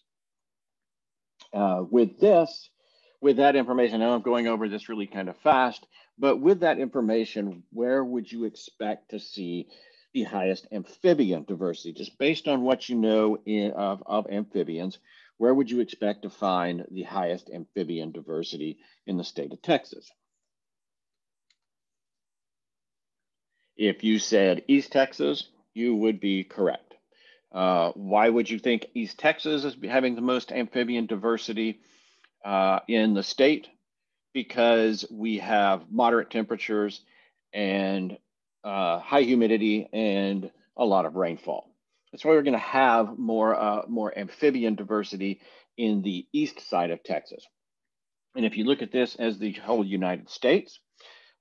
With that information, I know I'm going over this really kind of fast, but with that information, where would you expect to see the highest amphibian diversity? Just based on what you know of amphibians, where would you expect to find the highest amphibian diversity in the state of Texas? If you said East Texas, you would be correct. Why would you think East Texas is having the most amphibian diversity? in the state because we have moderate temperatures and high humidity and a lot of rainfall. That's why we're going to have more amphibian diversity in the east side of Texas. And if you look at this as the whole United States,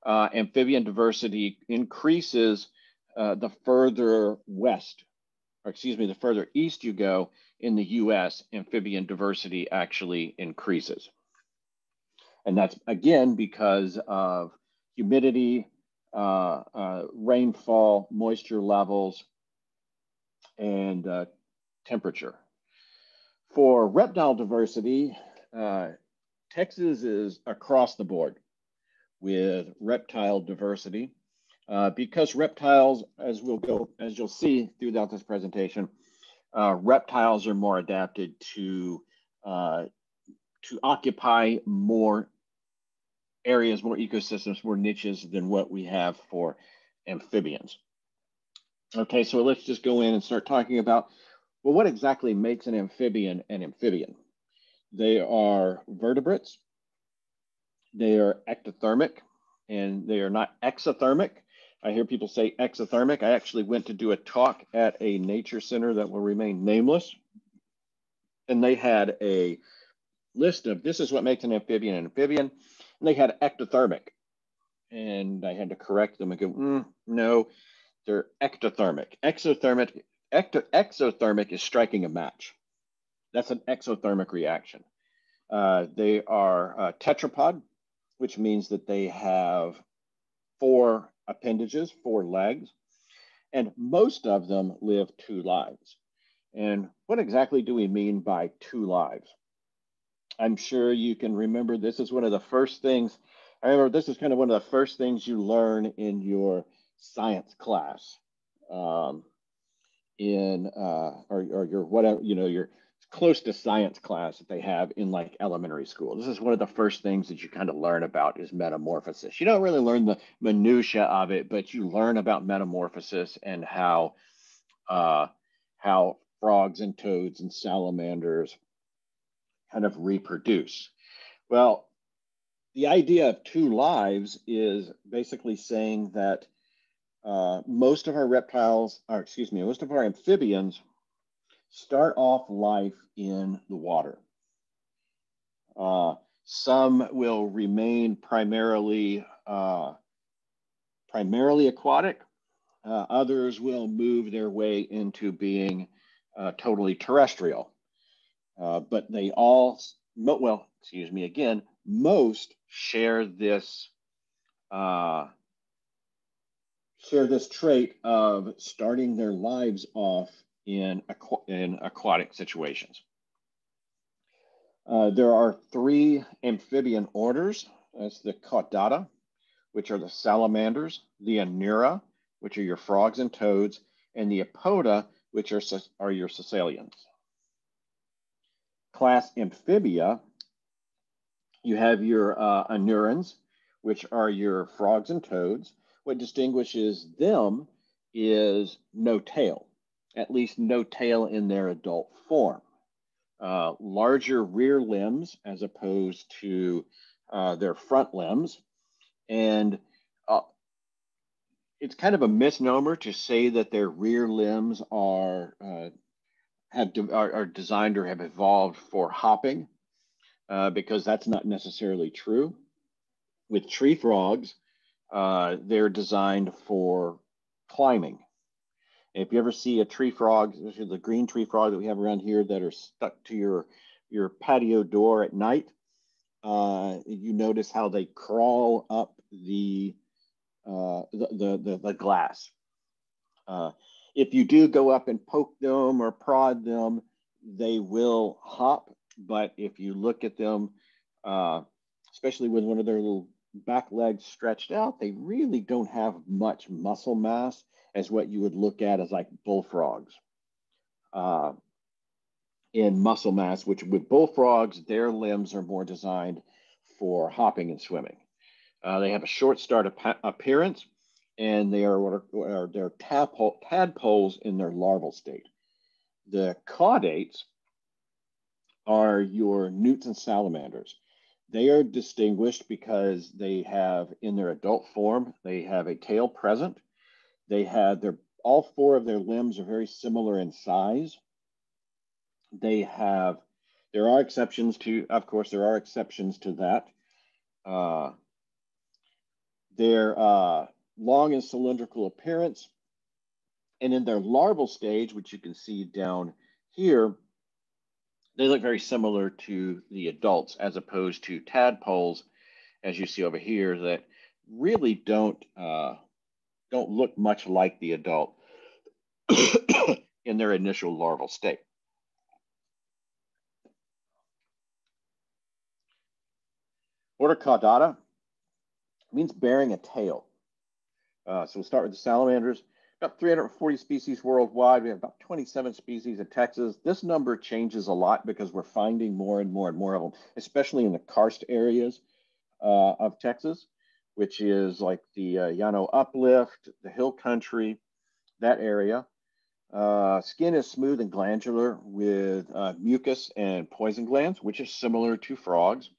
amphibian diversity increases the further west, or excuse me, the further east you go in the US, amphibian diversity actually increases. And that's again because of humidity, rainfall, moisture levels, and temperature. For reptile diversity, Texas is across the board with reptile diversity because reptiles, as you'll see throughout this presentation, reptiles are more adapted to occupy more areas, more ecosystems, more niches than what we have for amphibians. Okay, so let's just go in and start talking about, well, what exactly makes an amphibian an amphibian? They are vertebrates, they are ectothermic, and they are not exothermic. I hear people say exothermic. I actually went to do a talk at a nature center that will remain nameless, and they had a list of this is what makes an amphibian an amphibian, and they had ectothermic, and I had to correct them and go, no, they're ectothermic. Exothermic is striking a match. That's an exothermic reaction. They are tetrapod, which means that they have 4 appendages, 4 legs, and most of them live 2 lives. And what exactly do we mean by 2 lives? I'm sure you can remember this is one of the first things, I remember this is kind of one of the first things you learn in your science class, or your whatever, your close to science class that they have in like elementary school. This is one of the first things that you kind of learn about is metamorphosis. You don't really learn the minutia of it, but you learn about metamorphosis and how frogs and toads and salamanders kind of reproduce. Well, the idea of 2 lives is basically saying that most of our amphibians start off life in the water. Some will remain primarily aquatic. Others will move their way into being totally terrestrial. But they all, most share this trait of starting their lives off in aquatic situations. There are 3 amphibian orders. That's the Caudata, which are the salamanders, the Anura, which are your frogs and toads, and the Apoda, which are your caecilians. Class Amphibia, you have your Anurans, which are your frogs and toads. What distinguishes them is no tail, at least no tail in their adult form. Larger rear limbs as opposed to their front limbs. And it's kind of a misnomer to say that their rear limbs are designed or have evolved for hopping, because that's not necessarily true. With tree frogs, they're designed for climbing. If you ever see a tree frog, especially the green tree frog that we have around here that are stuck to your patio door at night, you notice how they crawl up the glass. If you do go up and poke them or prod them, they will hop. But if you look at them, especially with one of their little back legs stretched out, they really don't have much muscle mass as what you would look at as like bullfrogs in muscle mass, which with bullfrogs, their limbs are more designed for hopping and swimming. They have a short start appearance, and they're tadpoles in their larval state. The caudates are your newts and salamanders. They are distinguished because they have, in their adult form, they have a tail present. They have all four of their limbs are very similar in size. There are exceptions to, of course, there are exceptions to that. Their long and cylindrical appearance, and in their larval stage, which you can see down here, they look very similar to the adults, as opposed to tadpoles, as you see over here, that really don't look much like the adult in their initial larval state. Order Caudata means bearing a tail. So we'll start with the salamanders. About 340 species worldwide. We have about 27 species in Texas. This number changes a lot because we're finding more and more and more of them, especially in the karst areas of Texas, which is like the Llano Uplift, the Hill Country, that area. Skin is smooth and glandular with mucus and poison glands, which is similar to frogs.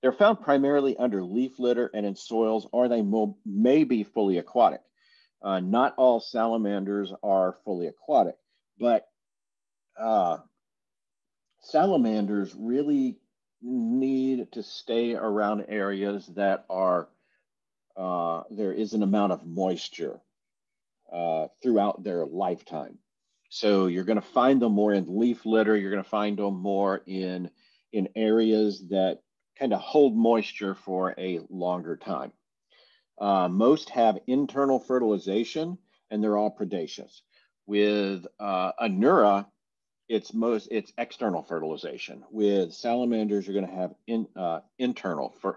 They're found primarily under leaf litter and in soils, or they may be fully aquatic. Not all salamanders are fully aquatic, but salamanders really need to stay around areas that are, there is an amount of moisture throughout their lifetime. So you're going to find them more in leaf litter. You're going to find them more in areas that kind of hold moisture for a longer time. Most have internal fertilization, and they're all predaceous. With Anura, it's external fertilization. With salamanders, you're going to have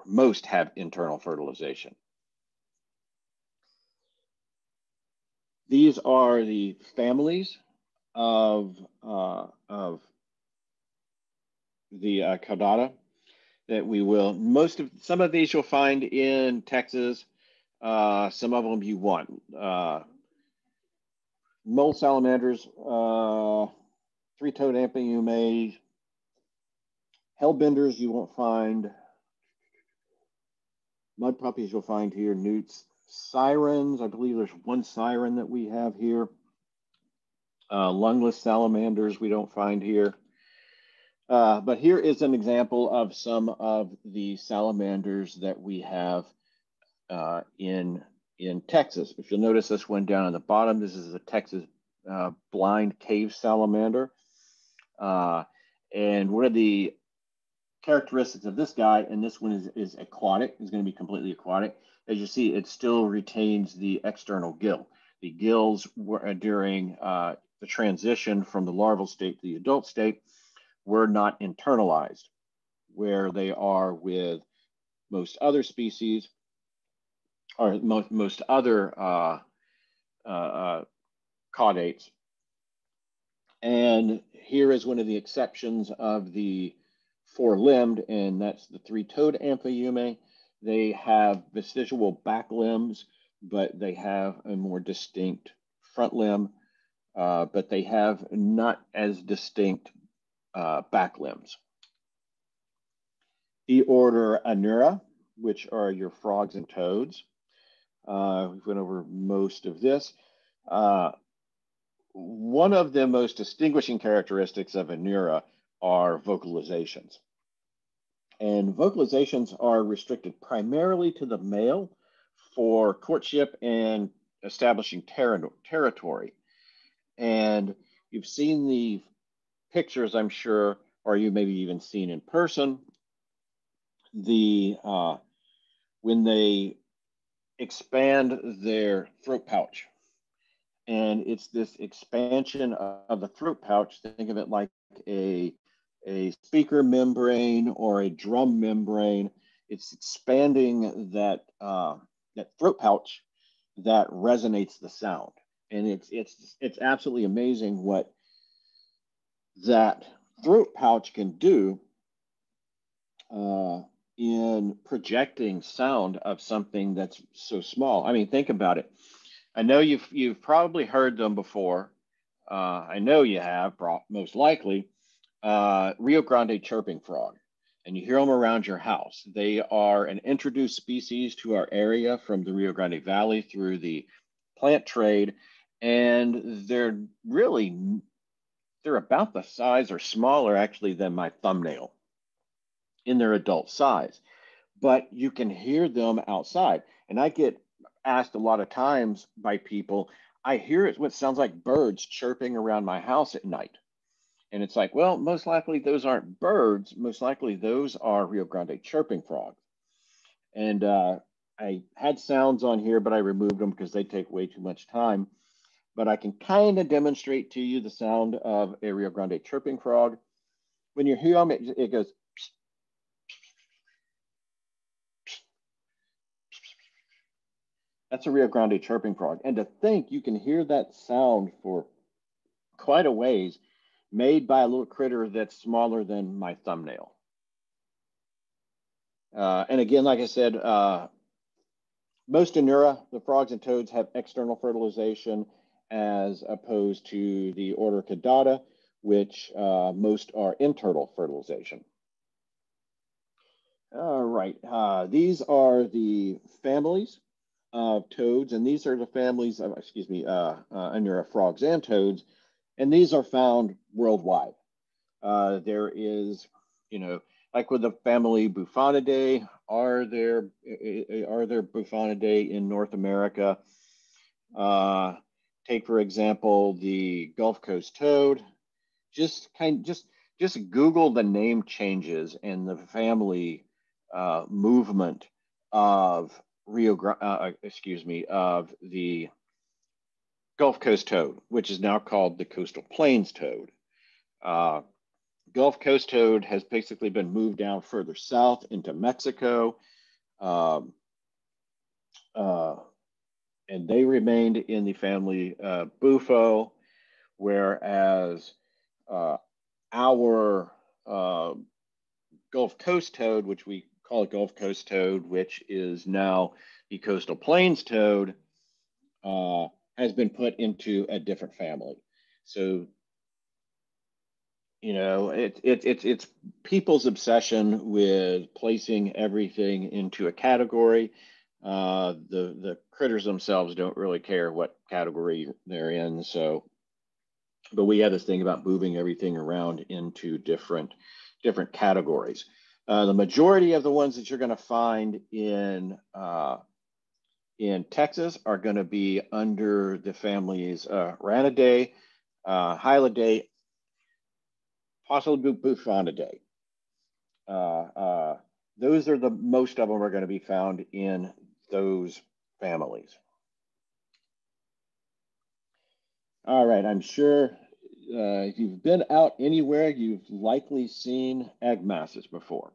most have internal fertilization. These are the families of the Caudata that we will. Some of these you'll find in Texas. Some of them you want. Mole salamanders, three-toed amphiumae, hellbenders you won't find. Mud puppies you'll find here. Newts, sirens. I believe there's one siren that we have here. Lungless salamanders we don't find here. But here is an example of some of the salamanders that we have in Texas. If you'll notice this one down on the bottom, this is a Texas blind cave salamander. And one of the characteristics of this guy, and this one is aquatic, is going to be completely aquatic. As you see, it still retains the external gill. The gills were during the transition from the larval state to the adult state were not internalized, where they are with most other species, or most other caudates. And here is one of the exceptions of the four-limbed, and that's the three-toed amphiumae. They have vestigial back limbs, but they have a more distinct front limb, but they have not as distinct back limbs. The order Anura, which are your frogs and toads. We went over most of this. One of the most distinguishing characteristics of Anura are vocalizations. And vocalizations are restricted primarily to the male for courtship and establishing territory. And you've seen the pictures, I'm sure, or you maybe even seen in person, when they expand their throat pouch. And it's this expansion of the throat pouch. Think of it like a speaker membrane or a drum membrane. It's expanding that throat pouch that resonates the sound. And it's absolutely amazing what that throat pouch can do in projecting sound of something that's so small. I mean, think about it. I know you've probably heard them before. I know you have, most likely. Rio Grande chirping frog, and you hear them around your house. They are an introduced species to our area from the Rio Grande Valley through the plant trade, and they're about the size or smaller actually than my thumbnail in their adult size, but you can hear them outside. And I get asked a lot of times by people, I hear it, what sounds like birds chirping around my house at night. And it's like, well, most likely those aren't birds. Most likely those are Rio Grande chirping frogs. And I had sounds on here, but I removed them because they take way too much time. But I can kind of demonstrate to you the sound of a Rio Grande chirping frog. When you hear them, it goes. That's a Rio Grande chirping frog. And to think you can hear that sound for quite a ways, made by a little critter that's smaller than my thumbnail. And again, like I said, most Anura, the frogs and toads, have external fertilization as opposed to the order Caudata, which most are internal fertilization. All right, these are the families of toads, and these are the families of, Anura frogs and toads, and these are found worldwide. There is, like with the family Bufonidae, are there Bufonidae in North America? Take, for example, the Gulf Coast toad. Just Google the name changes and the family movement of of the Gulf Coast toad, which is now called the coastal plains toad. Gulf Coast toad has basically been moved down further south into Mexico, and they remained in the family Bufo, whereas our Gulf Coast toad, which we call it Gulf Coast toad, which is now the coastal plains toad, has been put into a different family. So, it's people's obsession with placing everything into a category. The critters themselves don't really care what category they're in. So, but we have this thing about moving everything around into different categories. The majority of the ones that you're going to find in Texas are going to be under the families Ranidae, Hylidae, possibly Bufonidae. Those are most of them are going to be found in those families. All right, I'm sure if you've been out anywhere, you've likely seen egg masses before.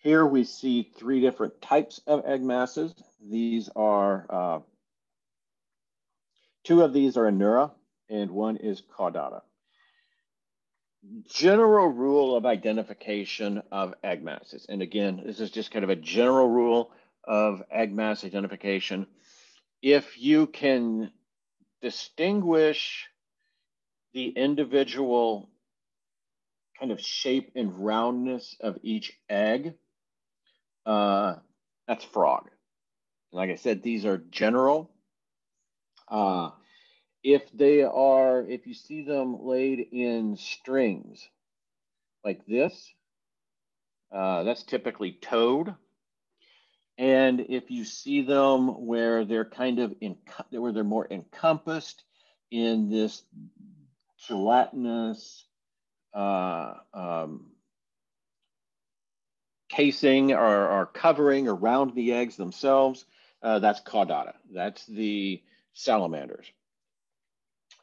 Here we see 3 different types of egg masses. These are, 2 of these are Anura and 1 is Caudata. General rule of identification of egg masses. And again, this is just kind of a general rule of egg mass identification. If you can distinguish the individual kind of shape and roundness of each egg, that's frog. Like I said, these are general. If you see them laid in strings like this, that's typically toad. And if you see them where they're kind of where they're more encompassed in this gelatinous casing or covering around the eggs themselves, that's Caudata. That's the salamanders.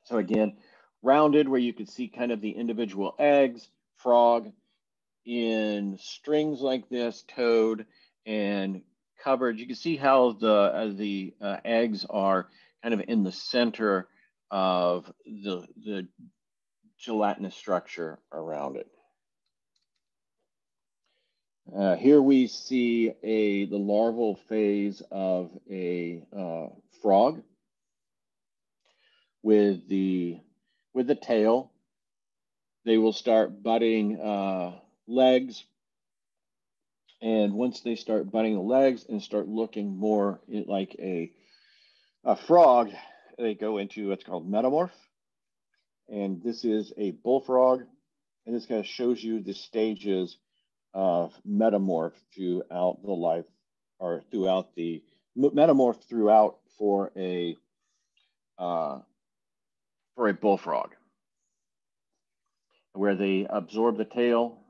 So again, rounded where you could see kind of the individual eggs, frog, in strings like this, toad, and covered. You can see how the eggs are kind of in the center of the gelatinous structure around it. Here we see the larval phase of a frog with the tail they will start budding legs. And once they start budding the legs and start looking more like a frog, they go into what's called metamorph. And this is a bullfrog. And this kind of shows you the stages of metamorph throughout the life, or throughout the metamorph throughout for a bullfrog, where they absorb the tail.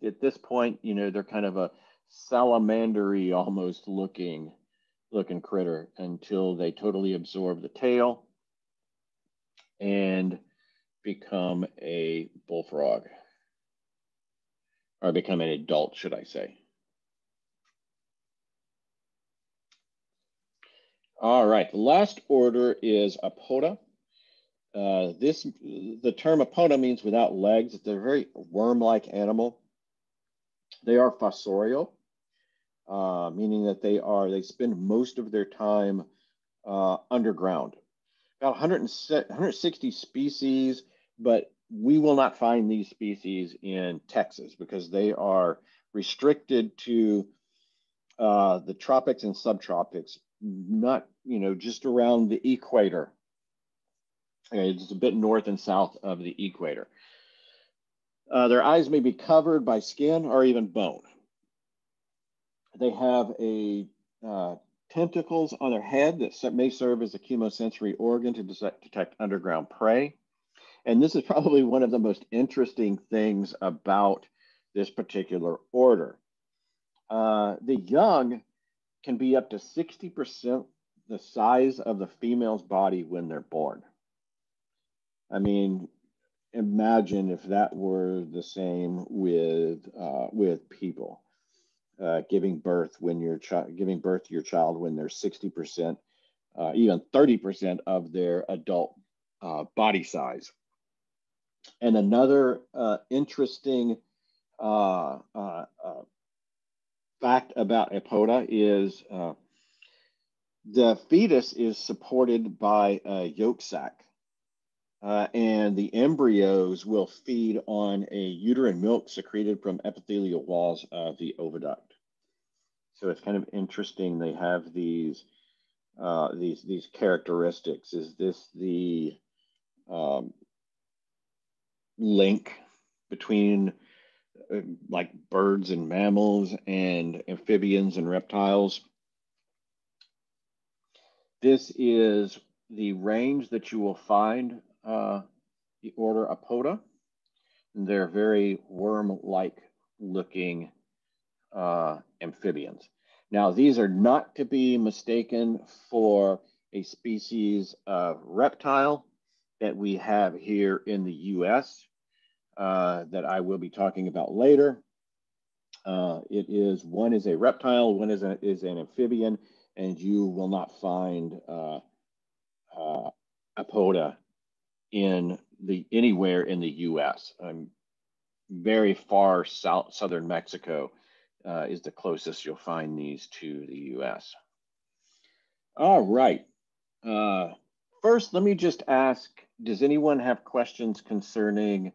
At this point, you know, they're kind of a salamandery almost looking critter until they totally absorb the tail and become a bullfrog, or become an adult, should I say. All right, the last order is Apoda. The term Apoda means without legs. They're a very worm-like animal. They are fossorial, meaning that they spend most of their time underground. About 160 species, but we will not find these species in Texas because they are restricted to the tropics and subtropics, not, you know, just around the equator. Okay, it's a bit north and south of the equator. Their eyes may be covered by skin or even bone. They have tentacles on their head that may serve as a chemosensory organ to detect underground prey. And this is probably one of the most interesting things about this particular order. The young can be up to 60% the size of the female's body when they're born. I mean, imagine if that were the same with people. Giving birth to your child when they're 60%, even 30% of their adult body size. And another interesting fact about Apoda is the fetus is supported by a yolk sac, and the embryos will feed on a uterine milk secreted from epithelial walls of the oviduct. So it's kind of interesting. They have these characteristics. Is this the link between like birds and mammals and amphibians and reptiles? This is the range that you will find the order Apoda. They're very worm-like looking amphibians. Now, these are not to be mistaken for a species of reptile that we have here in the US that I will be talking about later. One is a reptile, one is an amphibian, and you will not find Apoda anywhere in the US. Very far southern Mexico is the closest you'll find these to the US. All right. First, let me just ask, does anyone have questions concerning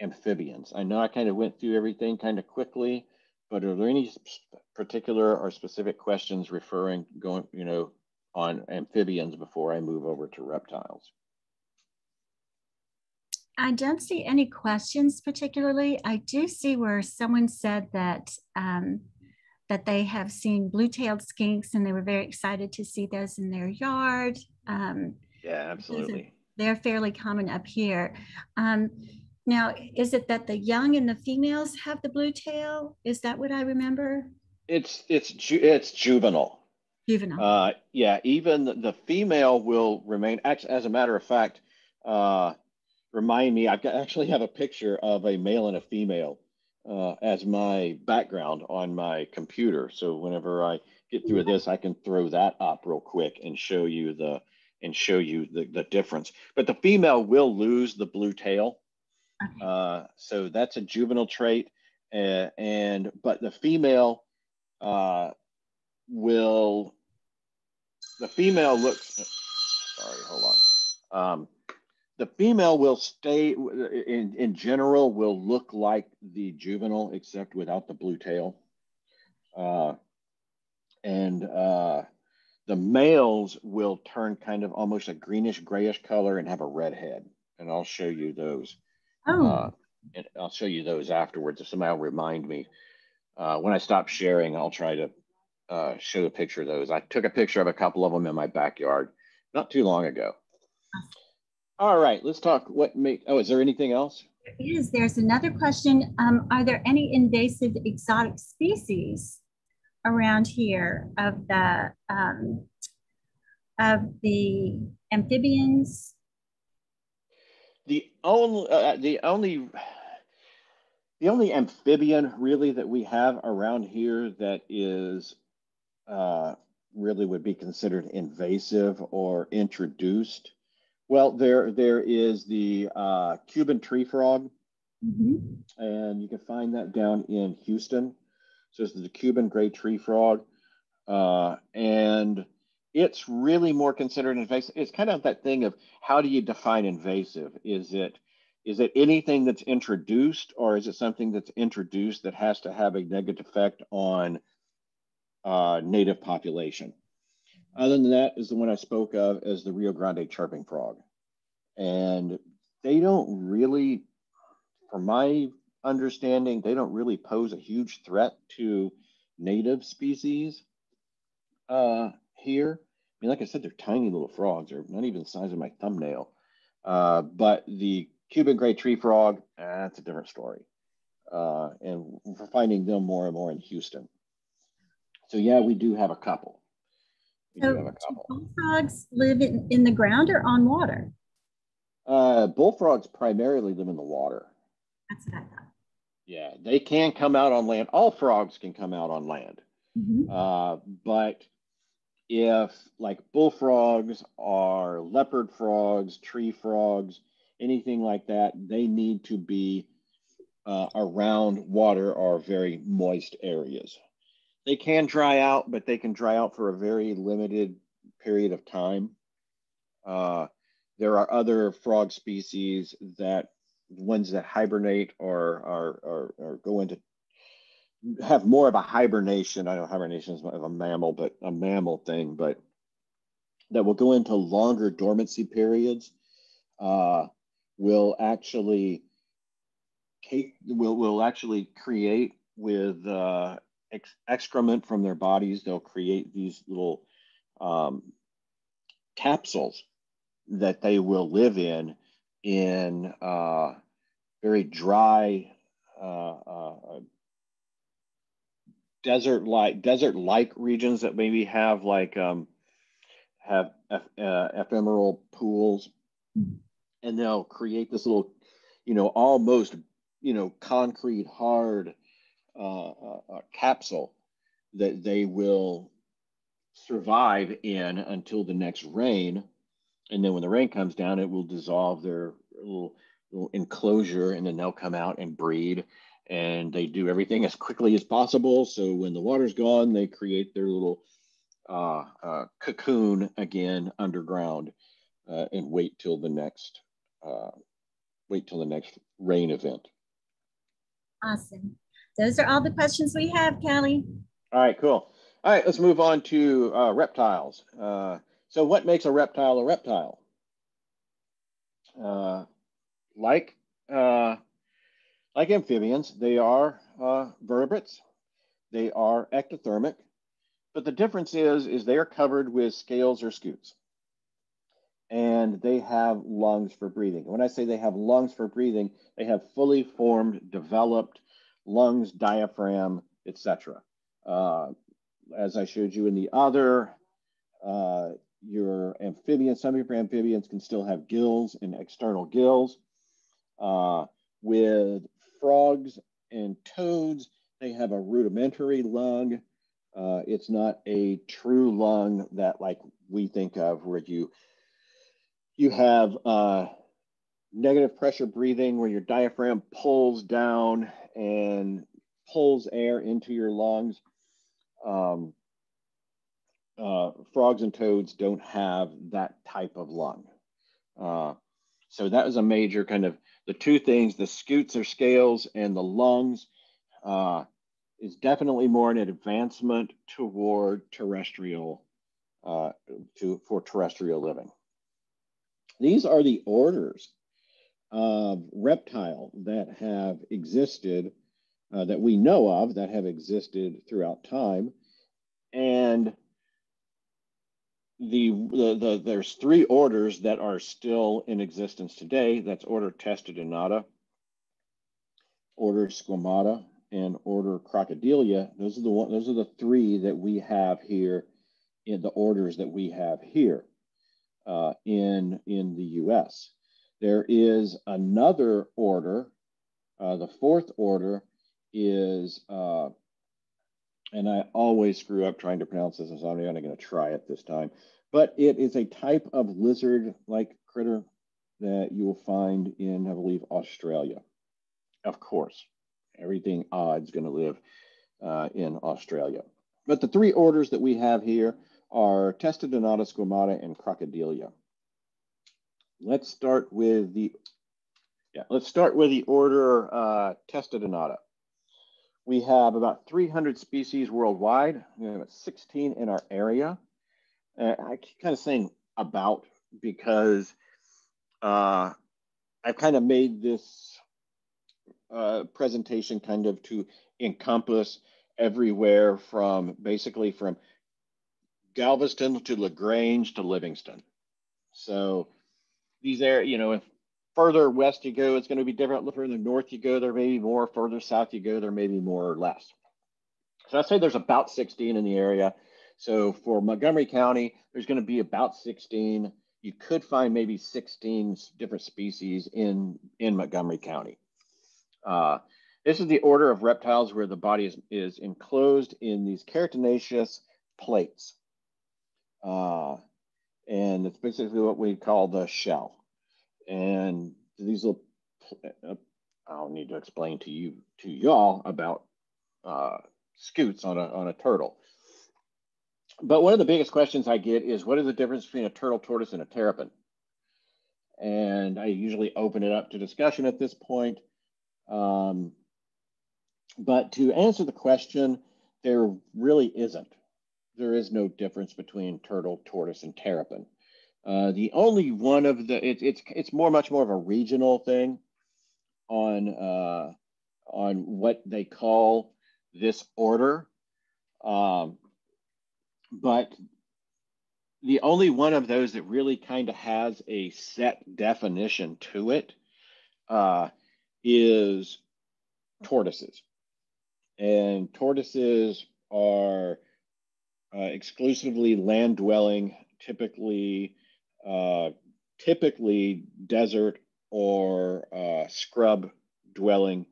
amphibians? I know I kind of went through everything kind of quickly, but are there any particular or specific questions on amphibians before I move over to reptiles? I don't see any questions particularly. I do see where someone said that that they have seen blue-tailed skinks and they were very excited to see those in their yard. Yeah, absolutely. They're fairly common up here. Now, is it that the young and the females have the blue tail? Is that what I remember? It's juvenile. Juvenile. Yeah, even the female will remain. Actually, as a matter of fact, remind me, actually have a picture of a male and a female as my background on my computer. So whenever I get through this, I can throw that up real quick and show you the difference. But the female will lose the blue tail. Okay. So that's a juvenile trait. But the female looks, sorry, hold on. the female will stay, in general, will look like the juvenile, except without the blue tail. The males will turn kind of almost a greenish grayish color and have a red head. And I'll show you those. Oh. And I'll show you those afterwards. If somebody will remind me. When I stop sharing, I'll try to show a picture of those. I took a picture of a couple of them in my backyard not too long ago. All right, let's talk is there anything else? There's another question. Are there any invasive exotic species around here of the amphibians? The only amphibian really that we have around here that is really would be considered invasive or introduced. Well, there is the Cuban tree frog, and you can find that down in Houston. So this is the Cuban gray tree frog, and it's really more considered invasive. It's kind of that thing of how do you define invasive? Is it anything that's introduced, or is it something that's introduced that has to have a negative effect on native population? Other than that is the one I spoke of as the Rio Grande chirping frog. And they don't really, from my understanding, they don't really pose a huge threat to native species here. I mean, like I said, they're tiny little frogs. They're not even the size of my thumbnail. But the Cuban gray tree frog, that's a different story. And we're finding them more and more in Houston. So yeah, we do have a couple. Do bullfrogs live in the ground or on water? Bullfrogs primarily live in the water. That's what I thought. Yeah, they can come out on land. All frogs can come out on land. But if like bullfrogs or leopard frogs, tree frogs, anything like that, they need to be around water or very moist areas. They can dry out, but they can dry out for a very limited period of time. There are other frog species that ones that hibernate or go into have more of a hibernation. I know hibernation is of a mammal, but a mammal thing, but that will go into longer dormancy periods. Will actually create with excrement from their bodies. They'll create these little capsules that they will live in very dry, desert-like regions that maybe have ephemeral pools, and they'll create this little, almost, concrete hard capsule that they will survive in until the next rain. And then when the rain comes down, it will dissolve their little enclosure, and then they'll come out and breed. And they do everything as quickly as possible. So when the water's gone, they create their little cocoon again underground and wait till the next rain event. Awesome. Those are all the questions we have, Callie. All right, cool. All right, let's move on to reptiles. So what makes a reptile a reptile? Like amphibians, they are vertebrates. They are ectothermic, but the difference is they are covered with scales or scutes, and they have lungs for breathing. When I say they have lungs for breathing, they have fully formed, developed lungs, diaphragm, etc. As I showed you in the other, your amphibians, some of your amphibians can still have gills and external gills. With frogs and toads, they have a rudimentary lung. It's not a true lung that like we think of where you have negative pressure breathing where your diaphragm pulls down and pulls air into your lungs. Frogs and toads don't have that type of lung. So that was a major kind of the two things, the scutes or scales and the lungs is definitely more an advancement toward terrestrial, for terrestrial living. These are the orders of reptile that have existed, that we know of, that have existed throughout time. And there's three orders that are still in existence today. That's order Testudinata, order Squamata, and order Crocodilia. Those are the three that we have here in the orders that we have here in the U.S. There is another order. The fourth order is, and I always screw up trying to pronounce this, so I'm not going to try it this time, but it is a type of lizard-like critter that you will find in, I believe, Australia. Of course, everything odd is going to live in Australia. But the three orders that we have here are Testudinata, Squamata, and Crocodilia. Let's start with the order Testudinata. We have about 300 species worldwide. We have 16 in our area. I keep kind of saying about because I've kind of made this presentation kind of to encompass everywhere from basically from Galveston to LaGrange to Livingston. So these are, if further west you go, it's going to be different. The further north you go, there may be more. Further south you go, there may be more or less. So I'd say there's about 16 in the area. So for Montgomery County, there's going to be about 16. You could find maybe 16 different species in Montgomery County. This is the order of reptiles where the body is enclosed in these keratinaceous plates. And it's basically what we call the shell. And these little, I don't need to explain to y'all about scutes on a turtle. But one of the biggest questions I get is, what is the difference between a turtle, tortoise, and a terrapin? And I usually open it up to discussion at this point. But to answer the question, there really isn't. There is no difference between turtle, tortoise, and terrapin. The only one of the it's much more of a regional thing on what they call this order, but the only one of those that really kind of has a set definition to it is tortoises, and tortoises are exclusively land-dwelling, typically desert or scrub dwelling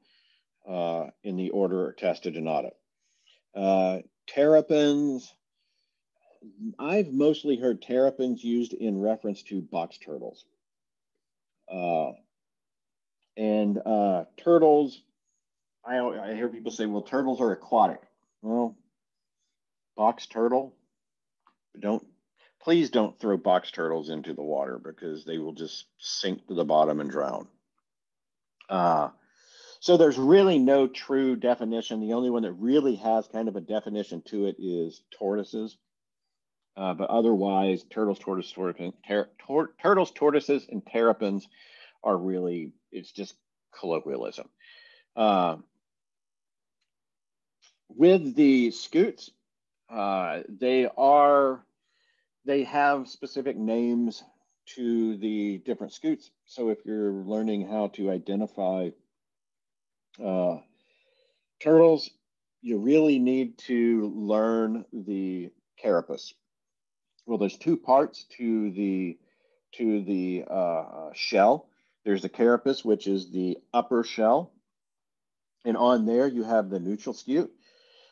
in the order Testudinata. Terrapins, I've mostly heard terrapins used in reference to box turtles. And turtles, I hear people say, well, turtles are aquatic. Well, box turtle, please don't throw box turtles into the water because they will just sink to the bottom and drown. So there's really no true definition. The only one that really has kind of a definition to it is tortoises. But otherwise, turtles, tortoises, and terrapins are really, it's just colloquialism. With the scutes, they have specific names to the different scutes. So if you're learning how to identify turtles, you really need to learn the carapace. Well, there's two parts to the shell. There's the carapace, which is the upper shell, and on there you have the neutral scute,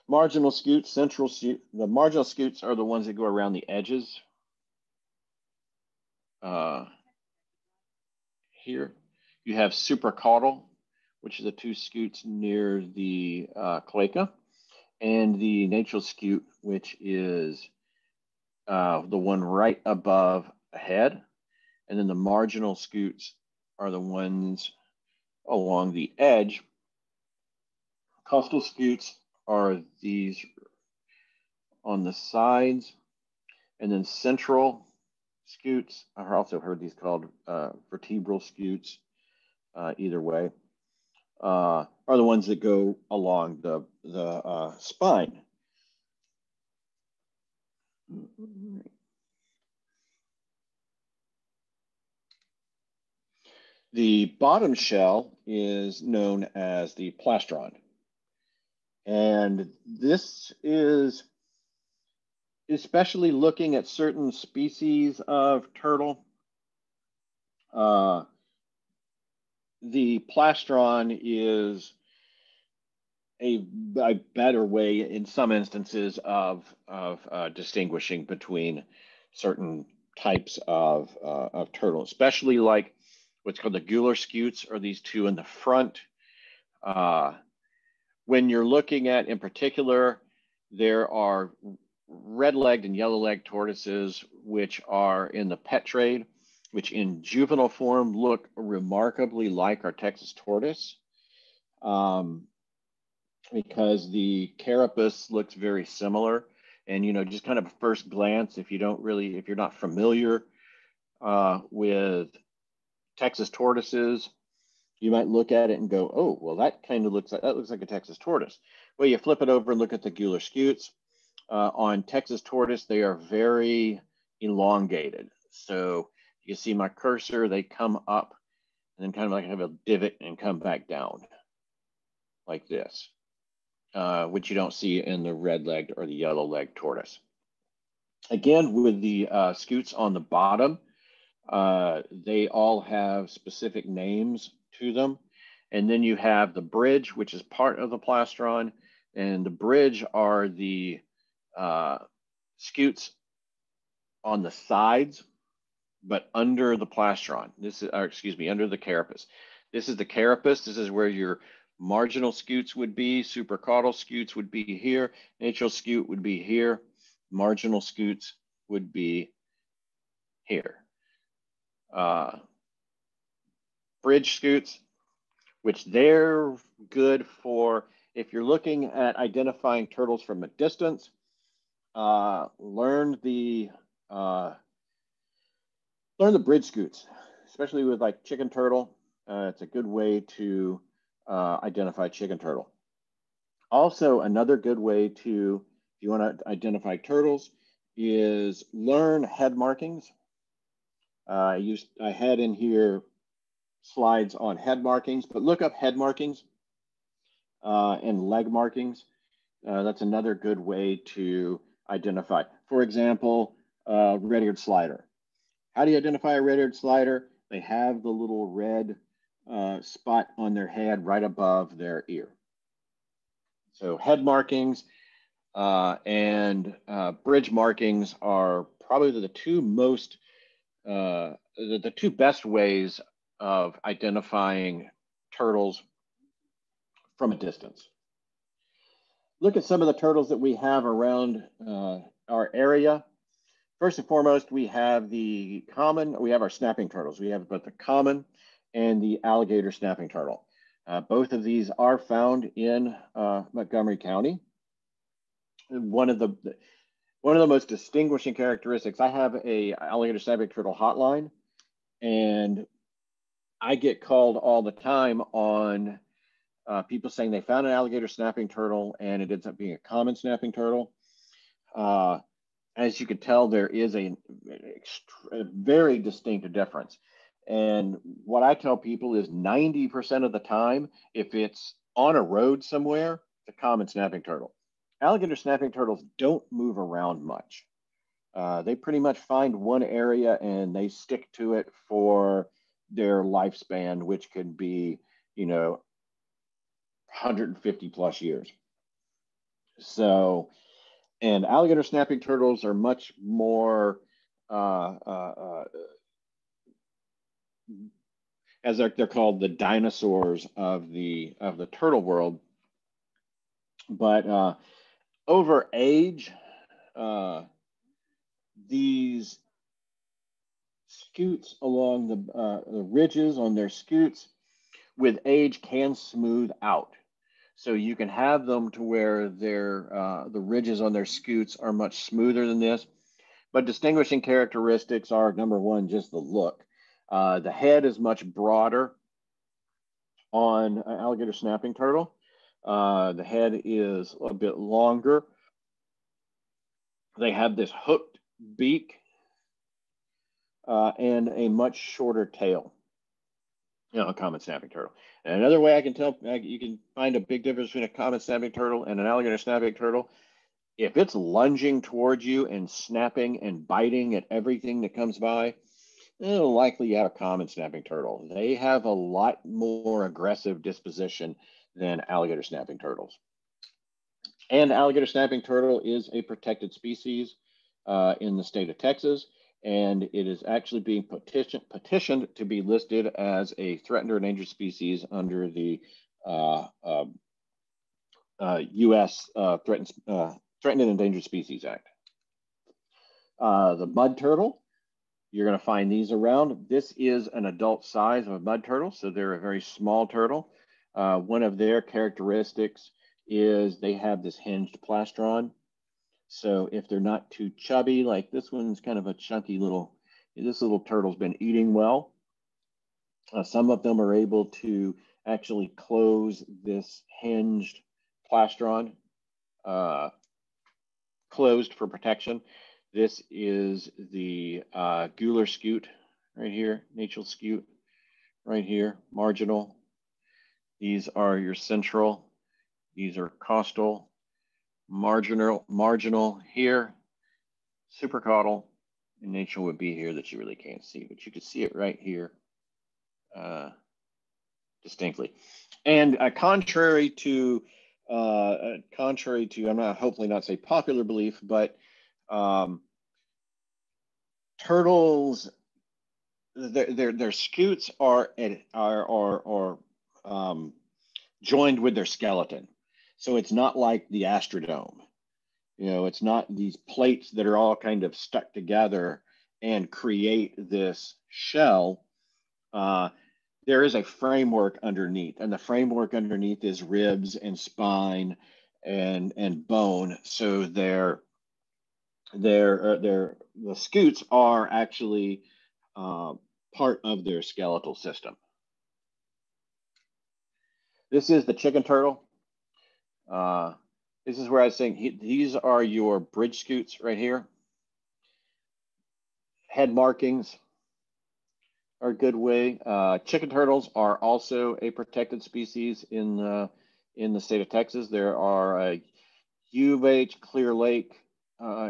marginal scute, central scute. The marginal scutes are the ones that go around the edges. Here you have supracaudal, which is the two scutes near the cloaca, and the natral scute, which is the one right above the head, and then the marginal scutes are the ones along the edge. Costal scutes are these on the sides, and then central scutes, I've also heard these called vertebral scutes, either way, are the ones that go along the spine. The bottom shell is known as the plastron. And this is especially looking at certain species of turtle. The plastron is a better way in some instances of distinguishing between certain types of turtle, especially like what's called the gular scutes, or these two in the front. When you're looking at, in particular, there are red-legged and yellow-legged tortoises, which are in the pet trade, which in juvenile form look remarkably like our Texas tortoise, because the carapace looks very similar. And, you know, just kind of a first glance, if you're not familiar with Texas tortoises, you might look at it and go, oh, well, that looks like a Texas tortoise. Well, you flip it over and look at the gular scutes. On Texas tortoise, they are very elongated. So you see my cursor, they come up and then kind of like have a divot and come back down like this, which you don't see in the red-legged or the yellow-legged tortoise. Again, with the scutes on the bottom, they all have specific names to them. And then you have the bridge, which is part of the plastron. And the bridge are the scutes on the sides, but under the plastron. Under the carapace. This is the carapace. This is where your marginal scutes would be. Supracaudal scutes would be here. Atrial scute would be here. Marginal scutes would be here. Bridge scutes, which they're good for if you're looking at identifying turtles from a distance. Learn the bridge scutes, especially with like chicken turtle. It's a good way to identify chicken turtle. Also, another good way to, if you want to identify turtles, is learn head markings. I had in here slides on head markings, but look up head markings and leg markings. That's another good way to identify. For example, red-eared slider. How do you identify a red-eared slider? They have the little red spot on their head right above their ear. So head markings and bridge markings are probably the two most the two best ways of identifying turtles from a distance. Look at some of the turtles that we have around our area. First and foremost, we have our snapping turtles. We have both the common and the alligator snapping turtle. Both of these are found in Montgomery County. One of the most distinguishing characteristics, I have a alligator snapping turtle hotline, and I get called all the time on people saying they found an alligator snapping turtle and it ends up being a common snapping turtle. As you can tell, there is a very distinct difference. And what I tell people is 90% of the time, if it's on a road somewhere, it's a common snapping turtle. Alligator snapping turtles don't move around much. They pretty much find one area and they stick to it for their lifespan, which could be, 150 plus years. So, and alligator snapping turtles are much more, as they're called, the dinosaurs of the turtle world. But over age, these scutes along the ridges on their scutes with age can smooth out. So you can have them to where the ridges on their scutes are much smoother than this. But distinguishing characteristics are, number one, just the look. The head is much broader on an alligator snapping turtle. The head is a bit longer. They have this hooked beak and a much shorter tail. You know, a common snapping turtle. And another way I can tell, you can find a big difference between a common snapping turtle and an alligator snapping turtle. If it's lunging towards you and snapping and biting at everything that comes by, likely you have a common snapping turtle. They have a lot more aggressive disposition than alligator snapping turtles. And alligator snapping turtle is a protected species in the state of Texas, and it is actually being petitioned to be listed as a threatened or endangered species under the U.S. Threatened and Endangered Species Act. The mud turtle, you're going to find these around. This is an adult size of a mud turtle, so they're a very small turtle. One of their characteristics is they have this hinged plastron. So if they're not too chubby, like this one's kind of a chunky little, this little turtle's been eating well. Some of them are able to actually close this hinged plastron, closed for protection. This is the gular scute right here, natural scute right here, marginal. These are your central. These are costal, marginal here, supracaudal, and natural would be here that you really can't see, but you can see it right here distinctly. And contrary to, I'm not, hopefully not say popular belief, but turtles, their scutes are joined with their skeleton. So it's not like the astrodome. You know, it's not these plates that are all kind of stuck together and create this shell. There is a framework underneath, and the framework underneath is ribs and spine and bone. So the scutes are actually part of their skeletal system. This is the chicken turtle. This is where I was saying these are your bridge scutes right here. Head markings are a good way. Chicken turtles are also a protected species in the state of Texas. There are U of H Clear Lake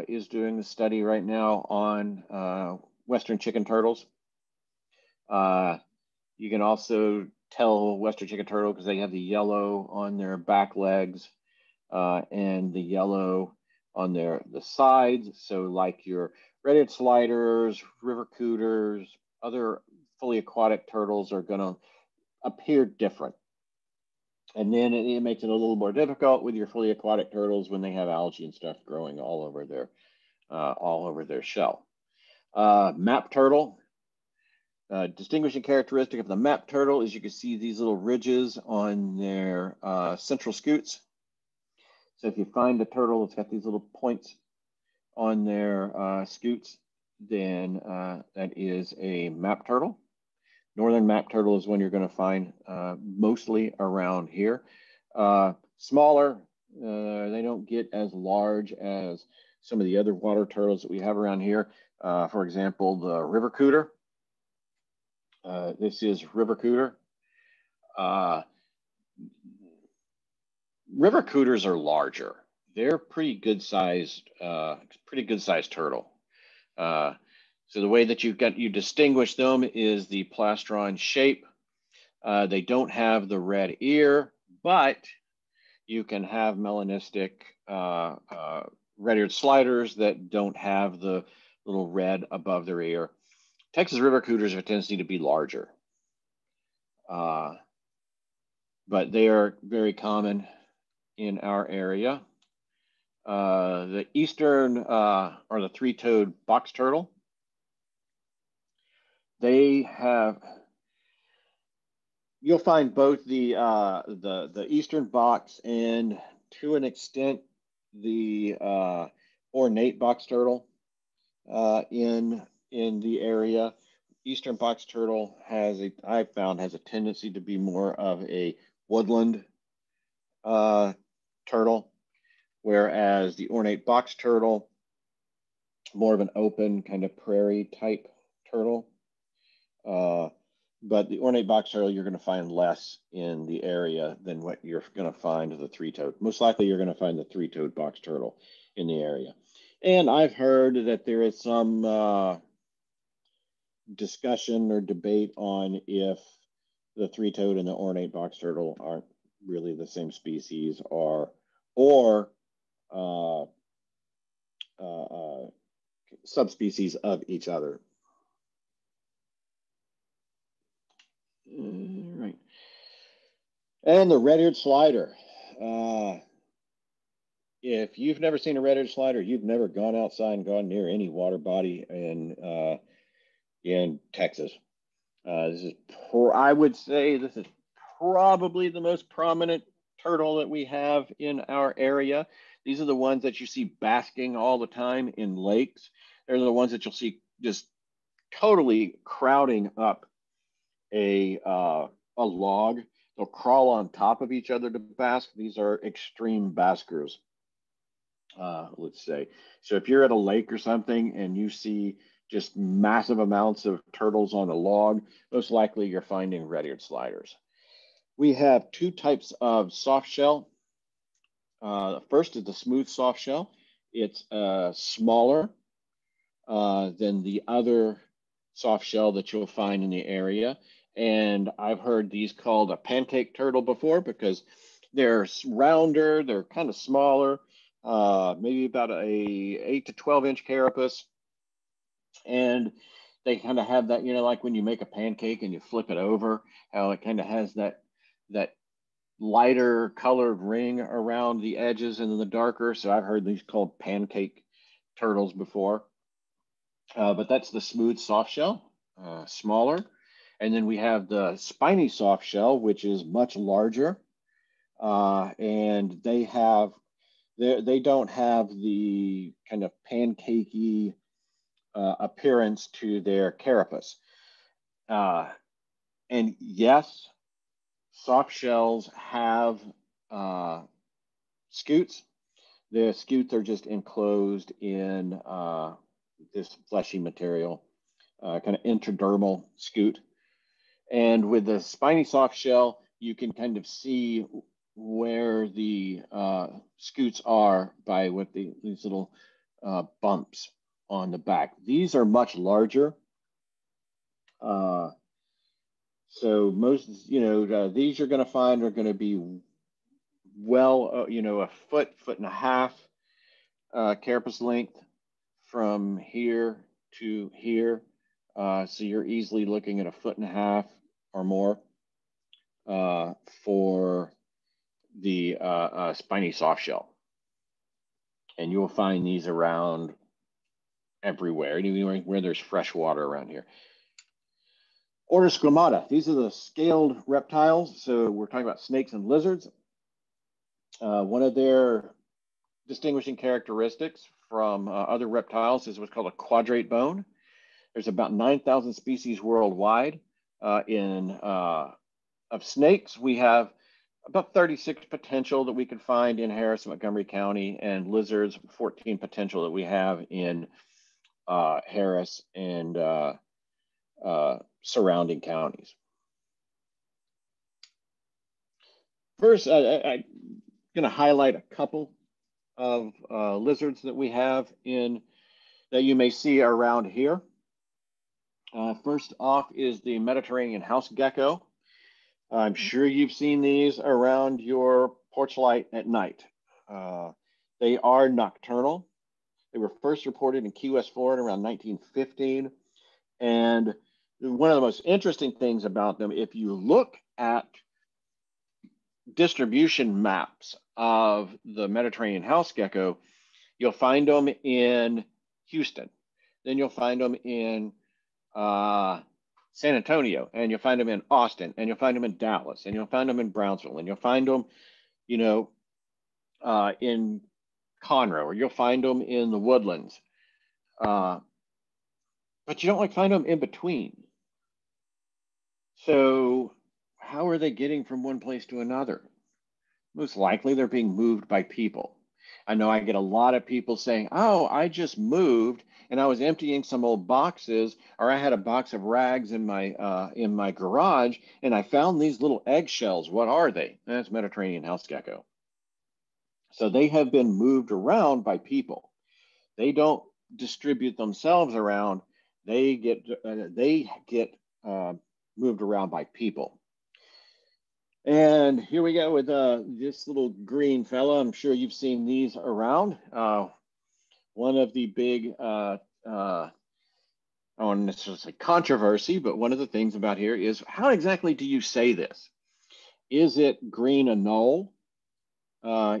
is doing a study right now on Western chicken turtles. You can also tell Western chicken turtle because they have the yellow on their back legs and the yellow on the sides. So like your red-eared sliders, river cooters, other fully aquatic turtles are going to appear different. And then it makes it a little more difficult with your fully aquatic turtles when they have algae and stuff growing all over their shell. Map turtle. Distinguishing characteristic of the map turtle is you can see these little ridges on their central scutes. So if you find a turtle that's got these little points on their scutes, then that is a map turtle. Northern map turtle is one you're going to find mostly around here. Smaller, they don't get as large as some of the other water turtles that we have around here. For example, the river cooter. This is river cooter. River cooters are larger. They're pretty good sized turtle. So the way that you distinguish them is the plastron shape. They don't have the red ear, but you can have melanistic red-eared sliders that don't have the little red above their ear. Texas river cooters have a tendency to be larger, but they are very common in our area. The eastern or the three-toed box turtle. you'll find both the eastern box and to an extent the ornate box turtle in the area. Eastern box turtle I've found has a tendency to be more of a woodland turtle, whereas the ornate box turtle, more of an open kind of prairie type turtle. But the ornate box turtle, you're going to find less in the area than what you're going to find the three-toed. Most likely, you're going to find the three-toed box turtle in the area. And I've heard that there is some discussion or debate on if the three-toed and the ornate box turtle aren't really the same species or subspecies of each other. Right. And the red-eared slider. If you've never seen a red-eared slider, you've never gone outside and gone near any water body in Texas. I would say this is probably the most prominent turtle that we have in our area. These are the ones that you see basking all the time in lakes. They're the ones that you'll see just totally crowding up a log. They'll crawl on top of each other to bask. These are extreme baskers, let's say. So if you're at a lake or something and you see just massive amounts of turtles on a log, most likely you're finding red-eared sliders. We have two types of soft shell. First is the smooth soft shell. It's smaller than the other soft shell that you'll find in the area. And I've heard these called a pancake turtle before because they're rounder, they're kind of smaller, maybe about a 8 to 12 inch carapace. And they kind of have that, like when you make a pancake and you flip it over, how it kind of has that lighter colored ring around the edges and then the darker. So I've heard these called pancake turtles before. But that's the smooth soft shell, smaller. And then we have the spiny soft shell, which is much larger. And they don't have the kind of pancakey appearance to their carapace. And yes, soft shells have scutes. The scutes are just enclosed in this fleshy material, kind of intradermal scute. And with the spiny soft shell, you can kind of see where the scutes are by what these little bumps on the back. These are much larger. So most, these you're going to find are going to be well, a foot and a half carapace length from here to here. So you're easily looking at a foot and a half or more for the spiny soft shell. And you will find these around everywhere, anywhere where there's fresh water around here. Order Squamata. These are the scaled reptiles. So we're talking about snakes and lizards. One of their distinguishing characteristics from other reptiles is what's called a quadrate bone. There's about 9,000 species worldwide. Of snakes, we have about 36 potential that we can find in Harris and Montgomery County, and lizards, 14 potential that we have in Harris and surrounding counties. First, I'm going to highlight a couple of lizards that we have that you may see around here. First off is the Mediterranean house gecko. I'm sure you've seen these around your porch light at night. They are nocturnal. They were first reported in Key West, Florida around 1915. And one of the most interesting things about them, if you look at distribution maps of the Mediterranean house gecko, you'll find them in Houston. Then you'll find them in San Antonio, and you'll find them in Austin, and you'll find them in Dallas, and you'll find them in Brownsville, and you'll find them, you know, in Conroe, or you'll find them in the Woodlands. But you don't like find them in between. So how are they getting from one place to another? Most likely they're being moved by people. I know I get a lot of people saying, oh, I just moved and I was emptying some old boxes, or I had a box of rags in my garage and I found these little eggshells. What are they? That's Mediterranean house gecko. So they have been moved around by people. They don't distribute themselves around. They get moved around by people. And here we go with this little green fella. I'm sure you've seen these around. One of the big, I don't want to necessarily say controversy, but one of the things about here is how exactly do you say this? Is it green anole?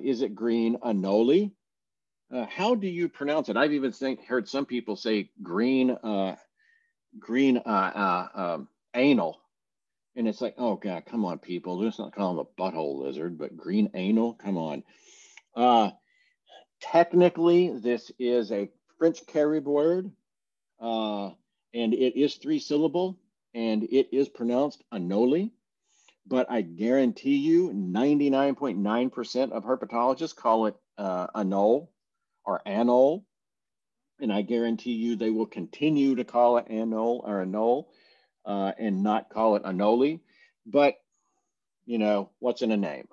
Is it green anole? How do you pronounce it? I've even heard some people say green anal. And it's like, oh God, come on, people. Let's not call him a butthole lizard, but green anal, come on. Technically, this is a French Carib word, and it is 3-syllable, and it is pronounced anole. But I guarantee you 99.9% of herpetologists call it anole or anole. And I guarantee you they will continue to call it anole or anole and not call it anole. But, you know, what's in a name?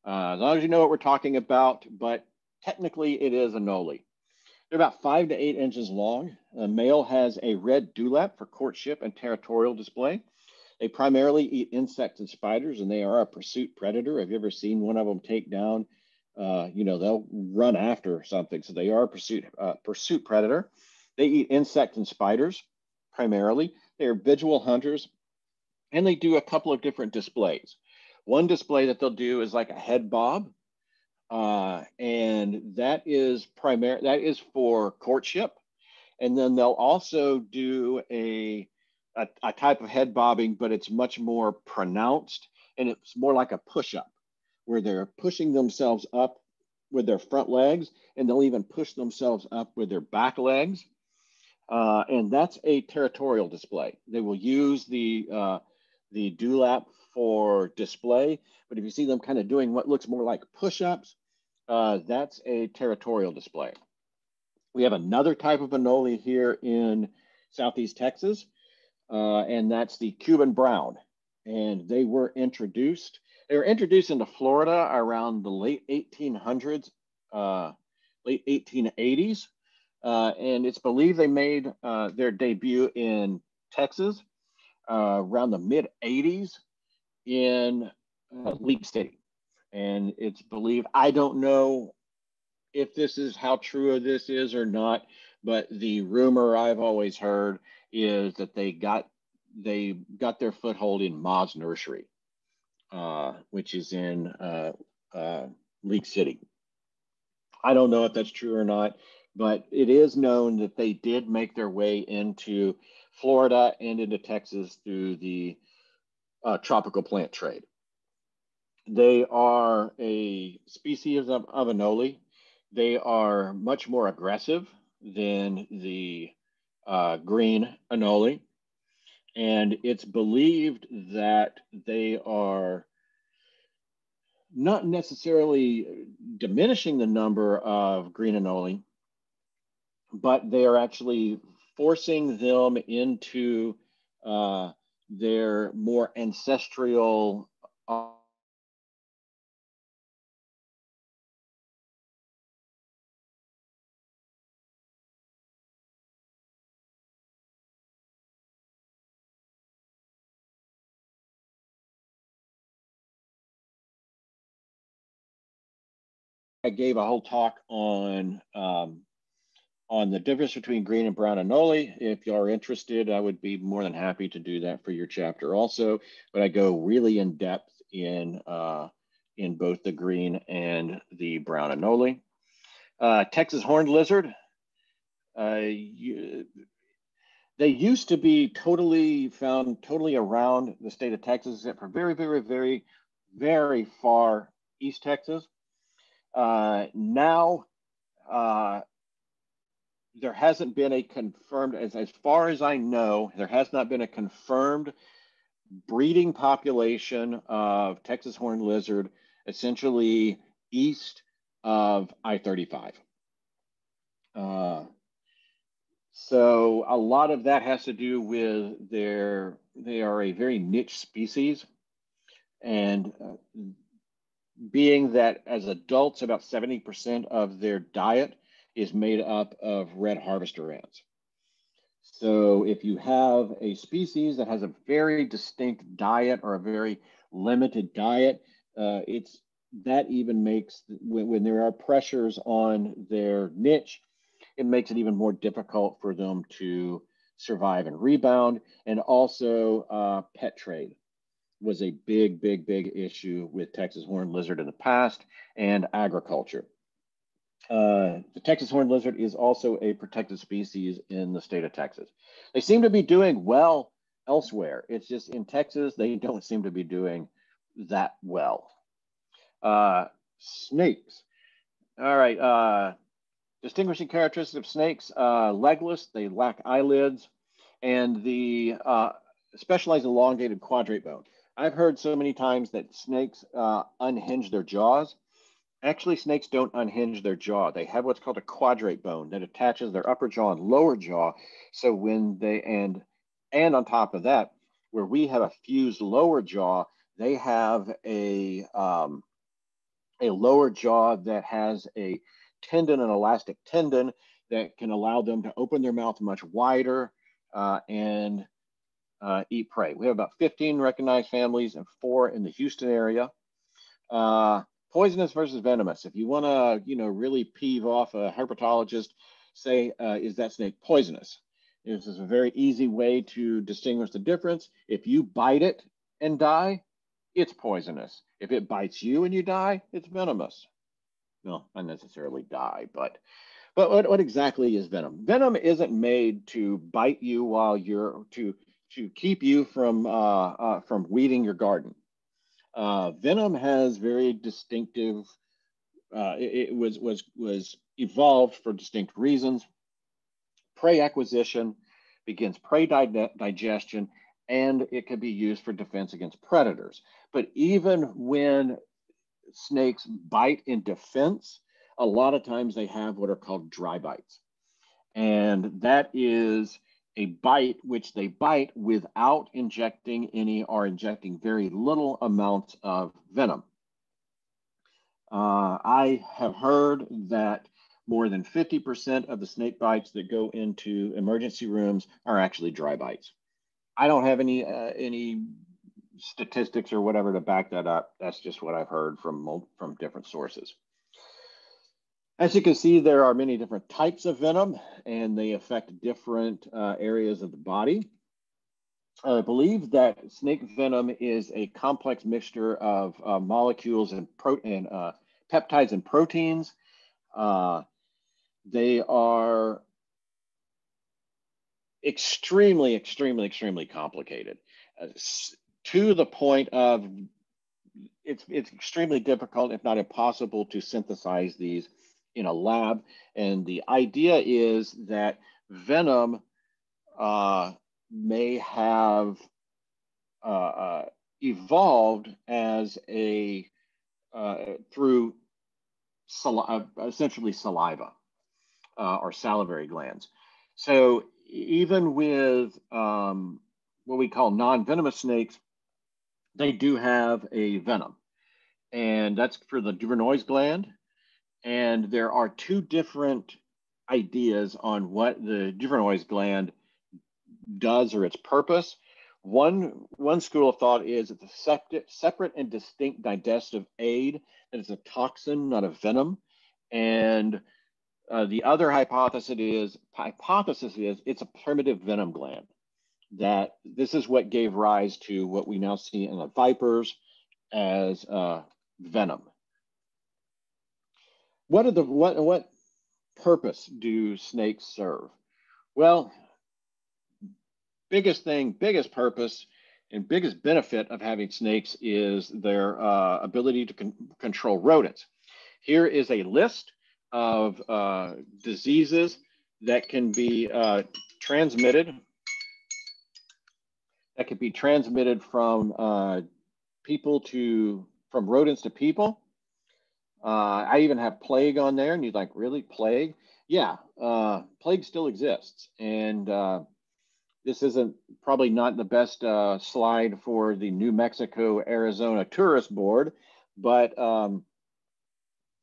As long as you know what we're talking about, but technically it is anole. They're about 5 to 8 inches long. A male has a red dewlap for courtship and territorial display. They primarily eat insects and spiders, and they are a pursuit predator. Have you ever seen one of them take down? You know, they'll run after something. So they are a pursuit predator. They eat insects and spiders primarily. They are visual hunters, and they do a couple of different displays. One display that they'll do is like a head bob, and that is for courtship. And then they'll also do a type of head bobbing, but it's much more pronounced, and it's more like a push-up, where they're pushing themselves up with their front legs, and they'll even push themselves up with their back legs. And that's a territorial display. They will use the dewlap for display, but if you see them kind of doing what looks more like push-ups, that's a territorial display. We have another type of anole here in Southeast Texas, and that's the Cuban brown. And they were introduced into Florida around the late 1800s, late 1880s. And it's believed they made their debut in Texas around the mid 80s in League City. And it's believed, I don't know if this is how true this is or not, but the rumor I've always heard is that they got their foothold in Ma's Nursery, which is in League City. I don't know if that's true or not, but it is known that they did make their way into Florida and into Texas through the tropical plant trade. They are a species of anole. They are much more aggressive than the green anole. And it's believed that they are not necessarily diminishing the number of green anole, but they are actually forcing them into their more ancestral I gave a whole talk on the difference between green and brown anole. If you are interested, I would be more than happy to do that for your chapter also. But I go really in depth in both the green and the brown anole. Texas horned lizard. They used to be found totally around the state of Texas, except for very, very, very, very far East Texas. Now, there hasn't been a confirmed, as far as I know, there has not been a confirmed breeding population of Texas horned lizard, essentially east of I-35. So a lot of that has to do with they are a very niche species, and being that as adults, about 70% of their diet is made up of red harvester ants. So if you have a species that has a very distinct diet or a very limited diet, that even makes, when there are pressures on their niche, it makes it even more difficult for them to survive and rebound. And also pet trade was a big, big, big issue with Texas horned lizard in the past, and agriculture. The Texas horned lizard is also a protected species in the state of Texas. They seem to be doing well elsewhere. It's just in Texas, they don't seem to be doing that well. Snakes. All right. Distinguishing characteristics of snakes: legless, they lack eyelids, and the specialized elongated quadrate bone. I've heard so many times that snakes unhinge their jaws. Actually, snakes don't unhinge their jaw. They have what's called a quadrate bone that attaches their upper jaw and lower jaw. So when they, and on top of that, where we have a fused lower jaw, they have a lower jaw that has a tendon, an elastic tendon that can allow them to open their mouth much wider and eat prey. We have about 15 recognized families and 4 in the Houston area. Poisonous versus venomous. If you want to, really peeve off a herpetologist, say, is that snake poisonous? This is a very easy way to distinguish the difference. If you bite it and die, it's poisonous. If it bites you and you die, it's venomous. No, not necessarily die, but what exactly is venom? Venom isn't made to bite you while you're to keep you from weeding your garden. Venom has very distinctive. It was evolved for distinct reasons. Prey acquisition, begins prey digestion, and it can be used for defense against predators. But even when snakes bite in defense, a lot of times they have what are called dry bites. And that is a bite which they bite without injecting any or injecting very little amounts of venom. I have heard that more than 50% of the snake bites that go into emergency rooms are actually dry bites. I don't have any statistics or whatever to back that up. That's just what I've heard from different sources. As you can see, there are many different types of venom, and they affect different areas of the body. I believe that snake venom is a complex mixture of molecules and peptides and proteins. They are extremely, extremely, extremely complicated, to the point of it's extremely difficult, if not impossible, to synthesize these in a lab. And the idea is that venom may have evolved as through essentially saliva or salivary glands. So even with what we call non-venomous snakes, they do have a venom, and that's for the Duvernois gland. And there are 2 different ideas on what the Duvernois gland does or its purpose. One school of thought is it's a separate and distinct digestive aid, that it's a toxin, not a venom. And the other hypothesis is it's a primitive venom gland. That this is what gave rise to what we now see in the vipers as venom. What purpose do snakes serve? Well, biggest thing, biggest purpose, and biggest benefit of having snakes is their ability to control rodents. Here is a list of diseases that can be transmitted. That could be transmitted from from rodents to people. I even have plague on there, and you'd like, really, plague? Yeah, plague still exists, and this isn't probably not the best slide for the New Mexico Arizona Tourist Board, but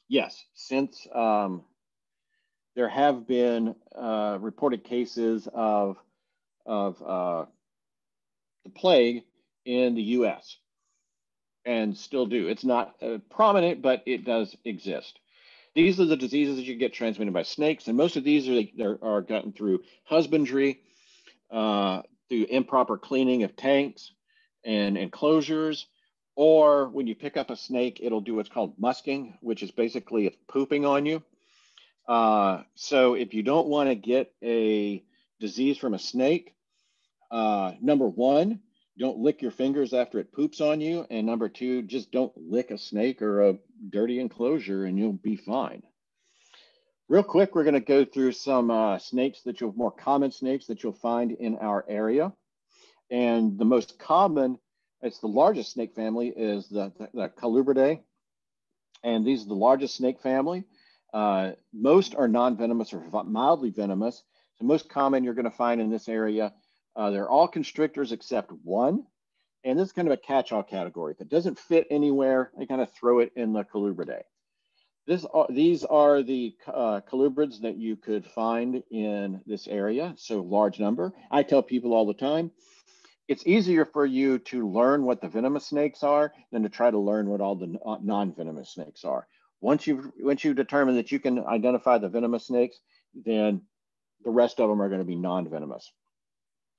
yes, since there have been reported cases of the plague in the U.S. and still do. It's not prominent, but it does exist. These are the diseases that you get transmitted by snakes, and most of these are gotten through husbandry, through improper cleaning of tanks and enclosures, or when you pick up a snake, it'll do what's called musking, which is basically it's pooping on you. So if you don't want to get a disease from a snake, number one, don't lick your fingers after it poops on you. And number two, just don't lick a snake or a dirty enclosure and you'll be fine. Real quick, we're going to go through some snakes more common snakes that you'll find in our area. And the most common, it's the largest snake family, is the Colubridae. And these are the largest snake family. Most are non-venomous or mildly venomous. The most common you're going to find in this area, they're all constrictors except one. And this is kind of a catch-all category. If it doesn't fit anywhere, they kind of throw it in the Colubridae. These are the colubrids that you could find in this area, so large number. I tell people all the time, it's easier for you to learn what the venomous snakes are than to try to learn what all the non-venomous snakes are. Once you determine that you can identify the venomous snakes, then the rest of them are going to be non-venomous.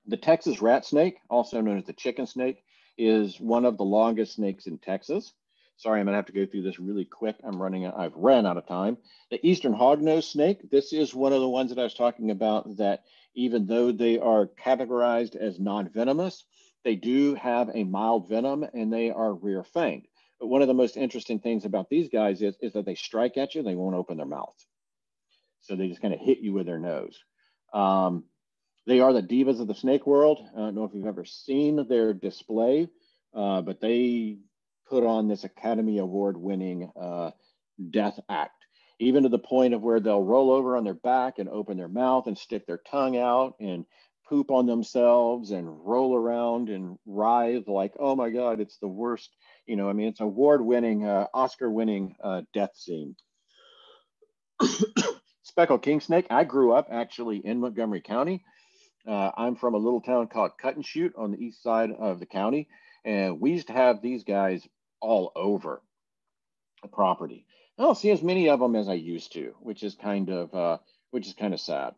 The Texas rat snake, also known as the chicken snake, is one of the longest snakes in Texas. Sorry, I'm going to have to go through this really quick. I've ran out of time. The eastern hognose snake, this is one of the ones that I was talking about that even though they are categorized as non-venomous, they do have a mild venom and they are rear-fanged. But one of the most interesting things about these guys is that they strike at you, they won't open their mouth. So they just kind of hit you with their nose. They are the divas of the snake world. I don't know if you've ever seen their display, but they put on this Academy Award winning death act, even to the point of where they'll roll over on their back and open their mouth and stick their tongue out and poop on themselves and roll around and writhe like, oh my God, it's the worst. You know, I mean, it's award winning, Oscar winning death scene. Speckled king snake. I grew up actually in Montgomery County. I'm from a little town called Cut and Shoot on the east side of the county. And we used to have these guys all over the property. I don't see as many of them as I used to, which is kind of sad.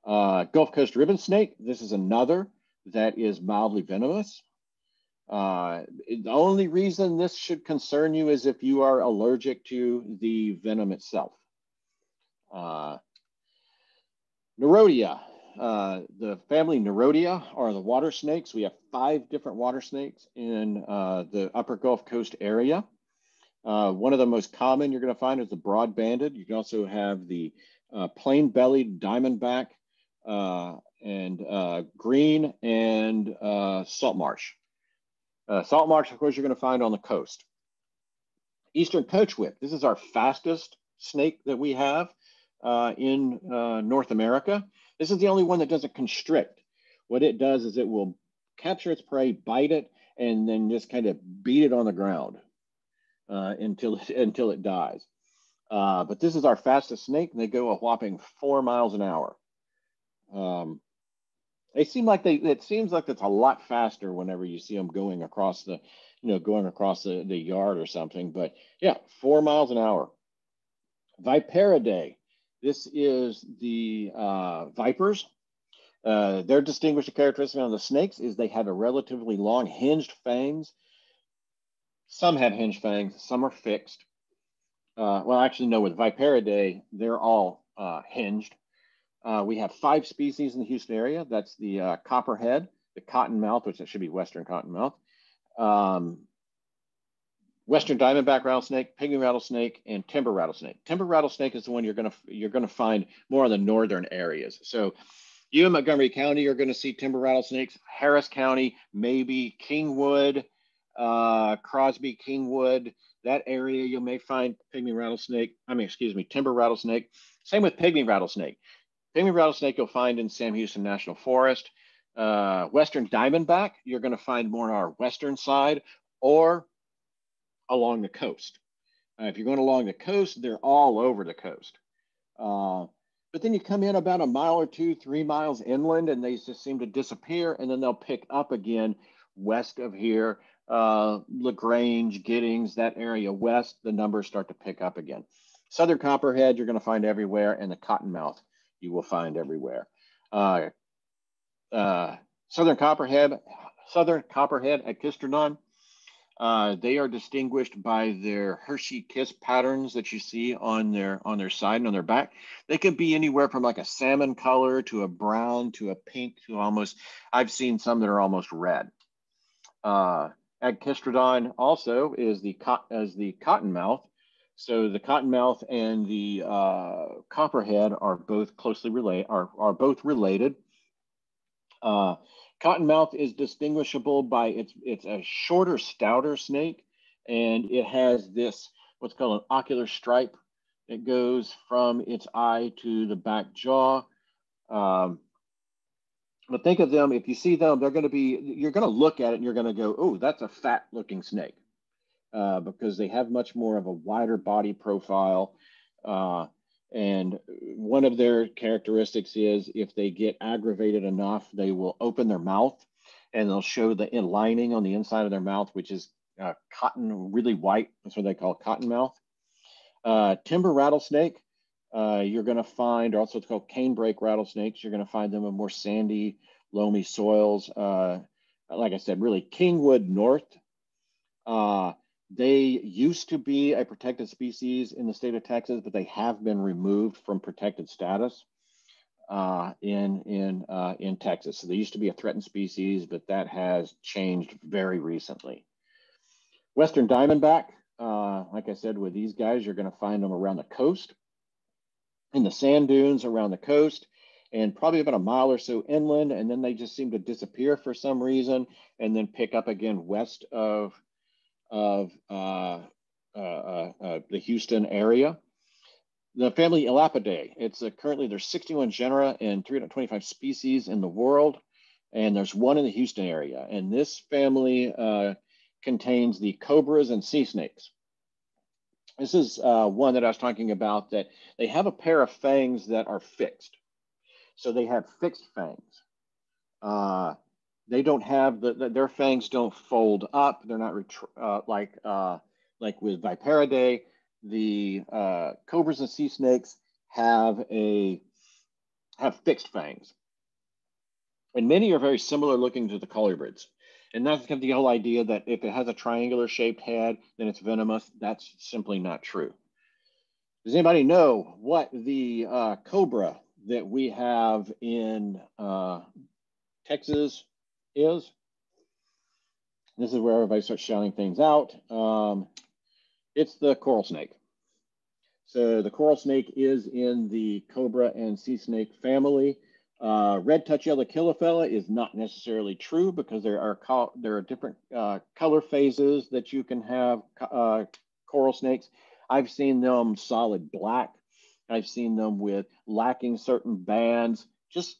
Gulf Coast ribbon snake. This is another that is mildly venomous. The only reason this should concern you is if you are allergic to the venom itself. Neurodia. The family Neurodia are the water snakes. We have 5 different water snakes in the upper Gulf Coast area. One of the most common you're going to find is the broad-banded. You can also have the plain-bellied diamondback and green and salt marsh. Salt marsh, of course, you're going to find on the coast. Eastern coachwhip. This is our fastest snake that we have in North America. This is the only one that doesn't constrict. What it does is it will capture its prey, bite it, and then just kind of beat it on the ground until it dies. But this is our fastest snake, and they go a whopping 4 miles an hour. It seems like it's a lot faster whenever you see them going across the yard or something. But yeah, 4 miles an hour. Viperidae. This is the vipers. Their distinguishing characteristic on the snakes is they have a relatively long hinged fangs. Some have hinged fangs, some are fixed. Well, actually, no, with Viperidae, they're all hinged. We have 5 species in the Houston area. That's the copperhead, the cottonmouth, which should be western cottonmouth, western diamondback rattlesnake, pygmy rattlesnake, and timber rattlesnake. Timber rattlesnake is the one you're gonna find more in the northern areas. So you in Montgomery County are gonna see timber rattlesnakes. Harris County, maybe Kingwood, Crosby, Kingwood, that area you may find timber rattlesnake. Same with pygmy rattlesnake. Pygmy rattlesnake you'll find in Sam Houston National Forest. Western diamondback, you're going to find more on our western side or along the coast. If you're going along the coast, they're all over the coast. But then you come in about a mile or 2, 3 miles inland, and they just seem to disappear, and then they'll pick up again west of here. LaGrange, Giddings, that area west, the numbers start to pick up again. Southern copperhead, you're going to find everywhere, and the cottonmouth you will find everywhere. Southern copperhead at Kistrodon, they are distinguished by their Hershey kiss patterns that you see on their side and on their back. They can be anywhere from like a salmon color to a brown to a pink to almost, I've seen some that are almost red. At Kistrodon also is the cottonmouth. So the cottonmouth and the copperhead are both closely related. Are both related. Cottonmouth is distinguishable by it's a shorter, stouter snake, and it has this what's called an ocular stripe that goes from its eye to the back jaw. But think of them, if you see them, you're going to look at it and you're going to go, oh, that's a fat looking snake, because they have much more of a wider body profile. And one of their characteristics is if they get aggravated enough, they will open their mouth and they'll show the lining on the inside of their mouth, which is cotton, really white. That's what they call cottonmouth. Timber rattlesnake, you're going to find, also it's called canebrake rattlesnakes. You're going to find them in more sandy, loamy soils. Like I said, really Kingwood North. They used to be a protected species in the state of Texas, but they have been removed from protected status in Texas. So they used to be a threatened species, but that has changed very recently. Western diamondback, like I said, with these guys, you're going to find them around the coast, in the sand dunes around the coast, and probably about a mile or so inland, and then they just seem to disappear for some reason, and then pick up again west of the Houston area. The family Elapidae, it's currently there's 61 genera and 325 species in the world, and there's one in the Houston area. And this family contains the cobras and sea snakes. This is one that I was talking about, that they have a pair of fangs that are fixed. So they have fixed fangs. They don't have their fangs don't fold up. They're not like with Viperidae. The cobras and sea snakes have fixed fangs, and many are very similar looking to the colubrids. And that's kind of the whole idea that if it has a triangular shaped head, then it's venomous. That's simply not true. Does anybody know what the cobra that we have in Texas is? This is where everybody starts shouting things out. It's the coral snake. So the coral snake is in the cobra and sea snake family. Red touch yellow killifelia is not necessarily true, because there are different color phases that you can have coral snakes. I've seen them solid black. I've seen them with lacking certain bands. Just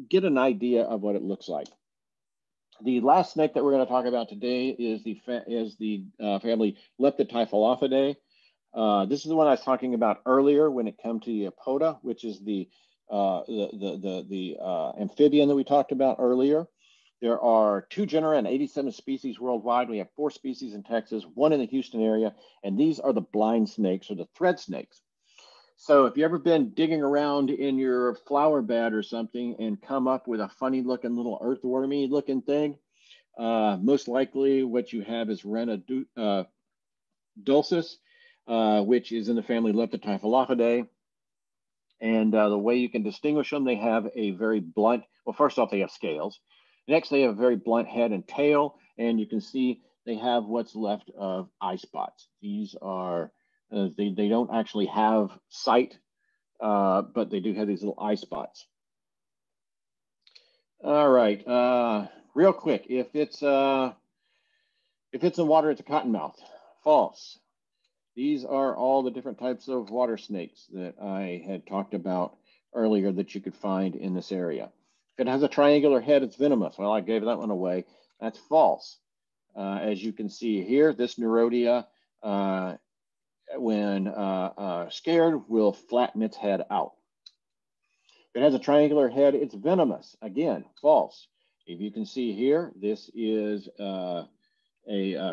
get an idea of what it looks like. The last snake that we're going to talk about today is the family Leptotyphalophidae. This is the one I was talking about earlier when it came to the apoda, which is the amphibian that we talked about earlier. There are 2 genera and 87 species worldwide. We have 4 species in Texas, 1 in the Houston area, and these are the blind snakes, or the thread snakes. So if you've ever been digging around in your flower bed or something and come up with a funny looking little earthwormy looking thing, most likely what you have is Rena dulcis, which is in the family Leptotyphalophidae. And the way you can distinguish them, they have a very blunt, well, first off, they have scales. Next, they have a very blunt head and tail, and you can see they have what's left of eye spots. These are, they don't actually have sight, but they do have these little eye spots. All right, real quick, if it's in water, it's a cottonmouth. False. These are all the different types of water snakes that I had talked about earlier that you could find in this area. If it has a triangular head, it's venomous. Well, I gave that one away. That's false. As you can see here, this Neurodia, when scared, will flatten its head out. If it has a triangular head, it's venomous. Again, false. If you can see here, this is a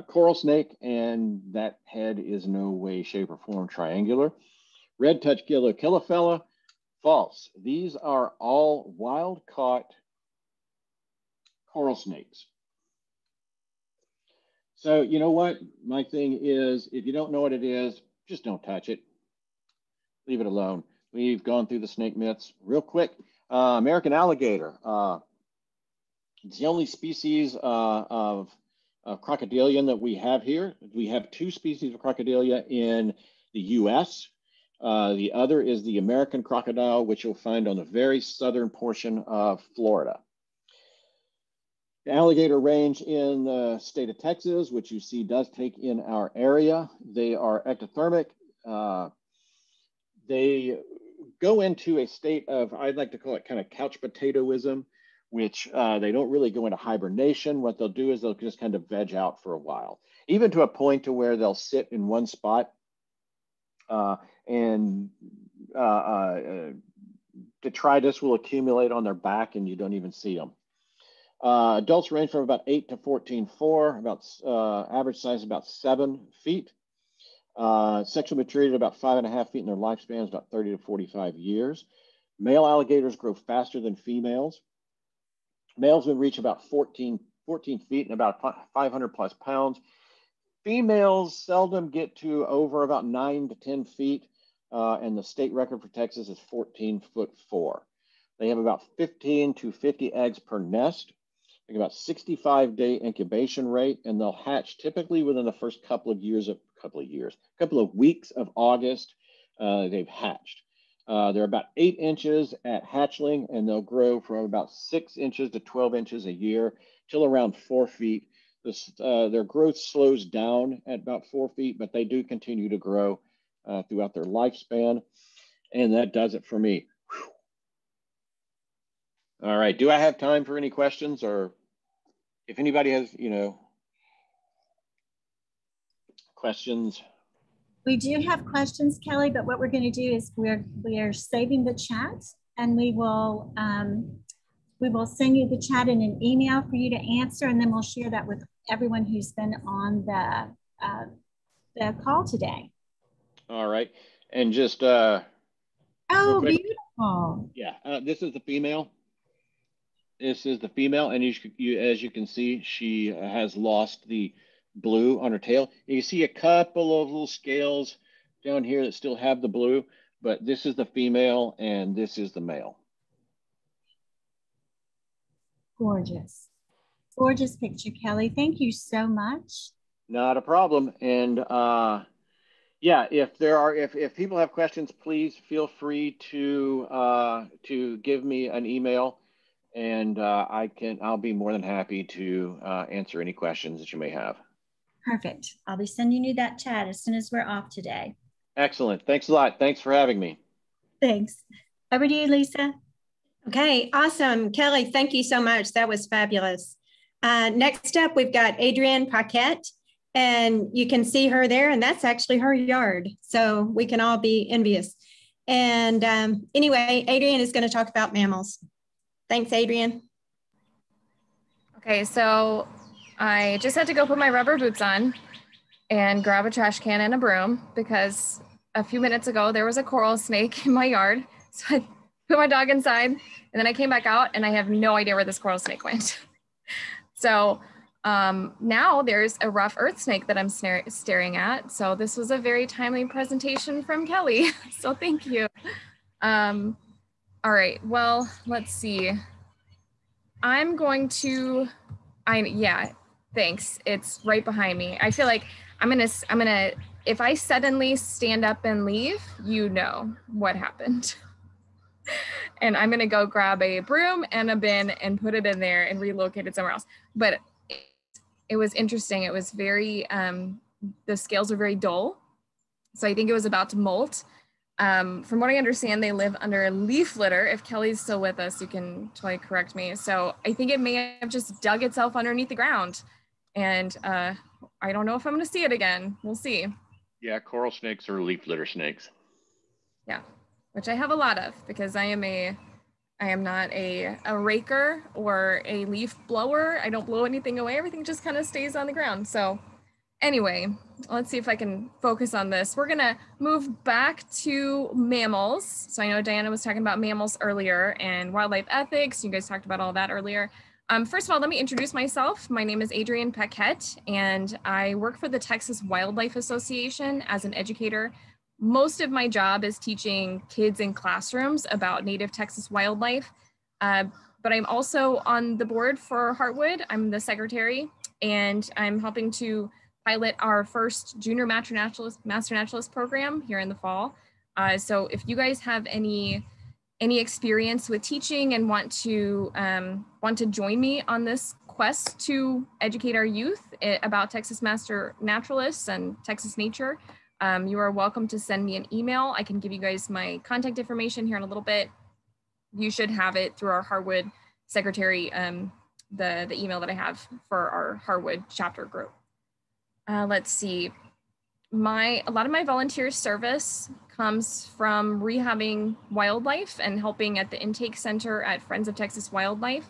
coral snake, and that head is no way, shape, or form triangular. Red touch Gillokilifella, false. These are all wild-caught coral snakes. So you know what? My thing is, if you don't know what it is, just don't touch it. Leave it alone. We've gone through the snake myths real quick. American alligator. It's the only species of crocodilian that we have here. We have 2 species of crocodilia in the US. The other is the American crocodile, which you'll find on the very southern portion of Florida. The alligator range in the state of Texas, which you see does take in our area. They are ectothermic. They go into a state of, I'd like to call it kind of couch potatoism, which they don't really go into hibernation. What they'll do is they'll just kind of veg out for a while, even to a point to where they'll sit in one spot and detritus will accumulate on their back and you don't even see them. Adults range from about 8 to 14.4, about average size about 7 feet. Sexual maturity about 5.5 feet, and their lifespan is about 30 to 45 years. Male alligators grow faster than females. Males will reach about 14 feet and about 500 plus pounds. Females seldom get to over about 9 to 10 feet, and the state record for Texas is 14'4". They have about 15 to 50 eggs per nest. They have about 65-day incubation rate, and they'll hatch typically within the first couple of weeks of August. They've hatched. They're about 8 inches at hatchling, and they'll grow from about 6 inches to 12 inches a year till around 4 feet. Their growth slows down at about 4 feet, but they do continue to grow throughout their lifespan. And that does it for me. Whew. All right, do I have time for any questions? Or if anybody has, questions? We do have questions, Kelly, but what we're going to do is we are saving the chat, and we will send you the chat in an email for you to answer, and then we'll share that with everyone who's been on the call today. All right, and just oh, beautiful. Yeah, this is the female. This is the female, and as you can see, she has lost the blue on her tail. You can see a couple of little scales down here that still have the blue, but this is the female and this is the male. Gorgeous. Gorgeous picture, Kelly. Thank you so much. Not a problem. And yeah, if people have questions, please feel free to give me an email, and I'll be more than happy to answer any questions that you may have. Perfect. I'll be sending you that chat as soon as we're off today. Excellent. Thanks a lot. Thanks for having me. Thanks. Over to you, Lisa. Okay, awesome. Kelly, thank you so much. That was fabulous. Next up, we've got Adrienne Paquette, and you can see her there, and that's actually her yard. So we can all be envious. And anyway, Adrienne is going to talk about mammals. Thanks, Adrienne. Okay, so I just had to go put my rubber boots on and grab a trash can and a broom because a few minutes ago there was a coral snake in my yard. So I put my dog inside and then I came back out and I have no idea where this coral snake went. So now there's a rough earth snake that I'm staring at. So this was a very timely presentation from Kelly. So thank you. All right, well, let's see. I'm going to, yeah, thanks. It's right behind me. I feel like I'm gonna, if I suddenly stand up and leave, you know what happened. And I'm gonna go grab a broom and a bin and put it in there and relocate it somewhere else. But it was interesting. It was very, the scales were very dull. So I think it was about to molt. From what I understand, they live under a leaf litter. If Kelly's still with us, you can totally correct me. So I think it may have just dug itself underneath the ground. And I don't know if I'm going to see it again. We'll see. Yeah, coral snakes are leaf litter snakes. Yeah, which I have a lot of because I am not a raker or a leaf blower. I don't blow anything away. Everything just kind of stays on the ground. So anyway, let's see if I can focus on this. We're gonna move back to mammals. So I know Diana was talking about mammals earlier and wildlife ethics. You guys talked about all that earlier. First of all, let me introduce myself. My name is Adrienne Paquette, and I work for the Texas Wildlife Association as an educator. Most of my job is teaching kids in classrooms about native Texas wildlife, but I'm also on the board for Heartwood. I'm the secretary, and I'm helping to pilot our first junior master naturalist program here in the fall. So if you guys have any experience with teaching and want to join me on this quest to educate our youth about Texas Master Naturalists and Texas nature, you are welcome to send me an email. I can give you guys my contact information here in a little bit. You should have it through our Harwood secretary, the email that I have for our Harwood chapter group. Let's see. A lot of my volunteer service comes from rehabbing wildlife and helping at the intake center at Friends of Texas Wildlife.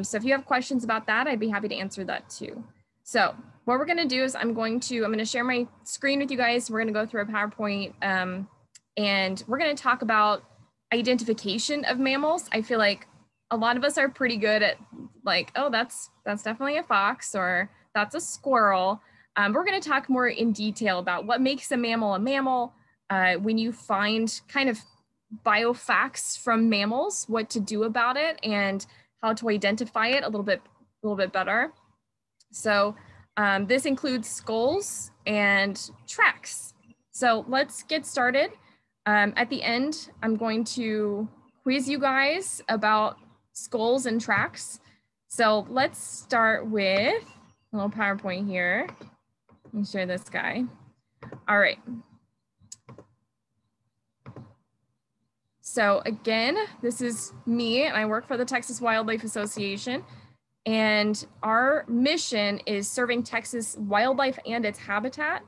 So if you have questions about that, I'd be happy to answer that too. So what we're gonna do is I'm gonna share my screen with you guys. We're gonna go through a PowerPoint and we're gonna talk about identification of mammals. I feel like a lot of us are pretty good at like, oh, that's definitely a fox or that's a squirrel. We're going to talk more in detail about what makes a mammal, when you find kind of biofacts from mammals, what to do about it and how to identify it a little bit better. So this includes skulls and tracks. So let's get started. At the end, I'm going to quiz you guys about skulls and tracks. So let's start with a little PowerPoint here. Let me share this guy. All right. So again, this is me and I work for the Texas Wildlife Association. And our mission is serving Texas wildlife and its habitat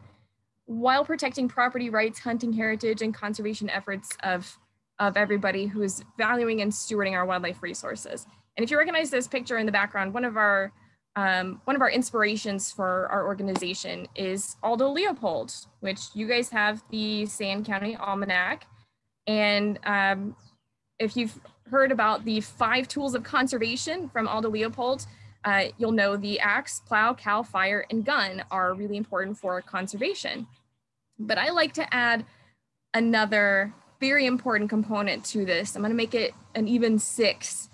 while protecting property rights, hunting heritage, and conservation efforts of everybody who is valuing and stewarding our wildlife resources. And if you recognize this picture in the background, one of our inspirations for our organization is Aldo Leopold, which you guys have the Sand County Almanac. And if you've heard about the 5 tools of conservation from Aldo Leopold, you'll know the axe, plow, cow, fire, and gun are really important for conservation. But I like to add another very important component to this. I'm going to make it an even 6,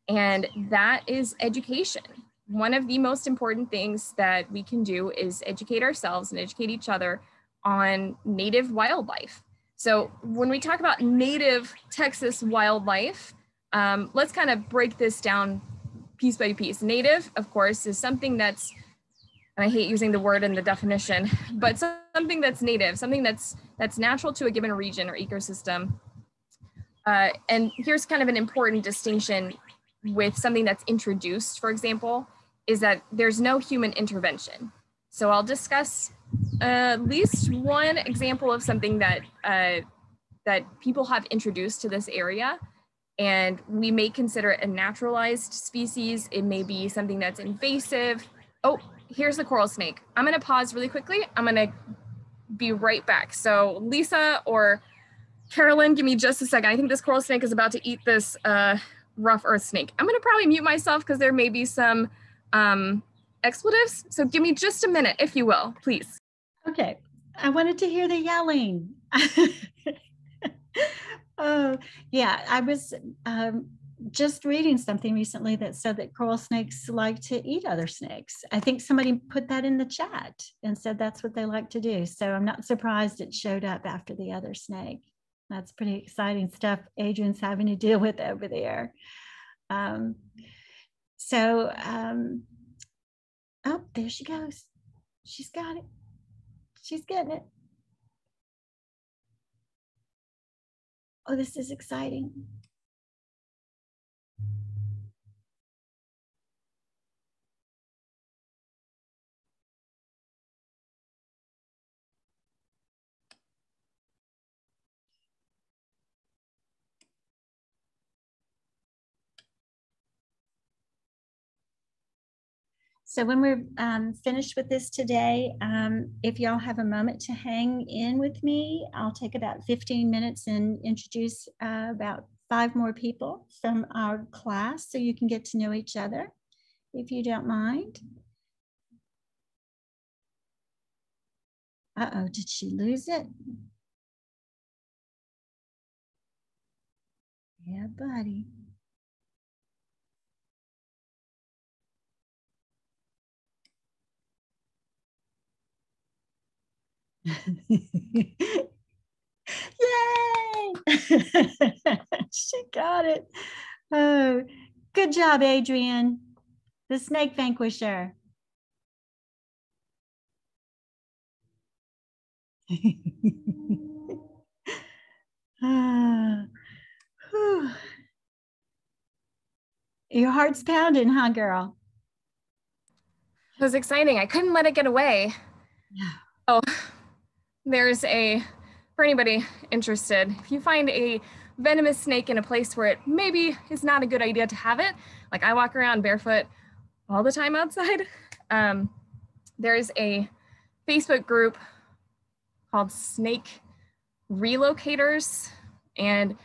and that is education. One of the most important things that we can do is educate ourselves and educate each other on native wildlife. So when we talk about native Texas wildlife, let's kind of break this down piece by piece. Native, of course, is something that's, and I hate using the word in the definition, but something that's native, something that's natural to a given region or ecosystem. And here's kind of an important distinction with something that's introduced, for example, is that there's no human intervention. So I'll discuss at least one example of something that that people have introduced to this area, and we may consider it a naturalized species. It may be something that's invasive. Oh, here's the coral snake. I'm gonna pause really quickly. I'm gonna be right back. So Lisa or Carolyn, give me just a second. I think this coral snake is about to eat this rough earth snake. I'm gonna probably mute myself because there may be some expletives. So give me just a minute, if you will, please. Okay, I wanted to hear the yelling. Oh, yeah. I was just reading something recently that said that coral snakes like to eat other snakes. I think somebody put that in the chat and said that's what they like to do. So I'm not surprised it showed up after the other snake. That's pretty exciting stuff Adrian's having to deal with over there. Oh, there she goes. She's got it. She's getting it. Oh, this is exciting. So when we're finished with this today, if y'all have a moment to hang in with me, I'll take about 15 minutes and introduce about 5 more people from our class so you can get to know each other, if you don't mind. Uh-oh, did she lose it? Yeah, buddy. Yay! She got it. Oh, good job, Adrian, the snake vanquisher. Your heart's pounding, huh, girl? It was exciting. I couldn't let it get away. Yeah. Oh, for anybody interested, if you find a venomous snake in a place where it maybe is not a good idea to have it, like I walk around barefoot all the time outside, there's a Facebook group called Snake Relocators, and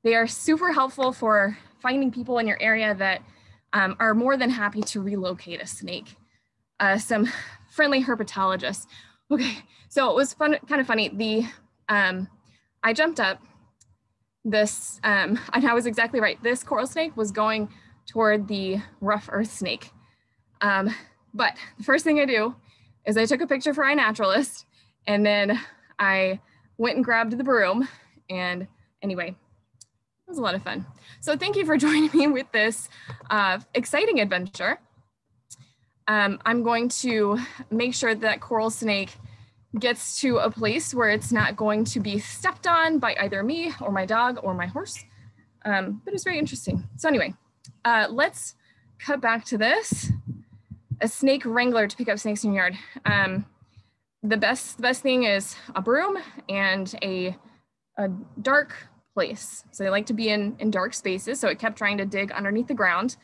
they are super helpful for finding people in your area that are more than happy to relocate a snake. Some friendly herpetologists. Okay, so it was kind of funny. I jumped up this, and I was exactly right. This coral snake was going toward the rough earth snake. But the first thing I do is I took a picture for iNaturalist, and then I went and grabbed the broom. And anyway, it was a lot of fun. So thank you for joining me with this exciting adventure. I'm going to make sure that coral snake gets to a place where it's not going to be stepped on by either me or my dog or my horse. But it's very interesting. So anyway, let's cut back to this. A snake wrangler to pick up snakes in your yard. The best thing is a broom and a dark place. So they like to be in dark spaces. So it kept trying to dig underneath the ground.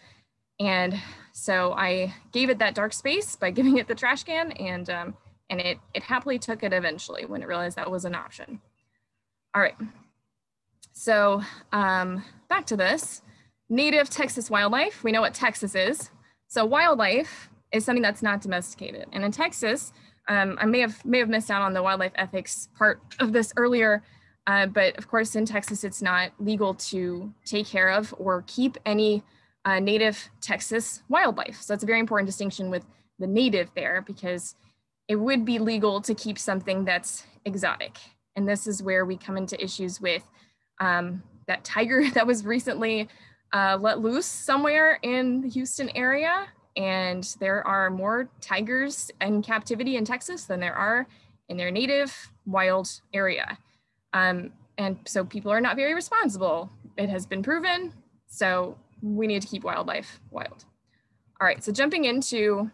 And so I gave it that dark space by giving it the trash can, and it happily took it eventually when it realized that was an option. All right, so back to this. Native Texas wildlife, we know what Texas is. So wildlife is something that's not domesticated. And in Texas, I may have missed out on the wildlife ethics part of this earlier, but of course in Texas, it's not legal to take care of or keep any native Texas wildlife. So that's a very important distinction with the native there, because it would be legal to keep something that's exotic. And this is where we come into issues with that tiger that was recently let loose somewhere in the Houston area. And there are more tigers in captivity in Texas than there are in their native wild area. And so people are not very responsible. It has been proven. So we need to keep wildlife wild. All right, so jumping into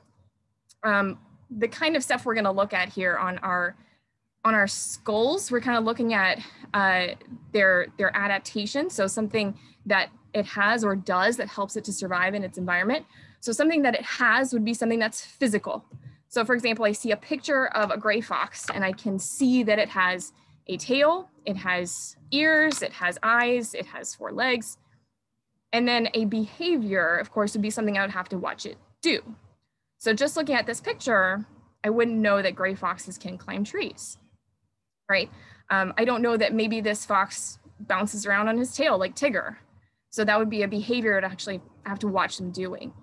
the kind of stuff we're gonna look at here on our skulls, we're kind of looking at their adaptation. So something that it has or does that helps it to survive in its environment. So something that it has would be something that's physical. So for example, I see a picture of a gray fox and I can see that it has a tail, it has ears, it has eyes, it has 4 legs. And then a behavior, of course, would be something I would have to watch it do. So just looking at this picture, I wouldn't know that gray foxes can climb trees, right? I don't know that maybe this fox bounces around on his tail like Tigger. So that would be a behavior to actually have to watch them doing.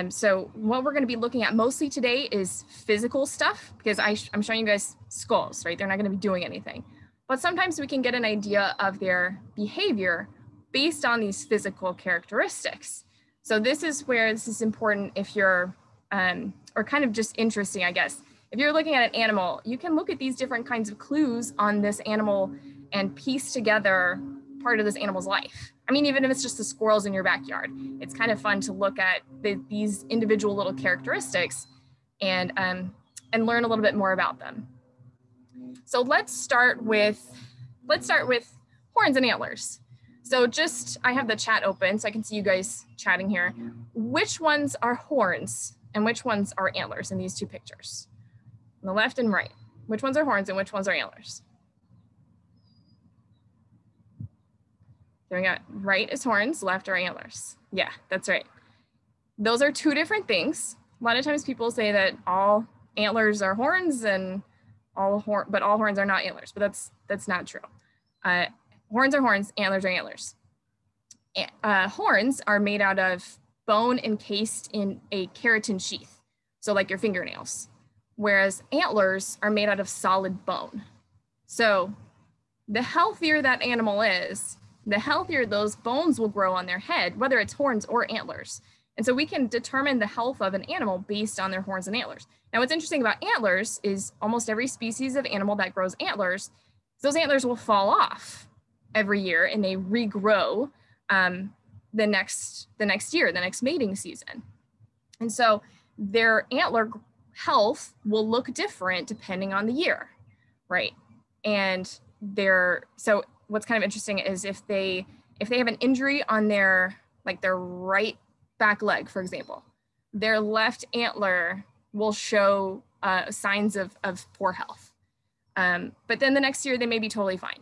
So what we're going to be looking at mostly today is physical stuff, because I'm showing you guys skulls, right? They're not going to be doing anything. But sometimes we can get an idea of their behavior based on these physical characteristics. So this is where this is important if you're, or kind of just interesting, I guess. If you're looking at an animal, you can look at these different kinds of clues on this animal and piece together part of this animal's life. I mean, even if it's just the squirrels in your backyard, it's kind of fun to look at these individual little characteristics and learn a little bit more about them. So let's start with horns and antlers. So I have the chat open so I can see you guys chatting here. Which ones are horns and which ones are antlers in these two pictures? On the left and right. Which ones are horns and which ones are antlers? So we got right is horns, left are antlers. Yeah, that's right. Those are two different things. A lot of times people say that all antlers are horns and all horns are not antlers, but that's not true. Horns are horns, antlers are antlers. Horns are made out of bone encased in a keratin sheath, so like your fingernails, whereas antlers are made out of solid bone. So the healthier that animal is, the healthier those bones will grow on their head, whether it's horns or antlers. And so we can determine the health of an animal based on their horns and antlers. Now, what's interesting about antlers is almost every species of animal that grows antlers, those antlers will fall off every year and they regrow the next year, the next mating season. And so their antler health will look different depending on the year, right? And so what's kind of interesting is if they have an injury on their right back leg, for example, their left antler will show signs of poor health. But then the next year they may be totally fine.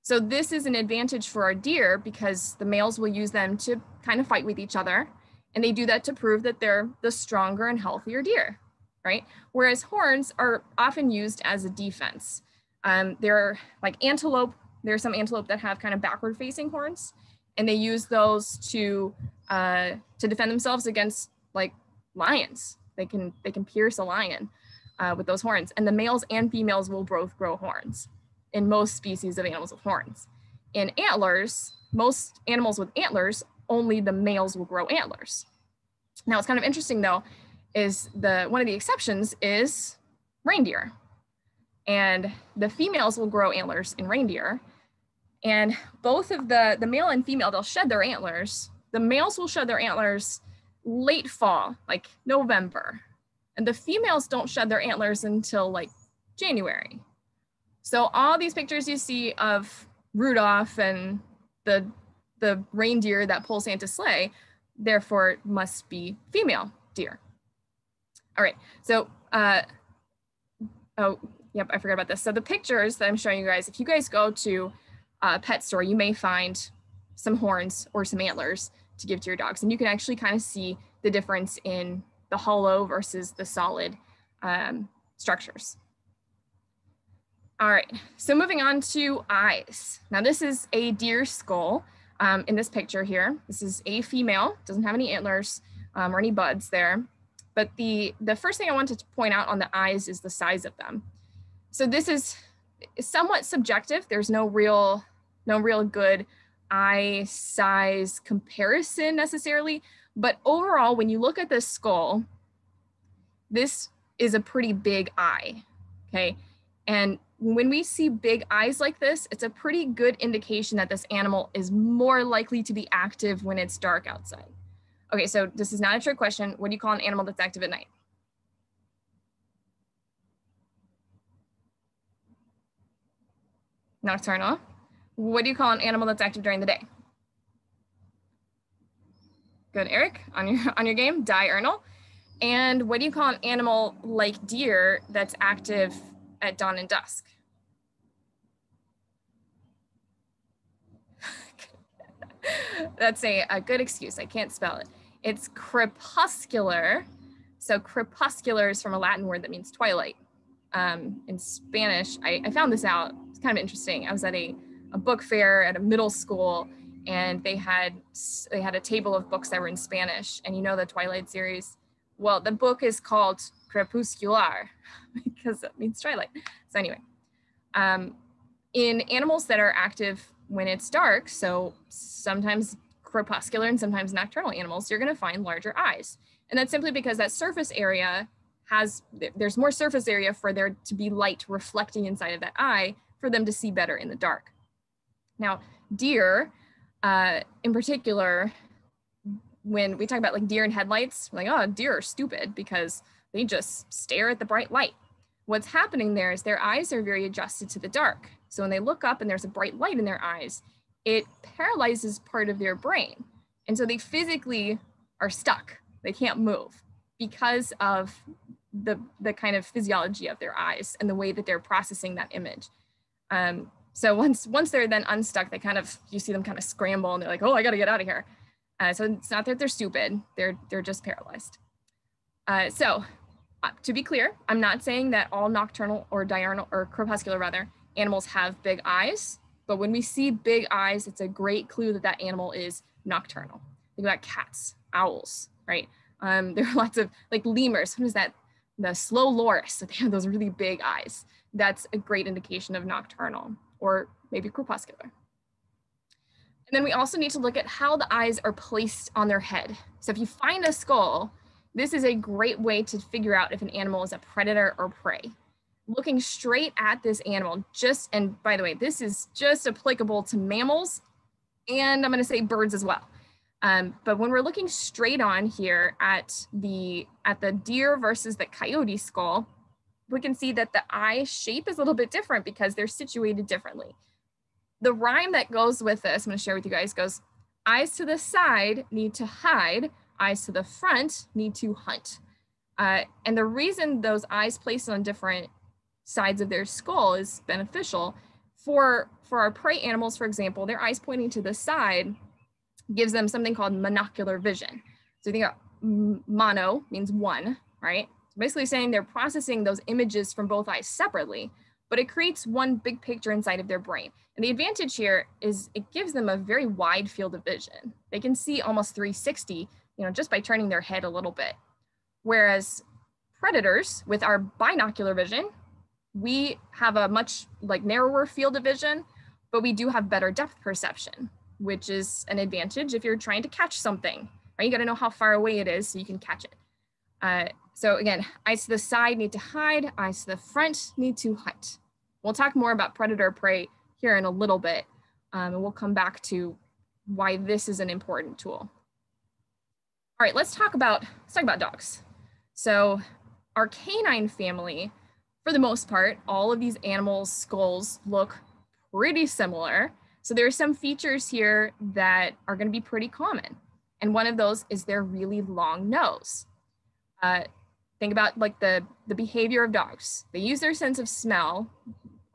So this is an advantage for our deer because the males will use them to kind of fight with each other. And they do that to prove that they're the stronger and healthier deer, right? Whereas horns are often used as a defense. They're like antelope. There are some antelope that have kind of backward facing horns, and they use those to defend themselves against like lions. They can pierce a lion with those horns, and the males and females will both grow horns in most species of animals with horns. In antlers, most animals with antlers, only the males will grow antlers. Now, what's kind of interesting though is one of the exceptions is reindeer, and the females will grow antlers in reindeer. And both of the male and female, they'll shed their antlers. The males will shed their antlers late fall, like November. And the females don't shed their antlers until like January. So all these pictures you see of Rudolph and the reindeer that pull Santa's sleigh, therefore must be female deer. All right, so, oh, yep, I forgot about this. So the pictures that I'm showing you guys, if you guys go to a pet store, you may find some horns or some antlers to give to your dogs. And you can actually kind of see the difference in the hollow versus the solid structures. All right, so moving on to eyes. Now this is a deer skull in this picture here. This is a female, doesn't have any antlers or any buds there. But the first thing I wanted to point out on the eyes is the size of them. So this is somewhat subjective. There's no real good eye size comparison necessarily, but overall, when you look at this skull, this is a pretty big eye, okay? And when we see big eyes like this, it's a pretty good indication that this animal is more likely to be active when it's dark outside. Okay, so this is not a trick question. What do you call an animal that's active at night? Nocturnal. What do you call an animal that's active during the day? Good, Eric, on your game, diurnal. And what do you call an animal like deer that's active at dawn and dusk? That's a good excuse. I can't spell it. It's crepuscular. So crepuscular is from a Latin word that means twilight. In Spanish, I found this out. It's kind of interesting. I was at a a book fair at a middle school, and they had a table of books that were in Spanish. And you know the Twilight series? Well, the book is called Crepuscular because it means twilight. So anyway, in animals that are active when it's dark, so sometimes crepuscular and sometimes nocturnal animals, you're going to find larger eyes. And that's simply because that surface area there's more surface area for there to be light reflecting inside of that eye for them to see better in the dark. Now, deer, in particular, when we talk about like deer in headlights, we're like, oh, deer are stupid because they just stare at the bright light. What's happening there is their eyes are very adjusted to the dark. So when they look up and there's a bright light in their eyes, it paralyzes part of their brain. And so they physically are stuck. They can't move because of the kind of physiology of their eyes and the way that they're processing that image. So once they're then unstuck, you see them kind of scramble and they're like, oh, I got to get out of here. So it's not that they're stupid, they're just paralyzed. To be clear, I'm not saying that all nocturnal or diurnal or crepuscular rather animals have big eyes, but when we see big eyes, it's a great clue that that animal is nocturnal. Think about cats, owls, right? There are lots of like lemurs. What is that? The slow loris, so they have those really big eyes. That's a great indication of nocturnal or maybe crepuscular. And then we also need to look at how the eyes are placed on their head. So if you find a skull, this is a great way to figure out if an animal is a predator or prey. Looking straight at this animal, and by the way, this is just applicable to mammals, and I'm going to say birds as well. But when we're looking straight on here at the deer versus the coyote skull, we can see that the eye shape is a little bit different because they're situated differently. The rhyme that goes with this, I'm going to share with you guys, goes, eyes to the side need to hide, eyes to the front need to hunt. And the reason those eyes placed on different sides of their skull is beneficial. For our prey animals, for example, their eyes pointing to the side gives them something called monocular vision. So you think about mono means one, right? So basically saying they're processing those images from both eyes separately, but it creates one big picture inside of their brain. And the advantage here is it gives them a very wide field of vision. They can see almost 360, just by turning their head a little bit. Whereas predators, with our binocular vision, we have a much narrower field of vision, but we do have better depth perception, which is an advantage if you're trying to catch something, right? You got to know how far away it is so you can catch it. So again, eyes to the side need to hide, eyes to the front need to hunt. We'll talk more about predator prey here in a little bit, and we'll come back to why this is an important tool. All right, let's talk about dogs. So our canine family, for the most part, all of these animals' skulls look pretty similar. So there are some features here that are going to be pretty common. And one of those is their really long nose. Think about the behavior of dogs. They use their sense of smell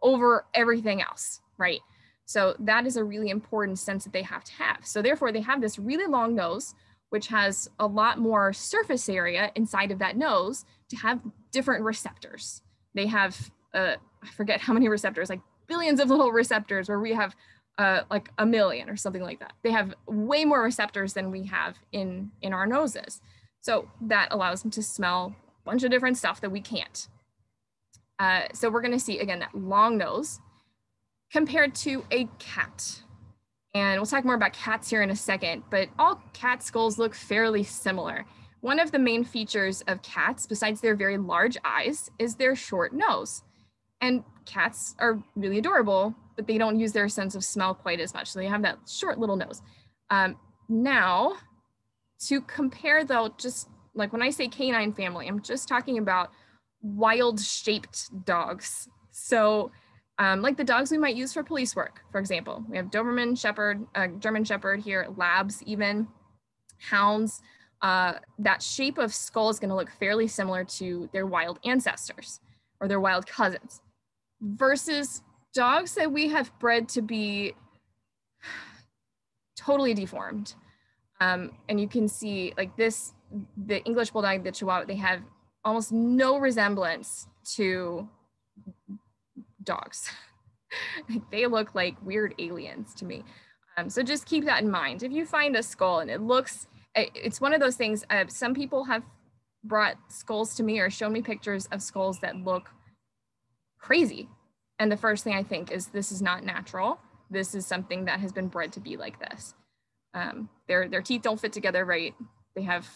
over everything else, right? So that is a really important sense that they have to have. So therefore they have this really long nose, which has a lot more surface area inside of that nose to have different receptors. They have, I forget how many receptors, like billions of little receptors, where we have like a million or something like that. They have way more receptors than we have in our noses. So that allows them to smell a bunch of different stuff that we can't. So we're gonna see, again, that long nose compared to a cat. And we'll talk more about cats here in a second, but all cat skulls look fairly similar. One of the main features of cats, besides their very large eyes, is their short nose. And cats are really adorable, but they don't use their sense of smell quite as much. So they have that short little nose. Now, to compare though, just like when I say canine family, I'm just talking about wild shaped dogs. So like the dogs we might use for police work, for example. We have Doberman Shepherd, German Shepherd here, Labs even, hounds. That shape of skull is going to look fairly similar to their wild ancestors or their wild cousins, versus dogs that we have bred to be totally deformed. And you can see like this, the English Bulldog, the Chihuahua, they have almost no resemblance to dogs. They look like weird aliens to me. So just keep that in mind. If you find a skull and it's one of those things, some people have brought skulls to me or shown me pictures of skulls that look crazy. And the first thing I think is this is not natural. This is something that has been bred to be like this. Their teeth don't fit together right. They have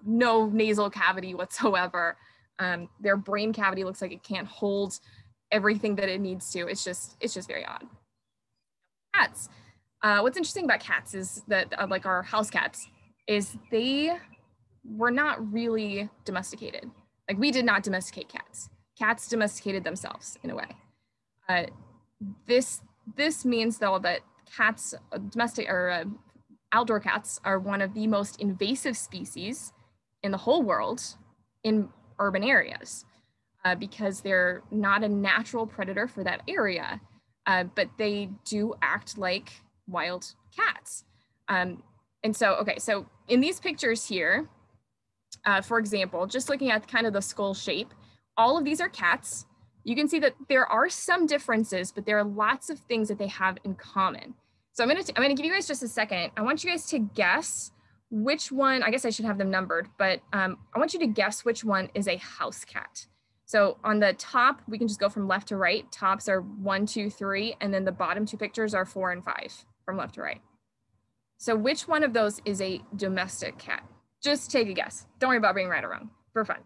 no nasal cavity whatsoever. Their brain cavity looks like it can't hold everything that it needs to. It's just very odd. Cats. What's interesting about cats is that, like our house cats, is they were not really domesticated. Like we did not domesticate cats. Cats domesticated themselves in a way. This means though that cats, outdoor cats, are one of the most invasive species in the whole world in urban areas because they're not a natural predator for that area, but they do act like wild cats. And so, okay, so in these pictures here, for example, just looking at kind of the skull shape, all of these are cats. You can see that there are some differences, but there are lots of things that they have in common. So I'm gonna give you guys just a second. I want you guys to guess which one, I guess I should have them numbered, but I want you to guess which one is a house cat. So on the top, we can just go from left to right. Tops are 1, 2, 3, and then the bottom two pictures are 4 and 5 from left to right. So which one of those is a domestic cat? Just take a guess. Don't worry about being right or wrong, for fun.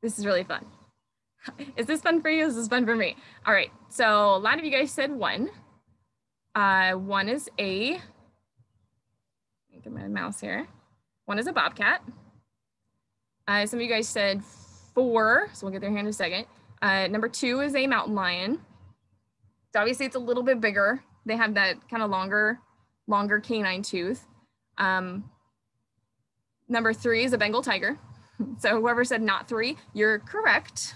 This is really fun. Is this fun for you? Is this fun for me? All right, so a lot of you guys said 1. 1 is a, get my mouse here. 1 is a bobcat. Some of you guys said 4, so we'll get there here in a second. Number 2 is a mountain lion. So obviously it's a little bit bigger. They have that kind of longer canine tooth. Number 3 is a Bengal tiger. So whoever said not 3, you're correct.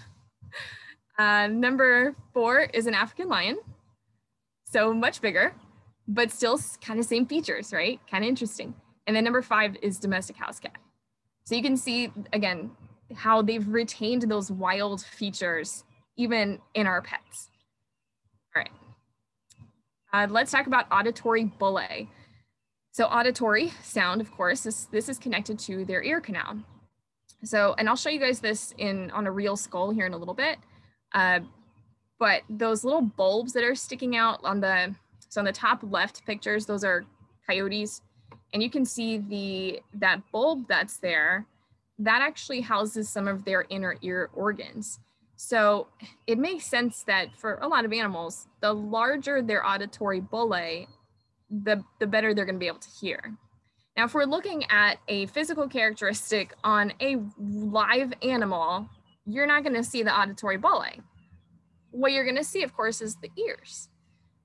Number 4 is an African lion. So much bigger, but still kind of same features, right? Kind of interesting. And then number 5 is domestic house cat. So you can see, again, how they've retained those wild features even in our pets. All right, let's talk about auditory bullae. So auditory sound, of course, this is connected to their ear canal. So, and I'll show you guys this on a real skull here in a little bit. But those little bulbs that are sticking out on the top left pictures, those are coyotes. And you can see that bulb that's there, that actually houses some of their inner ear organs. So it makes sense that for a lot of animals, the larger their auditory bullae, the better they're going to be able to hear. Now, if we're looking at a physical characteristic on a live animal, you're not going to see the auditory bullae. What you're going to see, of course, is the ears.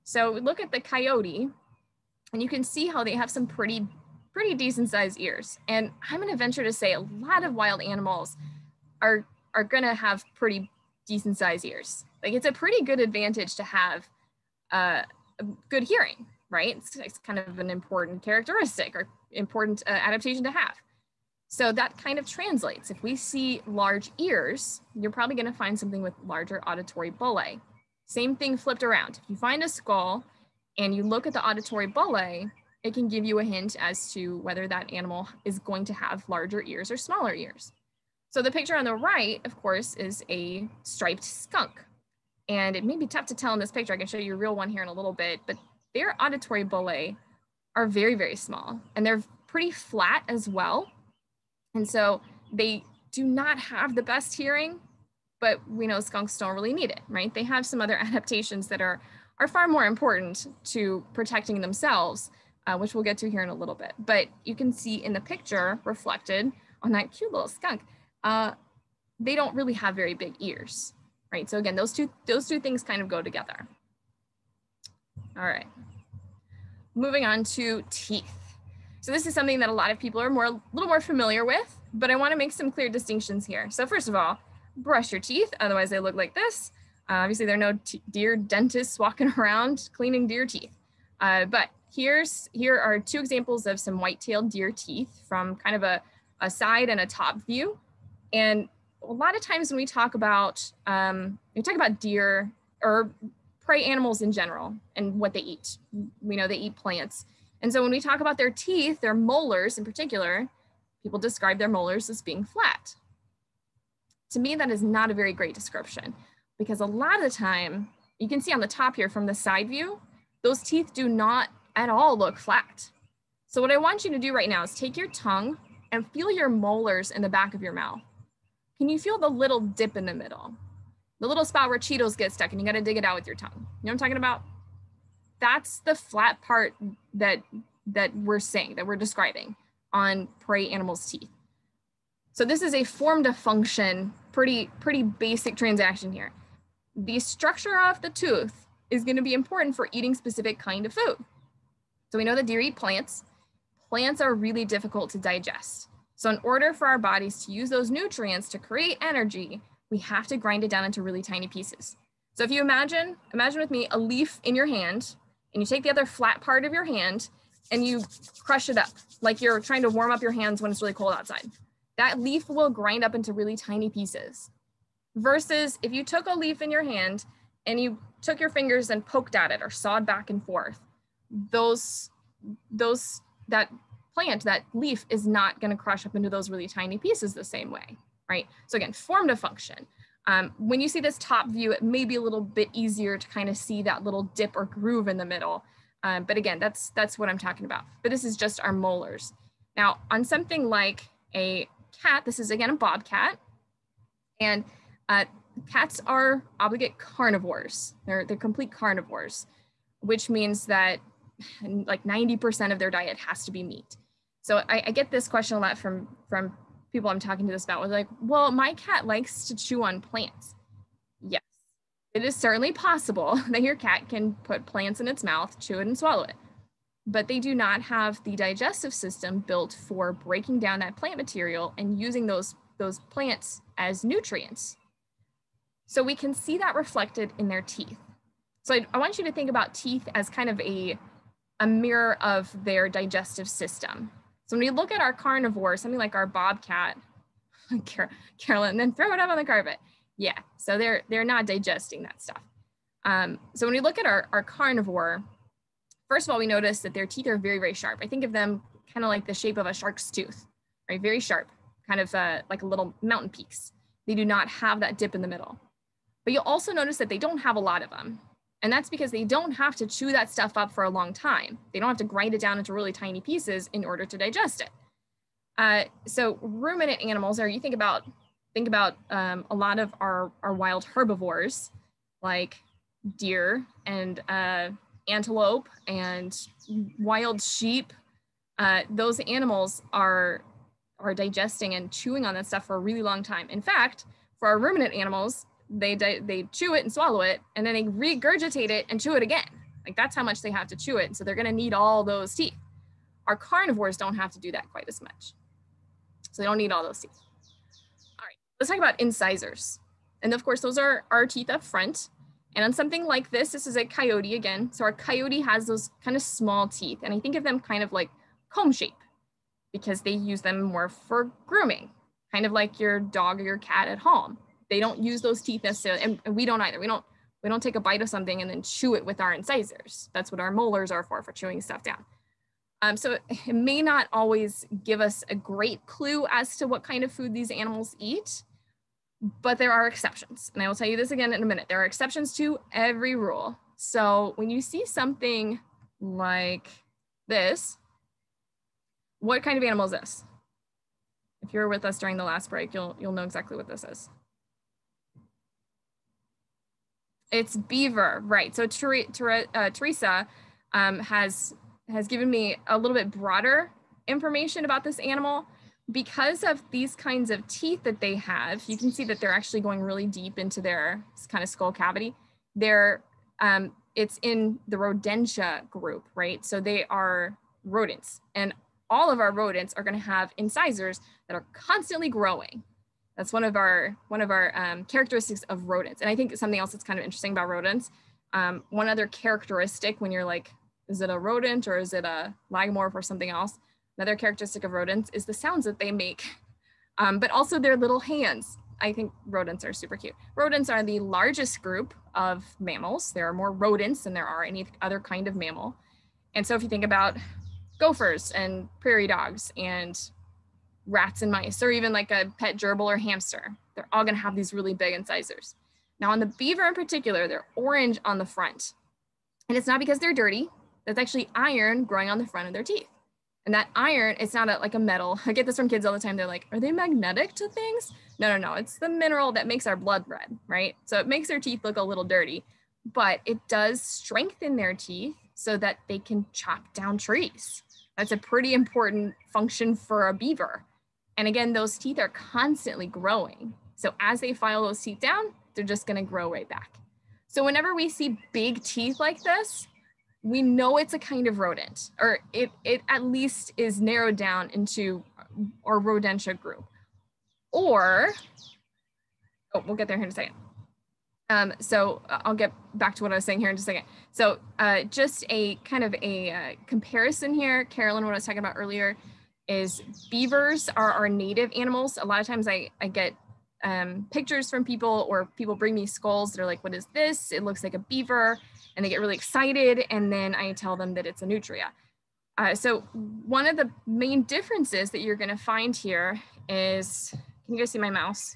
So look at the coyote, and you can see how they have some pretty decent sized ears. And I'm going to venture to say a lot of wild animals are going to have pretty decent sized ears. Like it's a pretty good advantage to have good hearing, right? It's kind of an important characteristic or important adaptation to have. So that kind of translates. If we see large ears, you're probably going to find something with larger auditory bullae. Same thing flipped around. If you find a skull and you look at the auditory bullae, it can give you a hint as to whether that animal is going to have larger ears or smaller ears. So the picture on the right, of course, is a striped skunk. And it may be tough to tell in this picture. I can show you a real one here in a little bit, but their auditory bullae are very, very small, and they're pretty flat as well. And so they do not have the best hearing, but we know skunks don't really need it, right? They have some other adaptations that are far more important to protecting themselves, which we'll get to here in a little bit. But you can see in the picture reflected on that cute little skunk, they don't really have very big ears, right? So again, those two things kind of go together. All right, moving on to teeth. So this is something that a lot of people are a little more familiar with, but I want to make some clear distinctions here. So first of all, brush your teeth, otherwise they look like this. Obviously there are no deer dentists walking around cleaning deer teeth. But here are 2 examples of some white-tailed deer teeth from kind of a side and a top view. And a lot of times when we talk about deer or prey animals in general and what they eat, we know they eat plants. And so when we talk about their teeth, their molars in particular, people describe their molars as being flat. To me, that is not a very great description, because a lot of the time, you can see on the top here from the side view, those teeth do not at all look flat. So what I want you to do right now is take your tongue and feel your molars in the back of your mouth. Can you feel the little dip in the middle? The little spot where Cheetos get stuck and you got to dig it out with your tongue. You know what I'm talking about? That's the flat part that we're saying, that we're describing on prey animals' teeth. So this is a form to function, pretty basic transaction here. The structure of the tooth is going to be important for eating specific kind of food. So we know that deer eat plants. Plants are really difficult to digest. So in order for our bodies to use those nutrients to create energy, we have to grind it down into really tiny pieces. So if you imagine with me a leaf in your hand, and you take the other flat part of your hand and you crush it up like you're trying to warm up your hands when it's really cold outside. That leaf will grind up into really tiny pieces. Versus if you took a leaf in your hand and you took your fingers and poked at it or sawed back and forth, that plant, that leaf is not going to crush up into those really tiny pieces the same way, right? So again, form to function. When you see this top view, it may be a little bit easier to kind of see that little dip or groove in the middle. But again, that's what I'm talking about. But this is just our molars. Now, on something like a cat, this is again a bobcat, and cats are obligate carnivores. They're complete carnivores, which means that like 90% of their diet has to be meat. So I get this question a lot from people I'm talking to this about. Was like, well, my cat likes to chew on plants. Yes, it is certainly possible that your cat can put plants in its mouth, chew it and swallow it. But they do not have the digestive system built for breaking down that plant material and using those plants as nutrients. So we can see that reflected in their teeth. So I want you to think about teeth as kind of a mirror of their digestive system. So when we look at our carnivore, something like our bobcat, Carolyn, then throw it up on the carpet. Yeah, so they're not digesting that stuff. So when we look at our carnivore, first of all, we notice that their teeth are very, very sharp. I think of them kind of like the shape of a shark's tooth, right? Very sharp, kind of like little mountain peaks. They do not have that dip in the middle. But you'll also notice that they don't have a lot of them. And that's because they don't have to chew that stuff up for a long time. They don't have to grind it down into really tiny pieces in order to digest it. So ruminant animals, or you think about a lot of our wild herbivores, like deer and antelope and wild sheep. Those animals are digesting and chewing on that stuff for a really long time. In fact, for our ruminant animals, they chew it and swallow it, and then they regurgitate it and chew it again. Like that's how much they have to chew it. And so they're going to need all those teeth. Our carnivores don't have to do that quite as much. So they don't need all those teeth. All right, let's talk about incisors. And of course, those are our teeth up front. And on something like this is a coyote again. So our coyote has those kind of small teeth. And I think of them kind of like comb shape because they use them more for grooming, kind of like your dog or your cat at home. They don't use those teeth necessarily, and we don't either. We don't take a bite of something and then chew it with our incisors. That's what our molars are for chewing stuff down. So it may not always give us a great clue as to what kind of food these animals eat, but there are exceptions. And I will tell you this again in a minute. There are exceptions to every rule. So when you see something like this, what kind of animal is this? If you were with us during the last break, you'll know exactly what this is. It's beaver, right? So Teresa has given me a little bit broader information about this animal. Because of these kinds of teeth that they have, you can see that they're actually going really deep into their kind of skull cavity. It's in the rodentia group, right? So they are rodents, and all of our rodents are going to have incisors that are constantly growing. That's one of our characteristics of rodents. And I think something else that's kind of interesting about rodents, one other characteristic when you're like, is it a rodent or is it a lagomorph or something else? Another characteristic of rodents is the sounds that they make. but also their little hands. I think rodents are super cute. Rodents are the largest group of mammals. There are more rodents than there are any other kind of mammal. And so if you think about gophers and prairie dogs and rats and mice, or even like a pet gerbil or hamster, they're all gonna have these really big incisors. Now on the beaver in particular, they're orange on the front. And it's not because they're dirty. That's actually iron growing on the front of their teeth. And that iron, it's not like a metal. I get this from kids all the time. They're like, are they magnetic to things? No. It's the mineral that makes our blood red, right? So it makes their teeth look a little dirty, but it does strengthen their teeth so that they can chop down trees. That's a pretty important function for a beaver. And again, those teeth are constantly growing. So as they file those teeth down, they're just gonna grow right back. So whenever we see big teeth like this, we know it's a kind of rodent, or it at least is narrowed down into our rodentia group. Or, oh, we'll get there here in a second. So I'll get back to what I was saying here in just a second. So just a kind of a comparison here, Carolyn, what I was talking about earlier is beavers are our native animals. A lot of times I get pictures from people, or people bring me skulls. They're like, what is this? It looks like a beaver. And they get really excited. And then I tell them that it's a nutria. So one of the main differences that you're going to find here is, can you guys see my mouse?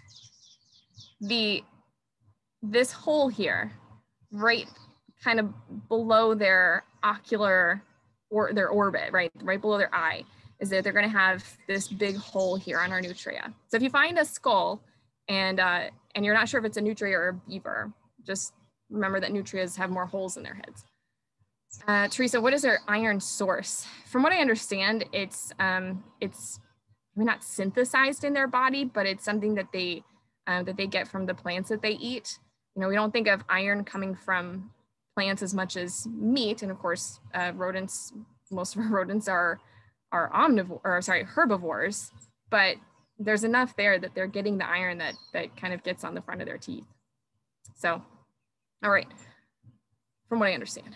This hole here, right kind of below their ocular, or their orbit, right below their eye, is that they're going to have this big hole here on our nutria. So if you find a skull and you're not sure if it's a nutria or a beaver, just remember that nutrias have more holes in their heads. Teresa, what is their iron source? From what I understand, it's not synthesized in their body, but it's something that they get from the plants that they eat. You know, we don't think of iron coming from plants as much as meat, and of course, rodents. Most of our rodents are herbivores, but there's enough there that they're getting the iron that kind of gets on the front of their teeth. So, all right, from what I understand.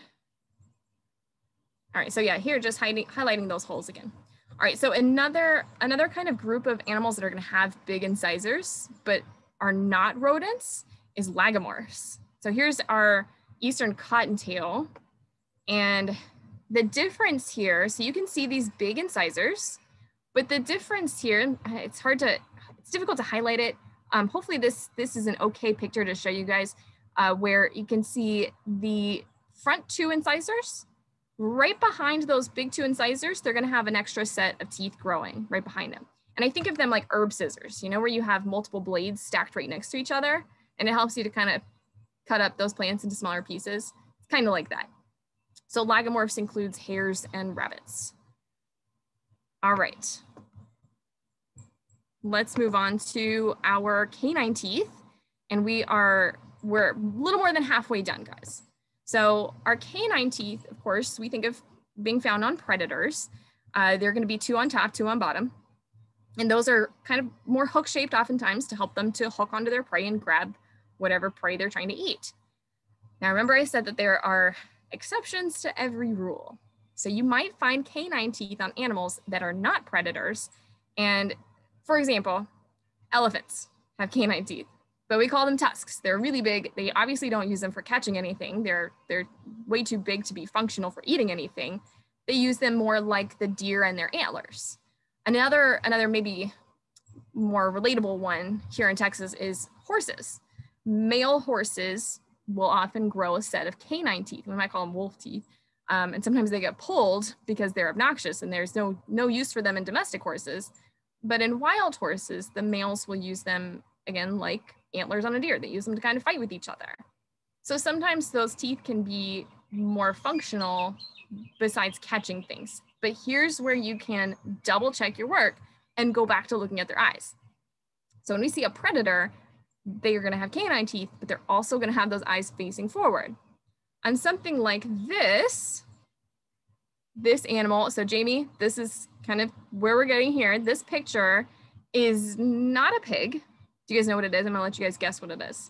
All right, so yeah, here just highlighting those holes again. All right, so another kind of group of animals that are gonna have big incisors, but are not rodents, is lagomorphs. So here's our eastern cottontail, and the difference here, so you can see these big incisors, but the difference here, it's difficult to highlight it. Hopefully this is an okay picture to show you guys, where you can see the front two incisors. Right behind those big two incisors, they're gonna have an extra set of teeth growing right behind them. And I think of them like herb scissors, you know, where you have multiple blades stacked right next to each other, and it helps you to kind of cut up those plants into smaller pieces. It's kind of like that. So lagomorphs includes hares and rabbits. All right. Let's move on to our canine teeth. And we're a little more than halfway done, guys. So our canine teeth, of course, we think of being found on predators. They're gonna be two on top, two on bottom. And those are kind of more hook-shaped oftentimes to help them to hook onto their prey and grab whatever prey they're trying to eat. Now, remember I said that there are exceptions to every rule. So you might find canine teeth on animals that are not predators. And for example, elephants have canine teeth, but we call them tusks. They're really big. They obviously don't use them for catching anything. They're way too big to be functional for eating anything. They use them more like the deer and their antlers. Another maybe more relatable one here in Texas is horses. Male horses will often grow a set of canine teeth. We might call them wolf teeth. And sometimes they get pulled because they're obnoxious and there's no use for them in domestic horses. But in wild horses, the males will use them, again, like antlers on a deer. They use them to kind of fight with each other. So sometimes those teeth can be more functional besides catching things. But here's where you can double check your work and go back to looking at their eyes. So when we see a predator, they are gonna have canine teeth, but they're also gonna have those eyes facing forward. On something like this animal, so Jamie, this is kind of where we're getting here. This picture is not a pig. Do you guys know what it is? I'm gonna let you guys guess what it is.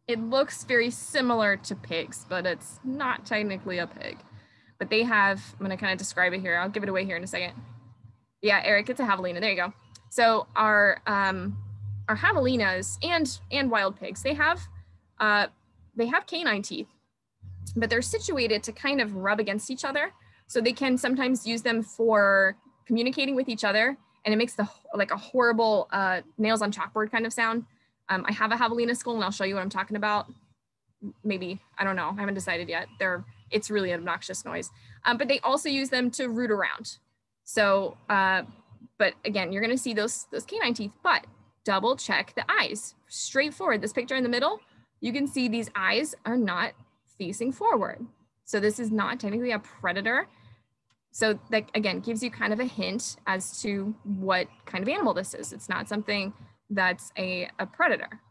It looks very similar to pigs, but it's not technically a pig. But they have, I'm gonna kind of describe it here. I'll give it away here in a second. Yeah, Eric, it's a javelina. There you go. So our javelinas and wild pigs, they have canine teeth, but they're situated to kind of rub against each other. So they can sometimes use them for communicating with each other, and it makes like a horrible nails on chalkboard kind of sound. I have a javelina skull, and I'll show you what I'm talking about. Maybe, I don't know, I haven't decided yet. It's really an obnoxious noise. But they also use them to root around. So, but again, you're gonna see those canine teeth, but double check the eyes. Straightforward, this picture in the middle, you can see these eyes are not facing forward. So this is not technically a predator. So that, again, gives you kind of a hint as to what kind of animal this is. It's not something that's a predator.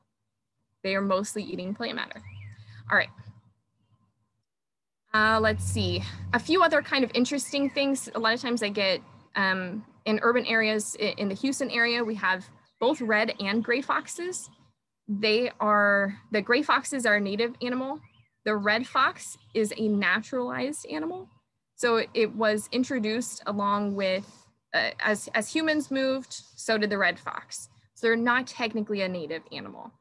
They are mostly eating plant matter. All right. Let's see. A few other kind of interesting things. A lot of times I get in urban areas, in the Houston area, we have both red and gray foxes. The gray foxes are a native animal. The red fox is a naturalized animal. So it was introduced along with, as humans moved, so did the red fox. So they're not technically a native animal.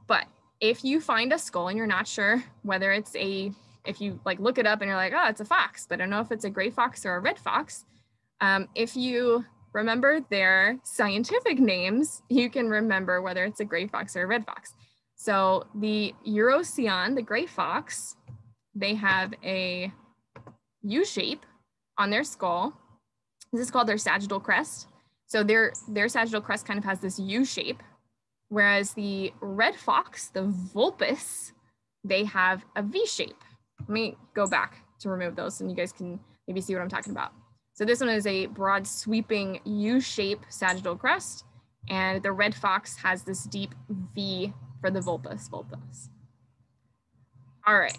But if you find a skull and you're not sure whether it's if you like look it up and you're like, oh, it's a fox, but I don't know if it's a gray fox or a red fox. If you remember their scientific names, you can remember whether it's a gray fox or a red fox. So the Eurasian, the gray fox, they have a U shape on their skull. This is called their sagittal crest. So their sagittal crest kind of has this U shape, whereas the red fox, the vulpes, they have a V shape. Let me go back to remove those and you guys can maybe see what I'm talking about. So this one is a broad sweeping U-shape sagittal crest, and the red fox has this deep V for the vulpes. All right.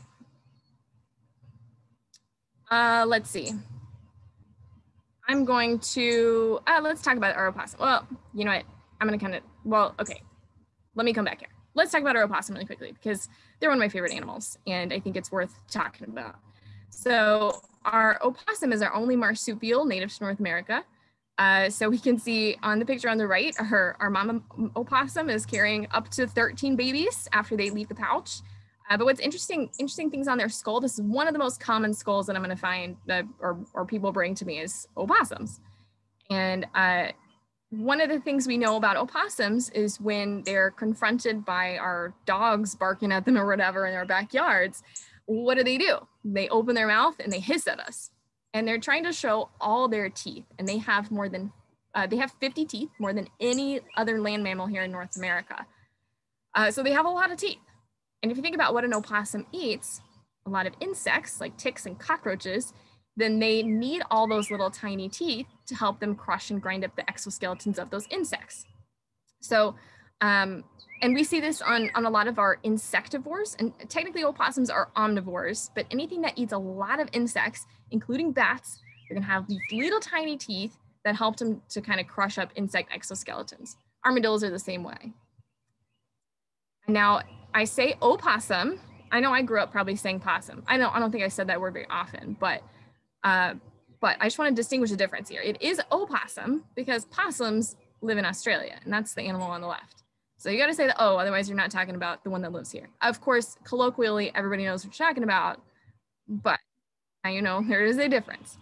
Let's see. I'm going to, let's talk about our opossum. Well, you know what? I'm going to kind of, okay. Let me come back here. Let's talk about our opossum really quickly because they're one of my favorite animals and I think it's worth talking about. So our opossum is our only marsupial native to North America. So we can see on the picture on the right, our mama opossum is carrying up to 13 babies after they leave the pouch. But what's interesting things on their skull, this is one of the most common skulls that I'm going to find or people bring to me is opossums. And one of the things we know about opossums is when they're confronted by our dogs barking at them or whatever in our backyards, what do? They open their mouth and they hiss at us. And they're trying to show all their teeth. And they have they have 50 teeth, more than any other land mammal here in North America. So they have a lot of teeth. And if you think about what an opossum eats, a lot of insects like ticks and cockroaches, then they need all those little tiny teeth to help them crush and grind up the exoskeletons of those insects. So, and we see this on a lot of our insectivores, and technically opossums are omnivores, but anything that eats a lot of insects, including bats, they're gonna have these little tiny teeth that help them to kind of crush up insect exoskeletons. Armadillos are the same way. Now, I say opossum. I know I grew up probably saying possum. I don't think I said that word very often, but I just want to distinguish the difference here. It is opossum because possums live in Australia, and that's the animal on the left. So you got to say the O, otherwise you're not talking about the one that lives here. Of course, colloquially, everybody knows what you're talking about, but now you know there is a difference.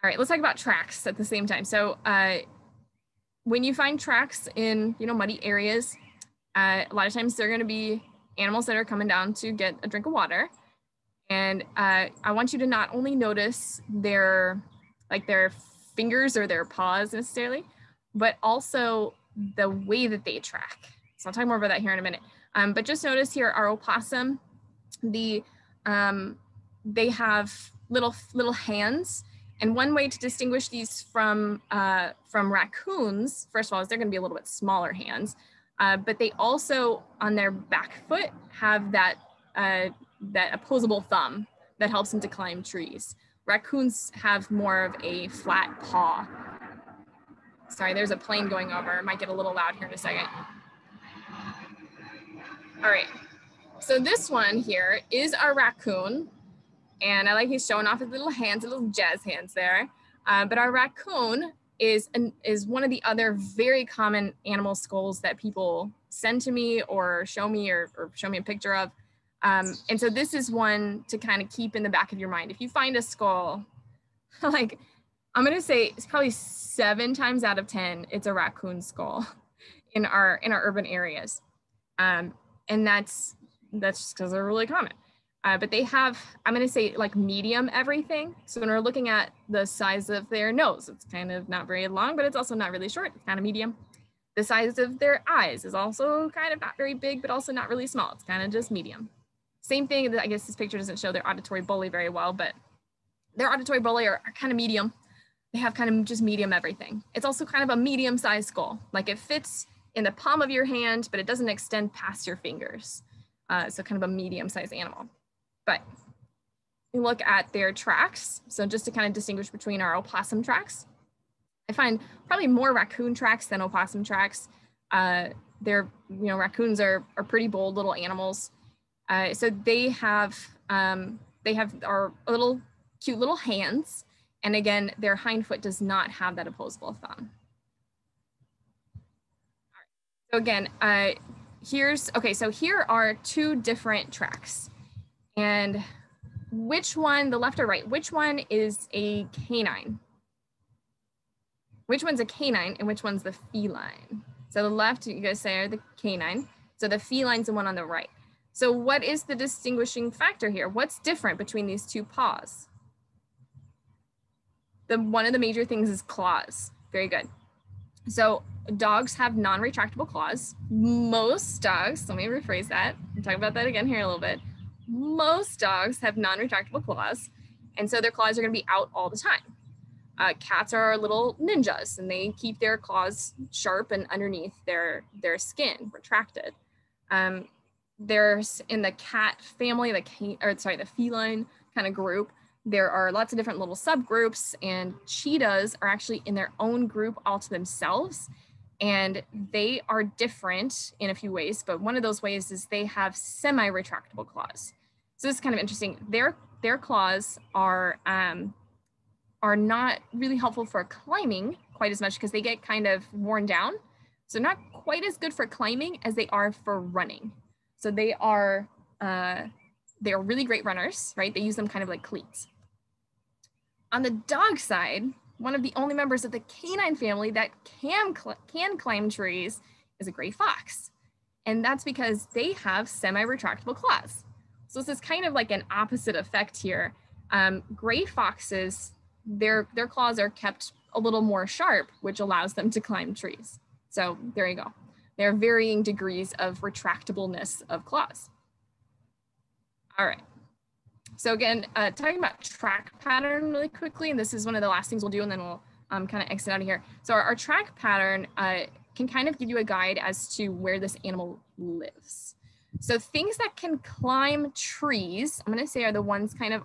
All right, let's talk about tracks at the same time. So when you find tracks in muddy areas, a lot of times they're going to be animals that are coming down to get a drink of water. And I want you to not only notice their fingers or their paws necessarily, but also the way that they track. So I'll talk more about that here in a minute. But just notice here, our opossum, they have little hands. And one way to distinguish these from raccoons, first of all, is they're going to be a little bit smaller hands. But they also, on their back foot, have that opposable thumb that helps them to climb trees. Raccoons have more of a flat paw. Sorry, there's a plane going over. It might get a little loud here in a second. All right, so this one here is our raccoon. And I like he's showing off his little hands, little jazz hands there. But our raccoon is one of the other very common animal skulls that people send to me or show me or show me a picture of. And so this is one to kind of keep in the back of your mind. If you find a skull, like I'm gonna say it's probably 7 times out of 10, it's a raccoon skull in our urban areas. And that's just because they're really common. But they have, I'm going to say like medium everything. So when we're looking at the size of their nose, it's kind of not very long, but it's also not really short. It's kind of medium. The size of their eyes is also kind of not very big, but also not really small. It's kind of just medium. Same thing, I guess this picture doesn't show their auditory bulli very well, but their auditory bulli are kind of medium. They have kind of just medium everything. It's also kind of a medium-sized skull. Like it fits in the palm of your hand, but it doesn't extend past your fingers. So kind of a medium-sized animal. But you look at their tracks. So just to kind of distinguish between our opossum tracks, I find probably more raccoon tracks than opossum tracks. Raccoons are pretty bold little animals. So they have our little cute little hands. And again, their hind foot does not have that opposable thumb. All right. So again, so here are 2 different tracks. And which one, the left or right, which one is a canine? Which one's a canine and which one's the feline? So the left, you guys say, are the canine. So the feline's the one on the right. So what is the distinguishing factor here? What's different between these 2 paws? One of the major things is claws. Very good. So dogs have non-retractable claws. Most dogs, let me rephrase that. I'll talk about that again here in a little bit. Most dogs have non-retractable claws. And so their claws are gonna be out all the time. Cats are little ninjas and they keep their claws sharp and underneath their skin, retracted. There's in the cat family, the feline kind of group, there are lots of different little subgroups, and cheetahs are actually in their own group all to themselves. And they are different in a few ways, but one of those ways is they have semi-retractable claws. So this is kind of interesting. Their claws are not really helpful for climbing quite as much because they get kind of worn down. So not quite as good for climbing as they are for running. So they are really great runners, right? They use them kind of like cleats. On the dog side, one of the only members of the canine family that can climb trees is a gray fox. And that's because they have semi-retractable claws. So this is kind of like an opposite effect here. Gray foxes, their claws are kept a little more sharp, which allows them to climb trees. So there you go. There are varying degrees of retractableness of claws. All right. So again, talking about track pattern really quickly, and this is one of the last things we'll do, and then we'll kind of exit out of here. So our track pattern can kind of give you a guide as to where this animal lives. So things that can climb trees, I'm going to say are the ones kind of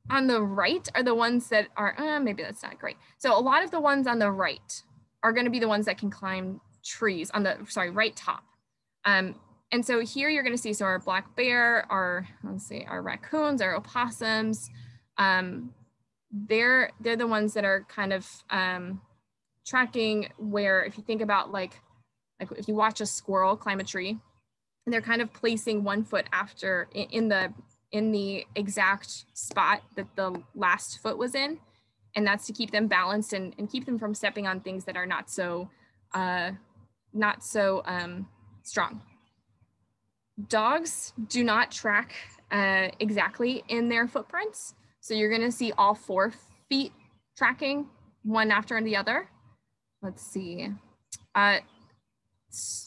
on the right are the ones that are, maybe that's not great. So a lot of the ones on the right are going to be the ones that can climb trees on the, right top. And so here you're going to see, so our black bear, our raccoons, our opossums, they're the ones that are kind of tracking where, if you think about like if you watch a squirrel climb a tree, and they're kind of placing one foot after in the exact spot that the last foot was in. And that's to keep them balanced and keep them from stepping on things that are not so strong. Dogs do not track exactly in their footprints. So you're gonna see all 4 feet tracking one after the other. Let's see.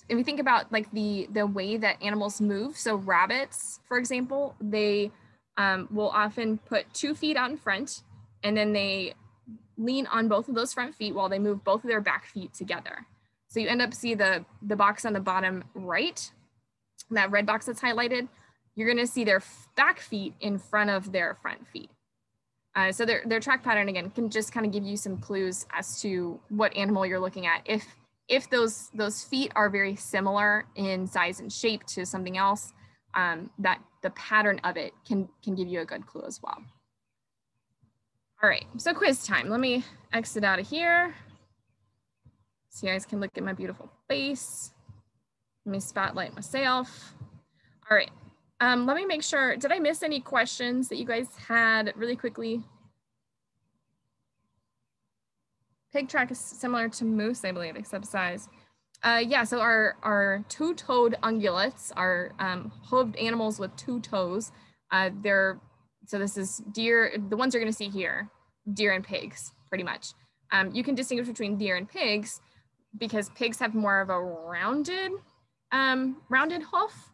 If we think about like the way that animals move, so rabbits, for example, they will often put 2 feet out in front, and then they lean on both of those front feet while they move both of their back feet together. So you end up see the box on the bottom right, that red box that's highlighted, you're gonna see their back feet in front of their front feet. So their track pattern, again, can just kind of give you some clues as to what animal you're looking at. If those feet are very similar in size and shape to something else, that the pattern of it can give you a good clue as well. All right, so quiz time. Let me exit out of here so you guys can look at my beautiful face. Let me spotlight myself. All right, let me make sure, did I miss any questions that you guys had really quickly? Pig track is similar to moose, I believe, except size. Yeah, so our two-toed ungulates are hooved animals with two toes. So this is deer, the ones you're gonna see here, deer and pigs, pretty much. You can distinguish between deer and pigs because pigs have more of a rounded hoof,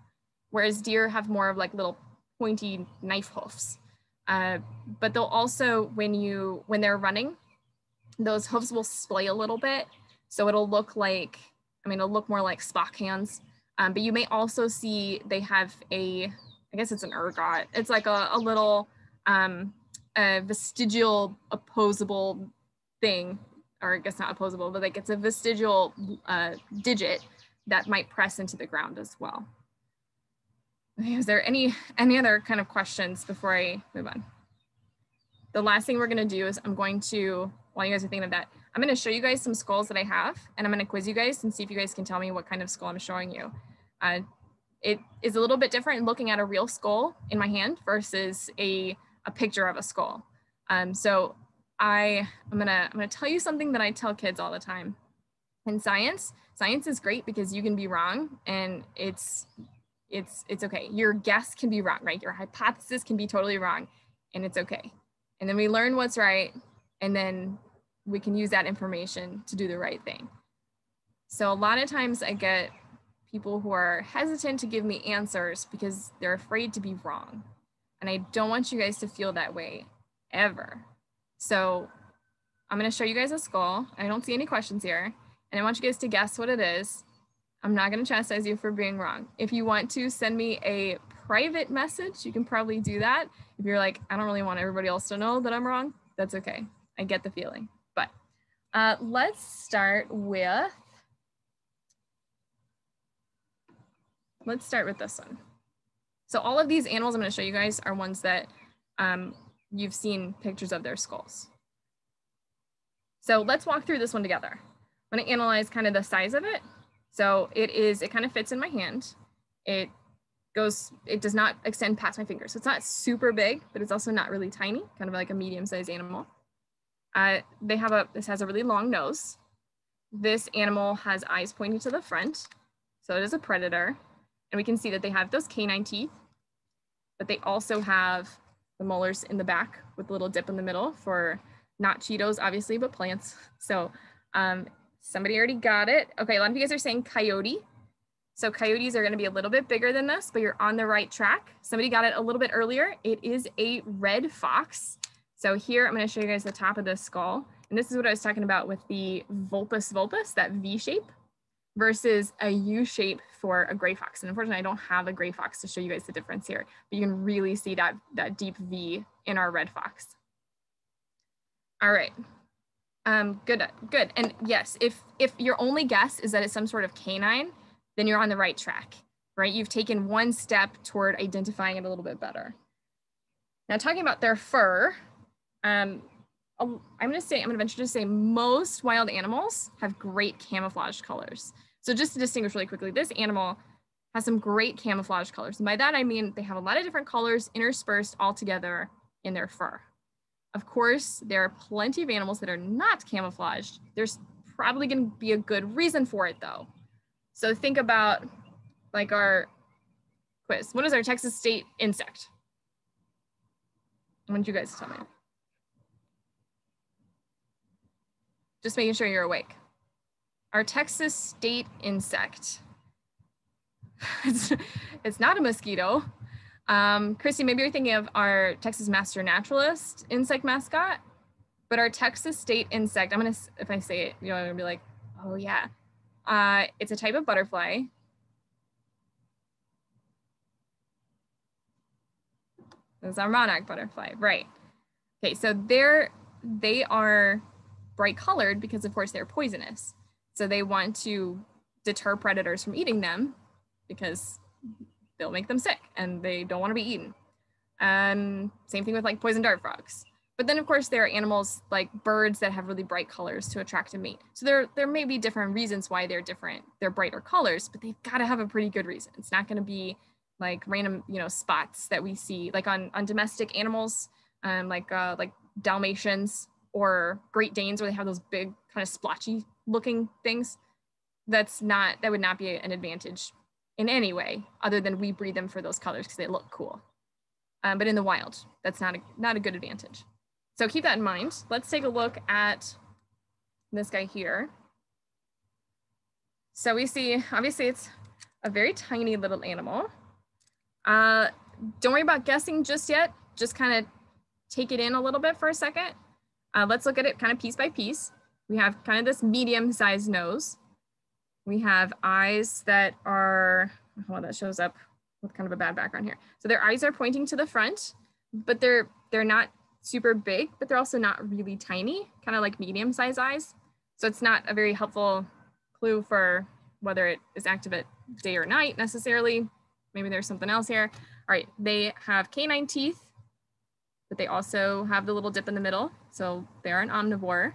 whereas deer have more of like little pointy knife hoofs. But they'll also, when they're running, those hoofs will splay a little bit. So it'll look like, it'll look more like Spock hands. But you may also see they have I guess it's an ergot. It's like a little a vestigial opposable thing, or I guess not opposable, but like it's a vestigial digit that might press into the ground as well. Okay, is there any other kind of questions before I move on? The last thing we're gonna do is I'm going to, while you guys are thinking of that, I'm gonna show you guys some skulls that I have, and I'm gonna quiz you guys and see if you guys can tell me what kind of skull I'm showing you. It is a little bit different looking at a real skull in my hand versus a picture of a skull. So I'm gonna tell you something that I tell kids all the time. In science is great because you can be wrong, and it's okay. Your guess can be wrong, right? Your hypothesis can be totally wrong, and it's okay. And then we learn what's right, and then we can use that information to do the right thing. So a lot of times I get people who are hesitant to give me answers because they're afraid to be wrong. And I don't want you guys to feel that way ever. So I'm gonna show you guys a skull. I don't see any questions here. And I want you guys to guess what it is. I'm not gonna chastise you for being wrong. If you want to send me a private message, you can probably do that. If you're like, I don't really want everybody else to know that I'm wrong, that's okay. I get the feeling. But let's start with this one. So all of these animals I'm going to show you guys are ones that you've seen pictures of their skulls. So let's walk through this one together. I'm going to analyze kind of the size of it. So it kind of fits in my hand. It does not extend past my fingers. So it's not super big, but it's also not really tiny, kind of like a medium-sized animal. This has a really long nose. This animal has eyes pointing to the front. So it is a predator. And we can see that they have those canine teeth, but they also have the molars in the back with a little dip in the middle for not Cheetos, obviously, but plants. So somebody already got it. Okay, a lot of you guys are saying coyote. So coyotes are going to be a little bit bigger than this, but you're on the right track. Somebody got it a little bit earlier. It is a red fox. So here I'm going to show you guys the top of the skull. And this is what I was talking about with the vulpus vulpus, that V shape, versus a U shape for a gray fox. And unfortunately, I don't have a gray fox to show you guys the difference here, but you can really see that deep V in our red fox. All right, good. And yes, if your only guess is that it's some sort of canine, then you're on the right track, right? You've taken one step toward identifying it a little bit better. Now, talking about their fur, I'm gonna venture to say most wild animals have great camouflage colors. So just to distinguish really quickly, this animal has some great camouflage colors. And by that, I mean, they have a lot of different colors interspersed all together in their fur. Of course, there are plenty of animals that are not camouflaged. There's probably gonna be a good reason for it though. So think about like our quiz. What is our Texas state insect? I want you guys to tell me. Just making sure you're awake. Our Texas state insect. It's not a mosquito. Christy, maybe you're thinking of our Texas Master Naturalist insect mascot, but our Texas state insect, if I say it, I'm gonna be like, oh yeah. It's a type of butterfly. It's our monarch butterfly, right? Okay, so they are bright colored because of course they're poisonous. So they want to deter predators from eating them because they'll make them sick and they don't want to be eaten. Same thing with like poison dart frogs. But then of course there are animals like birds that have really bright colors to attract a mate. So there may be different reasons why they're different. They're brighter colors, but they've got to have a pretty good reason. It's not going to be like random, you know, spots that we see like on domestic animals, like Dalmatians or Great Danes, where they have those big kind of splotchy looking things. That would not be an advantage in any way other than we breed them for those colors because they look cool. But in the wild, that's not a good advantage. So keep that in mind. Let's take a look at this guy here. So we see, obviously it's a very tiny little animal. Don't worry about guessing just yet. Just kind of take it in a little bit for a second. Let's look at it kind of piece by piece. We have kind of this medium-sized nose. We have eyes that are, oh, that shows up with kind of a bad background here. So their eyes are pointing to the front, but they're not super big, but they're also not really tiny, kind of like medium-sized eyes. So it's not a very helpful clue for whether it is active at day or night necessarily. Maybe there's something else here. All right, they have canine teeth, but they also have the little dip in the middle. So they're an omnivore.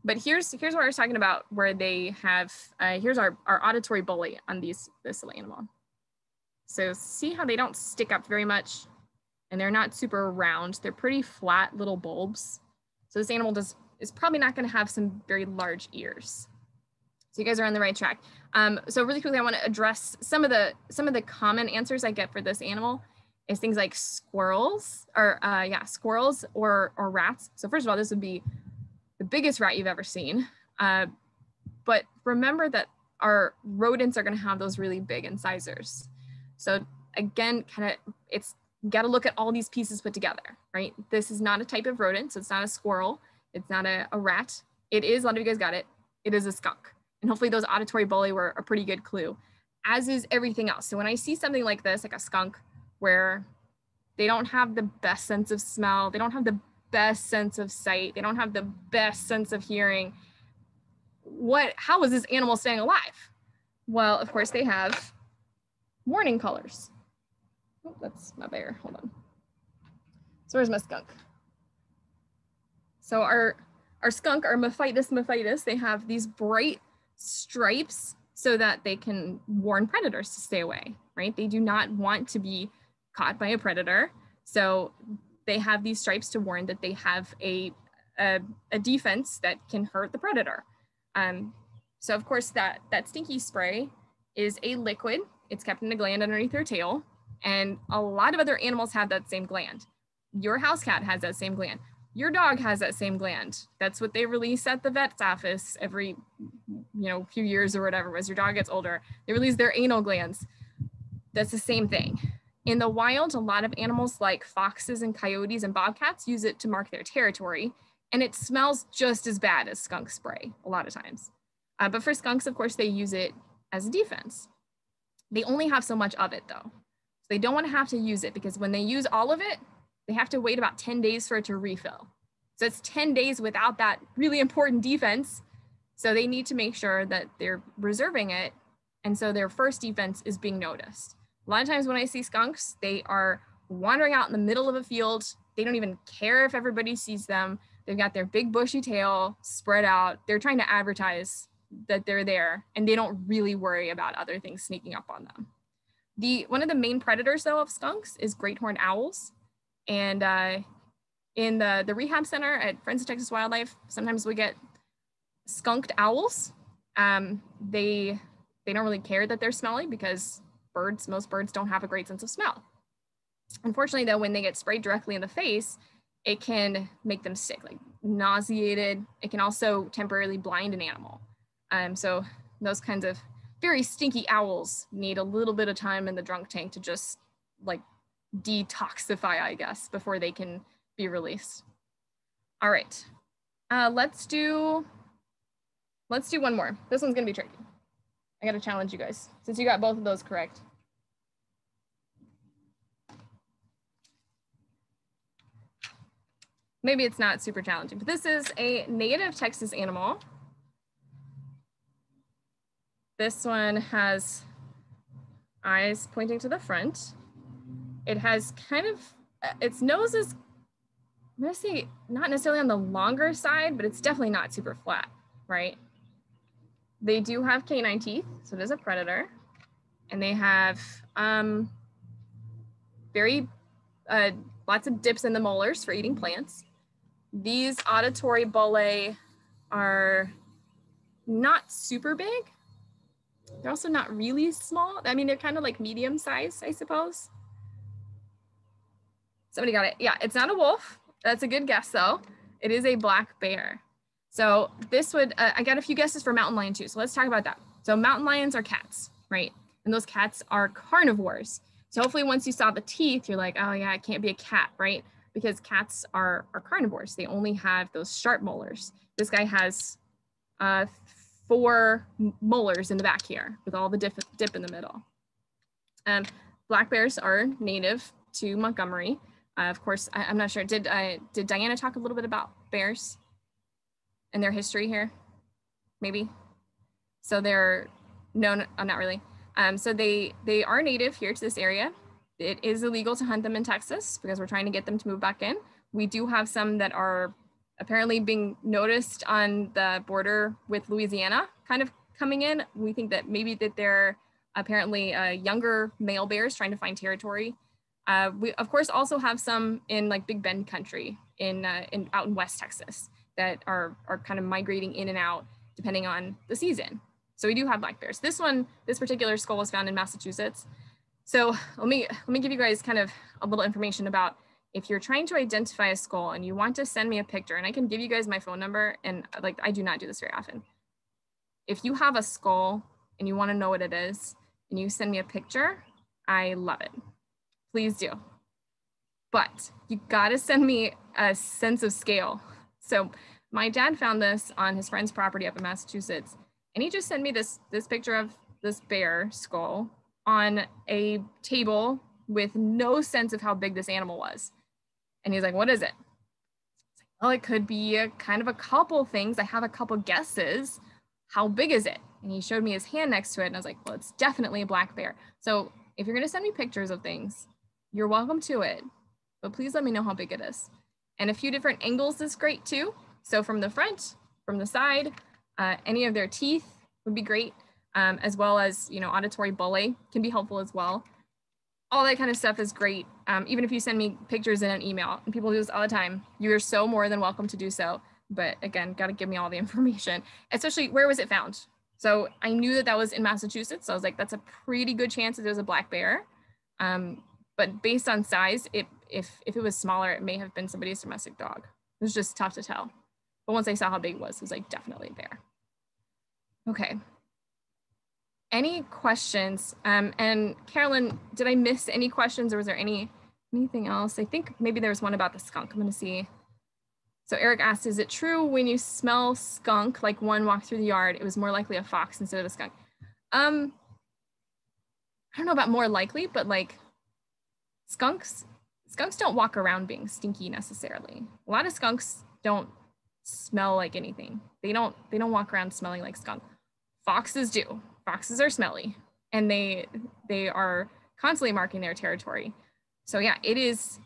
But here's what I was talking about, where they have, here's our auditory bully on this little animal. So see how they don't stick up very much, and they're not super round. They're pretty flat little bulbs. So this animal is probably not gonna have some very large ears. So you guys are on the right track. So really quickly, I wanna address some of the common answers I get for this animal is things like squirrels, or squirrels or rats. So first of all, this would be the biggest rat you've ever seen. But remember that our rodents are gonna have those really big incisors. So again, it's got to look at all these pieces put together, right? This is not a type of rodent, so it's not a squirrel, it's not a rat. It is, a lot of you guys got it, it is a skunk. And hopefully those auditory bully were a pretty good clue, as is everything else. So when I see something like this, like a skunk, where they don't have the best sense of smell, they don't have the best sense of sight, they don't have the best sense of hearing, how is this animal staying alive? Well, of course they have warning colors. Oh, that's my bear, hold on. So where's my skunk? So our skunk, our Mephitis, they have these bright stripes so that they can warn predators to stay away, right? They do not want to be caught by a predator. So they have these stripes to warn that they have a defense that can hurt the predator. So of course that stinky spray is a liquid. It's kept in a gland underneath their tail. And a lot of other animals have that same gland. Your house cat has that same gland. Your dog has that same gland. That's what they release at the vet's office every, few years or whatever. As your dog gets older, they release their anal glands. That's the same thing. In the wild, a lot of animals like foxes and coyotes and bobcats use it to mark their territory. And it smells just as bad as skunk spray a lot of times. But for skunks, of course, they use it as a defense. They only have so much of it though. So they don't want to have to use it, because when they use all of it, they have to wait about 10 days for it to refill. So it's 10 days without that really important defense. So they need to make sure that they're reserving it. And so their first defense is being noticed. A lot of times when I see skunks, they are wandering out in the middle of a field. They don't even care if everybody sees them. They've got their big bushy tail spread out. They're trying to advertise that they're there, and they don't really worry about other things sneaking up on them. One of the main predators though of skunks is great horned owls. And in the rehab center at Friends of Texas Wildlife, sometimes we get skunked owls. They don't really care that they're smelly, because most birds don't have a great sense of smell. Unfortunately though, when they get sprayed directly in the face, it can make them sick, like nauseated. It can also temporarily blind an animal. So those kinds of very stinky owls need a little bit of time in the drunk tank to just like detoxify, I guess, before they can be released. All right, let's do one more. This one's gonna be tricky. I gotta challenge you guys, since you got both of those correct. Maybe it's not super challenging, but this is a native Texas animal. This one has eyes pointing to the front. It has its nose is I'm gonna say not necessarily on the longer side, but it's definitely not super flat, right? They do have canine teeth, so it is a predator. And they have lots of dips in the molars for eating plants. These auditory bullae are not super big. They're also not really small. I mean, they're kind of like medium size, I suppose. Somebody got it. Yeah, it's not a wolf. That's a good guess though. It is a black bear. So this would, I got a few guesses for mountain lion too. So let's talk about that. So mountain lions are cats, right? And those cats are carnivores. So hopefully once you saw the teeth, you're like, oh yeah, it can't be a cat, right? Because cats are carnivores. They only have those sharp molars. This guy has 4 molars in the back here with all the dip in the middle. Black bears are native to Montgomery. Of course, I'm not sure, did Diana talk a little bit about bears and their history here? Maybe? So they're, no, not really. So they are native here to this area. It is illegal to hunt them in Texas because we're trying to get them to move back in. We do have some that are apparently being noticed on the border with Louisiana kind of coming in. We think that maybe that they're apparently younger male bears trying to find territory. We of course also have some in like Big Bend country out in West Texas that are kind of migrating in and out depending on the season. So we do have black bears. This particular skull was found in Massachusetts. So let me give you guys kind of a little information about if you're trying to identify a skull and you want to send me a picture, and I can give you guys my phone number, and like I do not do this very often. If you have a skull and you want to know what it is and you send me a picture, I love it. Please do. But you got to send me a sense of scale. So my dad found this on his friend's property up in Massachusetts, and he just sent me this picture of this bear skull on a table with no sense of how big this animal was. And he's like, what is it? Well, it could be a kind of a couple things. I have a couple guesses. How big is it? And he showed me his hand next to it. And I was like, well, it's definitely a black bear. So if you're going to send me pictures of things, you're welcome to it. But please let me know how big it is. And a few different angles is great too. So from the front, from the side, any of their teeth would be great. As well as, you know, auditory bullae can be helpful as well. All that kind of stuff is great. Even if you send me pictures in an email, and people do this all the time, you're so more than welcome to do so. But again, got to give me all the information, especially where was it found? So I knew that was in Massachusetts. So I was like, that's a pretty good chance that it was a black bear. But based on size, if it was smaller, it may have been somebody's domestic dog. It was just tough to tell. But once I saw how big it was like definitely a bear. Okay. Any questions? And Carolyn, did I miss any questions, or was there anything else? I think maybe there was one about the skunk. I'm gonna see. So Eric asked, is it true when you smell skunk, like one walked through the yard, it was more likely a fox instead of a skunk? I don't know about more likely, but like skunks don't walk around being stinky necessarily. A lot of skunks don't smell like anything. They don't walk around smelling like skunk. Foxes do. Foxes are smelly, and they are constantly marking their territory. So yeah, it is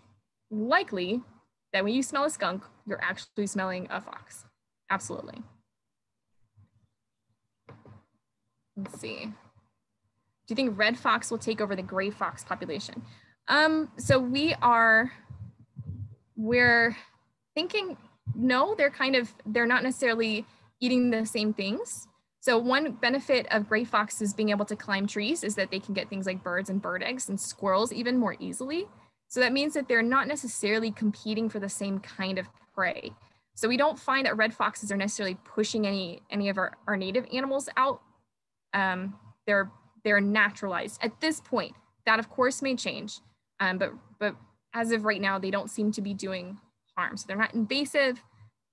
likely that when you smell a skunk, you're actually smelling a fox. Absolutely. Let's see. Do you think red fox will take over the gray fox population? So we're thinking, no, they're not necessarily eating the same things. So one benefit of gray foxes being able to climb trees is that they can get things like birds and bird eggs and squirrels even more easily. So that means that they're not necessarily competing for the same kind of prey. So we don't find that red foxes are necessarily pushing any of our native animals out. They're naturalized at this point. That of course may change, but as of right now, they don't seem to be doing harm. So they're not invasive.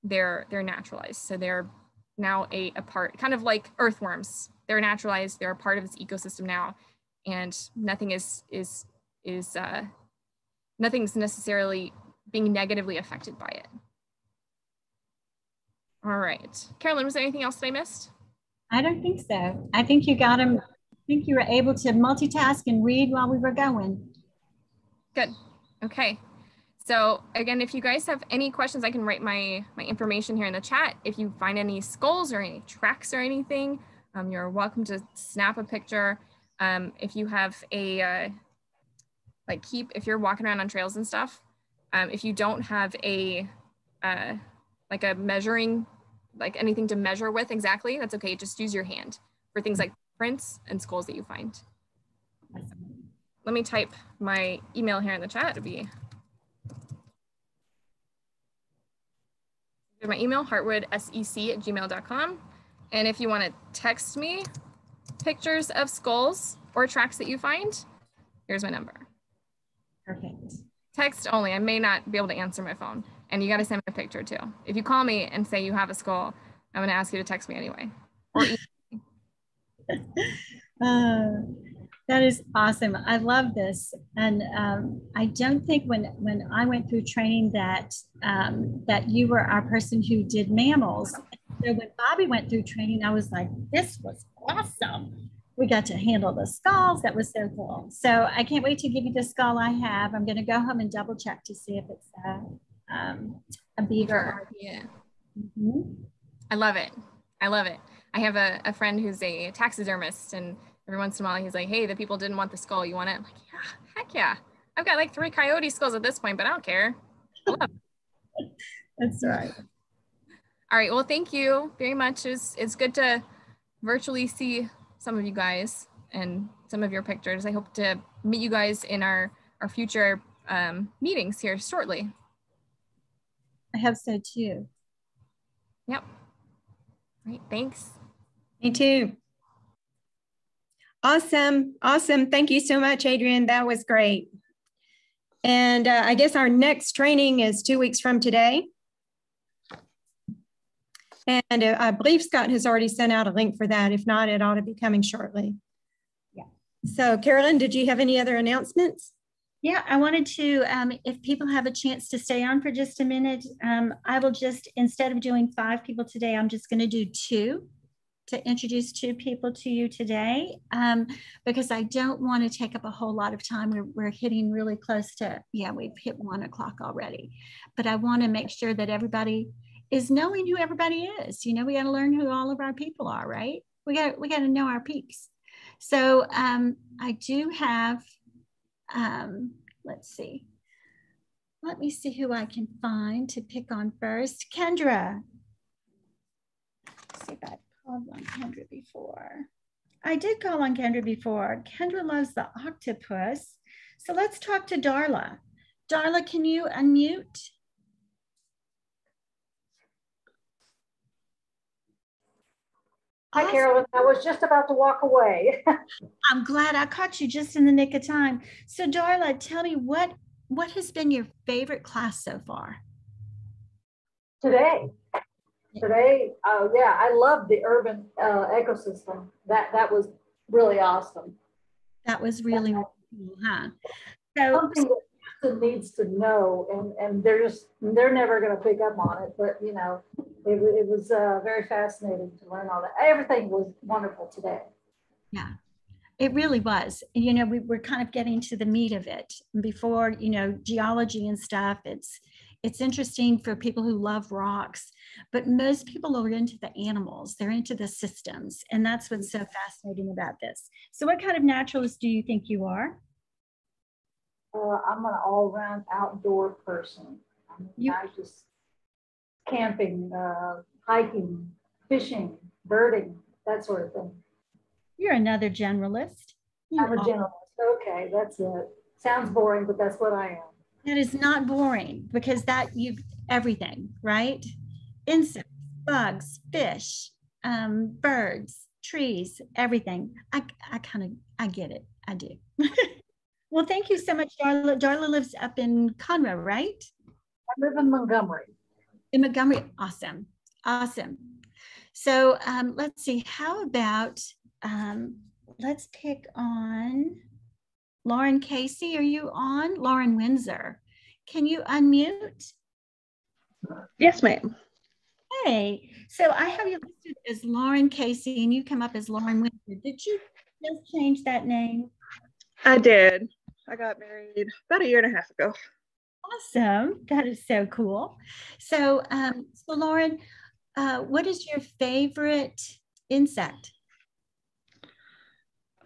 They're naturalized. So they're now a part, kind of like earthworms. They're naturalized. They're a part of this ecosystem now, and nothing's necessarily being negatively affected by it. All right, Carolyn, was there anything else that I missed? I don't think so. I think you got them. I think you were able to multitask and read while we were going. Good. Okay. So again, if you guys have any questions, I can write my information here in the chat. If you find any skulls or any tracks or anything, you're welcome to snap a picture. If you have a, if you're walking around on trails and stuff, if you don't have a, like a measuring, like anything to measure with exactly, that's okay. Just use your hand for things like prints and skulls that you find. Let me type my email here in the chat. It'll be my email, heartwoodsec@gmail.com. And if you want to text me pictures of skulls or tracks that you find, here's my number. Perfect. Text only. I may not be able to answer my phone. And you got to send me a picture too. If you call me and say you have a skull, I'm going to ask you to text me anyway. Or that is awesome. I love this. And I don't think when I went through training that that you were our person who did mammals. So when Bobby went through training, I was like, this was awesome. We got to handle the skulls. That was so cool. So I can't wait to give you the skull I have. I'm going to go home and double check to see if it's a beaver. Yeah. Mm-hmm. I love it. I love it. I have a friend who's a taxidermist, and every once in a while he's like, hey, the people didn't want the skull. You want it? I'm like, yeah, heck yeah. I've got like 3 coyote skulls at this point, but I don't care. I love it. That's right. All right. Well, thank you very much. It's good to virtually see some of you guys and some of your pictures. I hope to meet you guys in our future meetings here shortly. I hope so too. Yep. Great. Thanks. Me too. Awesome. Awesome. Thank you so much, Adrian. That was great. And I guess our next training is 2 weeks from today. And I believe Scott has already sent out a link for that. If not, it ought to be coming shortly. Yeah. So Carolyn, did you have any other announcements? Yeah, I wanted to, if people have a chance to stay on for just a minute, I will just, instead of doing 5 people today, I'm just going to do 2 to introduce 2 people to you today, because I don't want to take up a whole lot of time. We're hitting really close to, yeah, we've hit 1 o'clock already, but I want to make sure that everybody is knowing who everybody is. You know, we got to learn who all of our people are, right? We got to know our peeps. So I do have, let's see. Let me see who I can find to pick on first. Kendra. Let's see if I called on Kendra before. I did call on Kendra before. Kendra loves the octopus. So let's talk to Darla. Darla, can you unmute? Hi, awesome. Carolyn. I was just about to walk away. I'm glad I caught you just in the nick of time. So Darla, tell me what has been your favorite class so far? Today, yeah, I love the urban ecosystem. That was really awesome. That was really cool, huh? So something that Houston needs to know, and they're never going to pick up on it. But you know, it was very fascinating to learn all that. Everything was wonderful today. Yeah. It really was. You know, we were kind of getting to the meat of it before, you know, geology and stuff. It's interesting for people who love rocks, but most people are into the animals. They're into the systems. And that's what's so fascinating about this. So what kind of naturalist do you think you are? I'm an all-around outdoor person. I just camping, hiking, fishing, birding, that sort of thing. You're another generalist. I'm a generalist. Okay, that's it. Sounds boring, but that's what I am. That is not boring, because that everything, right? Insects, bugs, fish, birds, trees, everything. I get it. I do. Well, thank you so much, Darla. Darla lives up in Conroe, right? I live in Montgomery. In Montgomery, awesome, awesome. So let's see, how about, let's pick on Lauren Casey. Are you on? Lauren Windsor. Can you unmute? Yes, ma'am. Hey, so I have you listed as Lauren Casey and you come up as Lauren Windsor. Did you just change that name? I did. I got married about 1.5 years ago. Awesome. That is so cool. So, so Lauren, what is your favorite insect?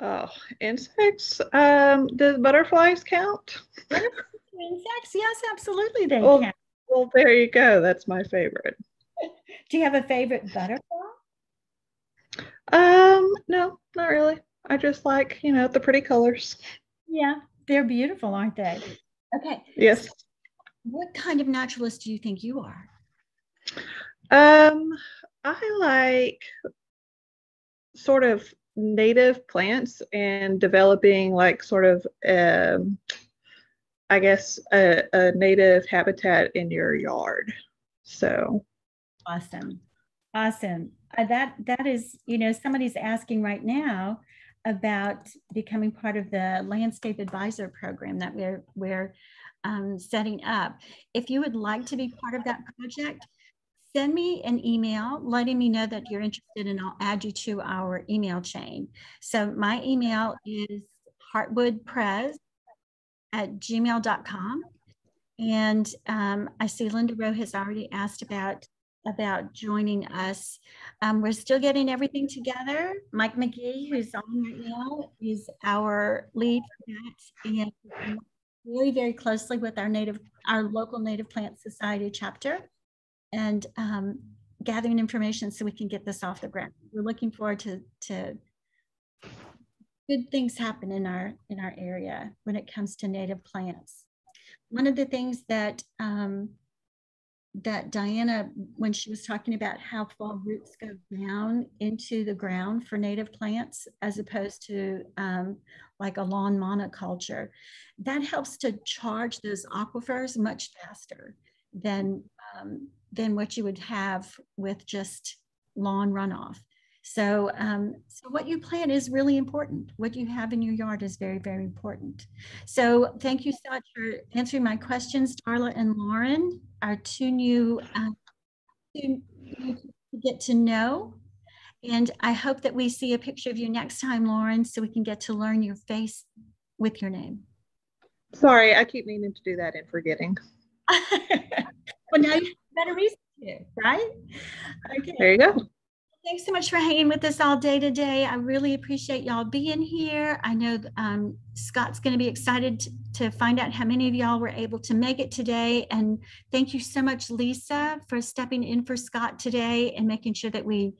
Oh, insects. Does butterflies count? Insects? Yes, absolutely they Well, can. well, there you go. That's my favorite. Do you have a favorite butterfly? No, not really. I just like, the pretty colors. Yeah, they're beautiful, aren't they? Okay. Yes. So what kind of naturalist do you think you are? I like sort of native plants and developing like sort of I guess a native habitat in your yard. So Awesome. Awesome. That is, somebody's asking right now about becoming part of the landscape advisor program that we're setting up. If you would like to be part of that project, send me an email letting me know that you're interested, and I'll add you to our email chain. So my email is heartwoodprez@gmail.com. And I see Linda Rowe has already asked about joining us. We're still getting everything together. Mike McGee, who's on right now, is our lead for that, and very, very closely with our local Native Plant Society chapter, and gathering information so we can get this off the ground. We're looking forward to good things happen in our area when it comes to native plants. One of the things that that Diana, when she was talking about how fall roots go down into the ground for native plants, as opposed to like a lawn monoculture, that helps to charge those aquifers much faster than what you would have with just lawn runoff. So, so what you plant is really important. What you have in your yard is very, very important. So thank you so much for answering my questions, Darla and Lauren, our two new to get to know. And I hope that we see a picture of you next time, Lauren, so we can get to learn your face with your name. Sorry, I keep meaning to do that and forgetting. Well, now you have a better reason to, right? Okay. There you go. Thanks so much for hanging with us all day today. I really appreciate y'all being here. I know Scott's going to be excited to find out how many of y'all were able to make it today. And thank you so much, Lisa, for stepping in for Scott today and making sure that we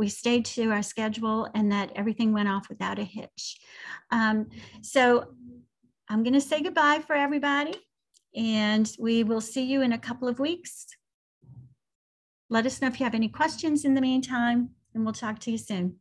stayed to our schedule and that everything went off without a hitch. So I'm going to say goodbye for everybody, and we will see you in a couple of weeks. Let us know if you have any questions in the meantime, and we'll talk to you soon.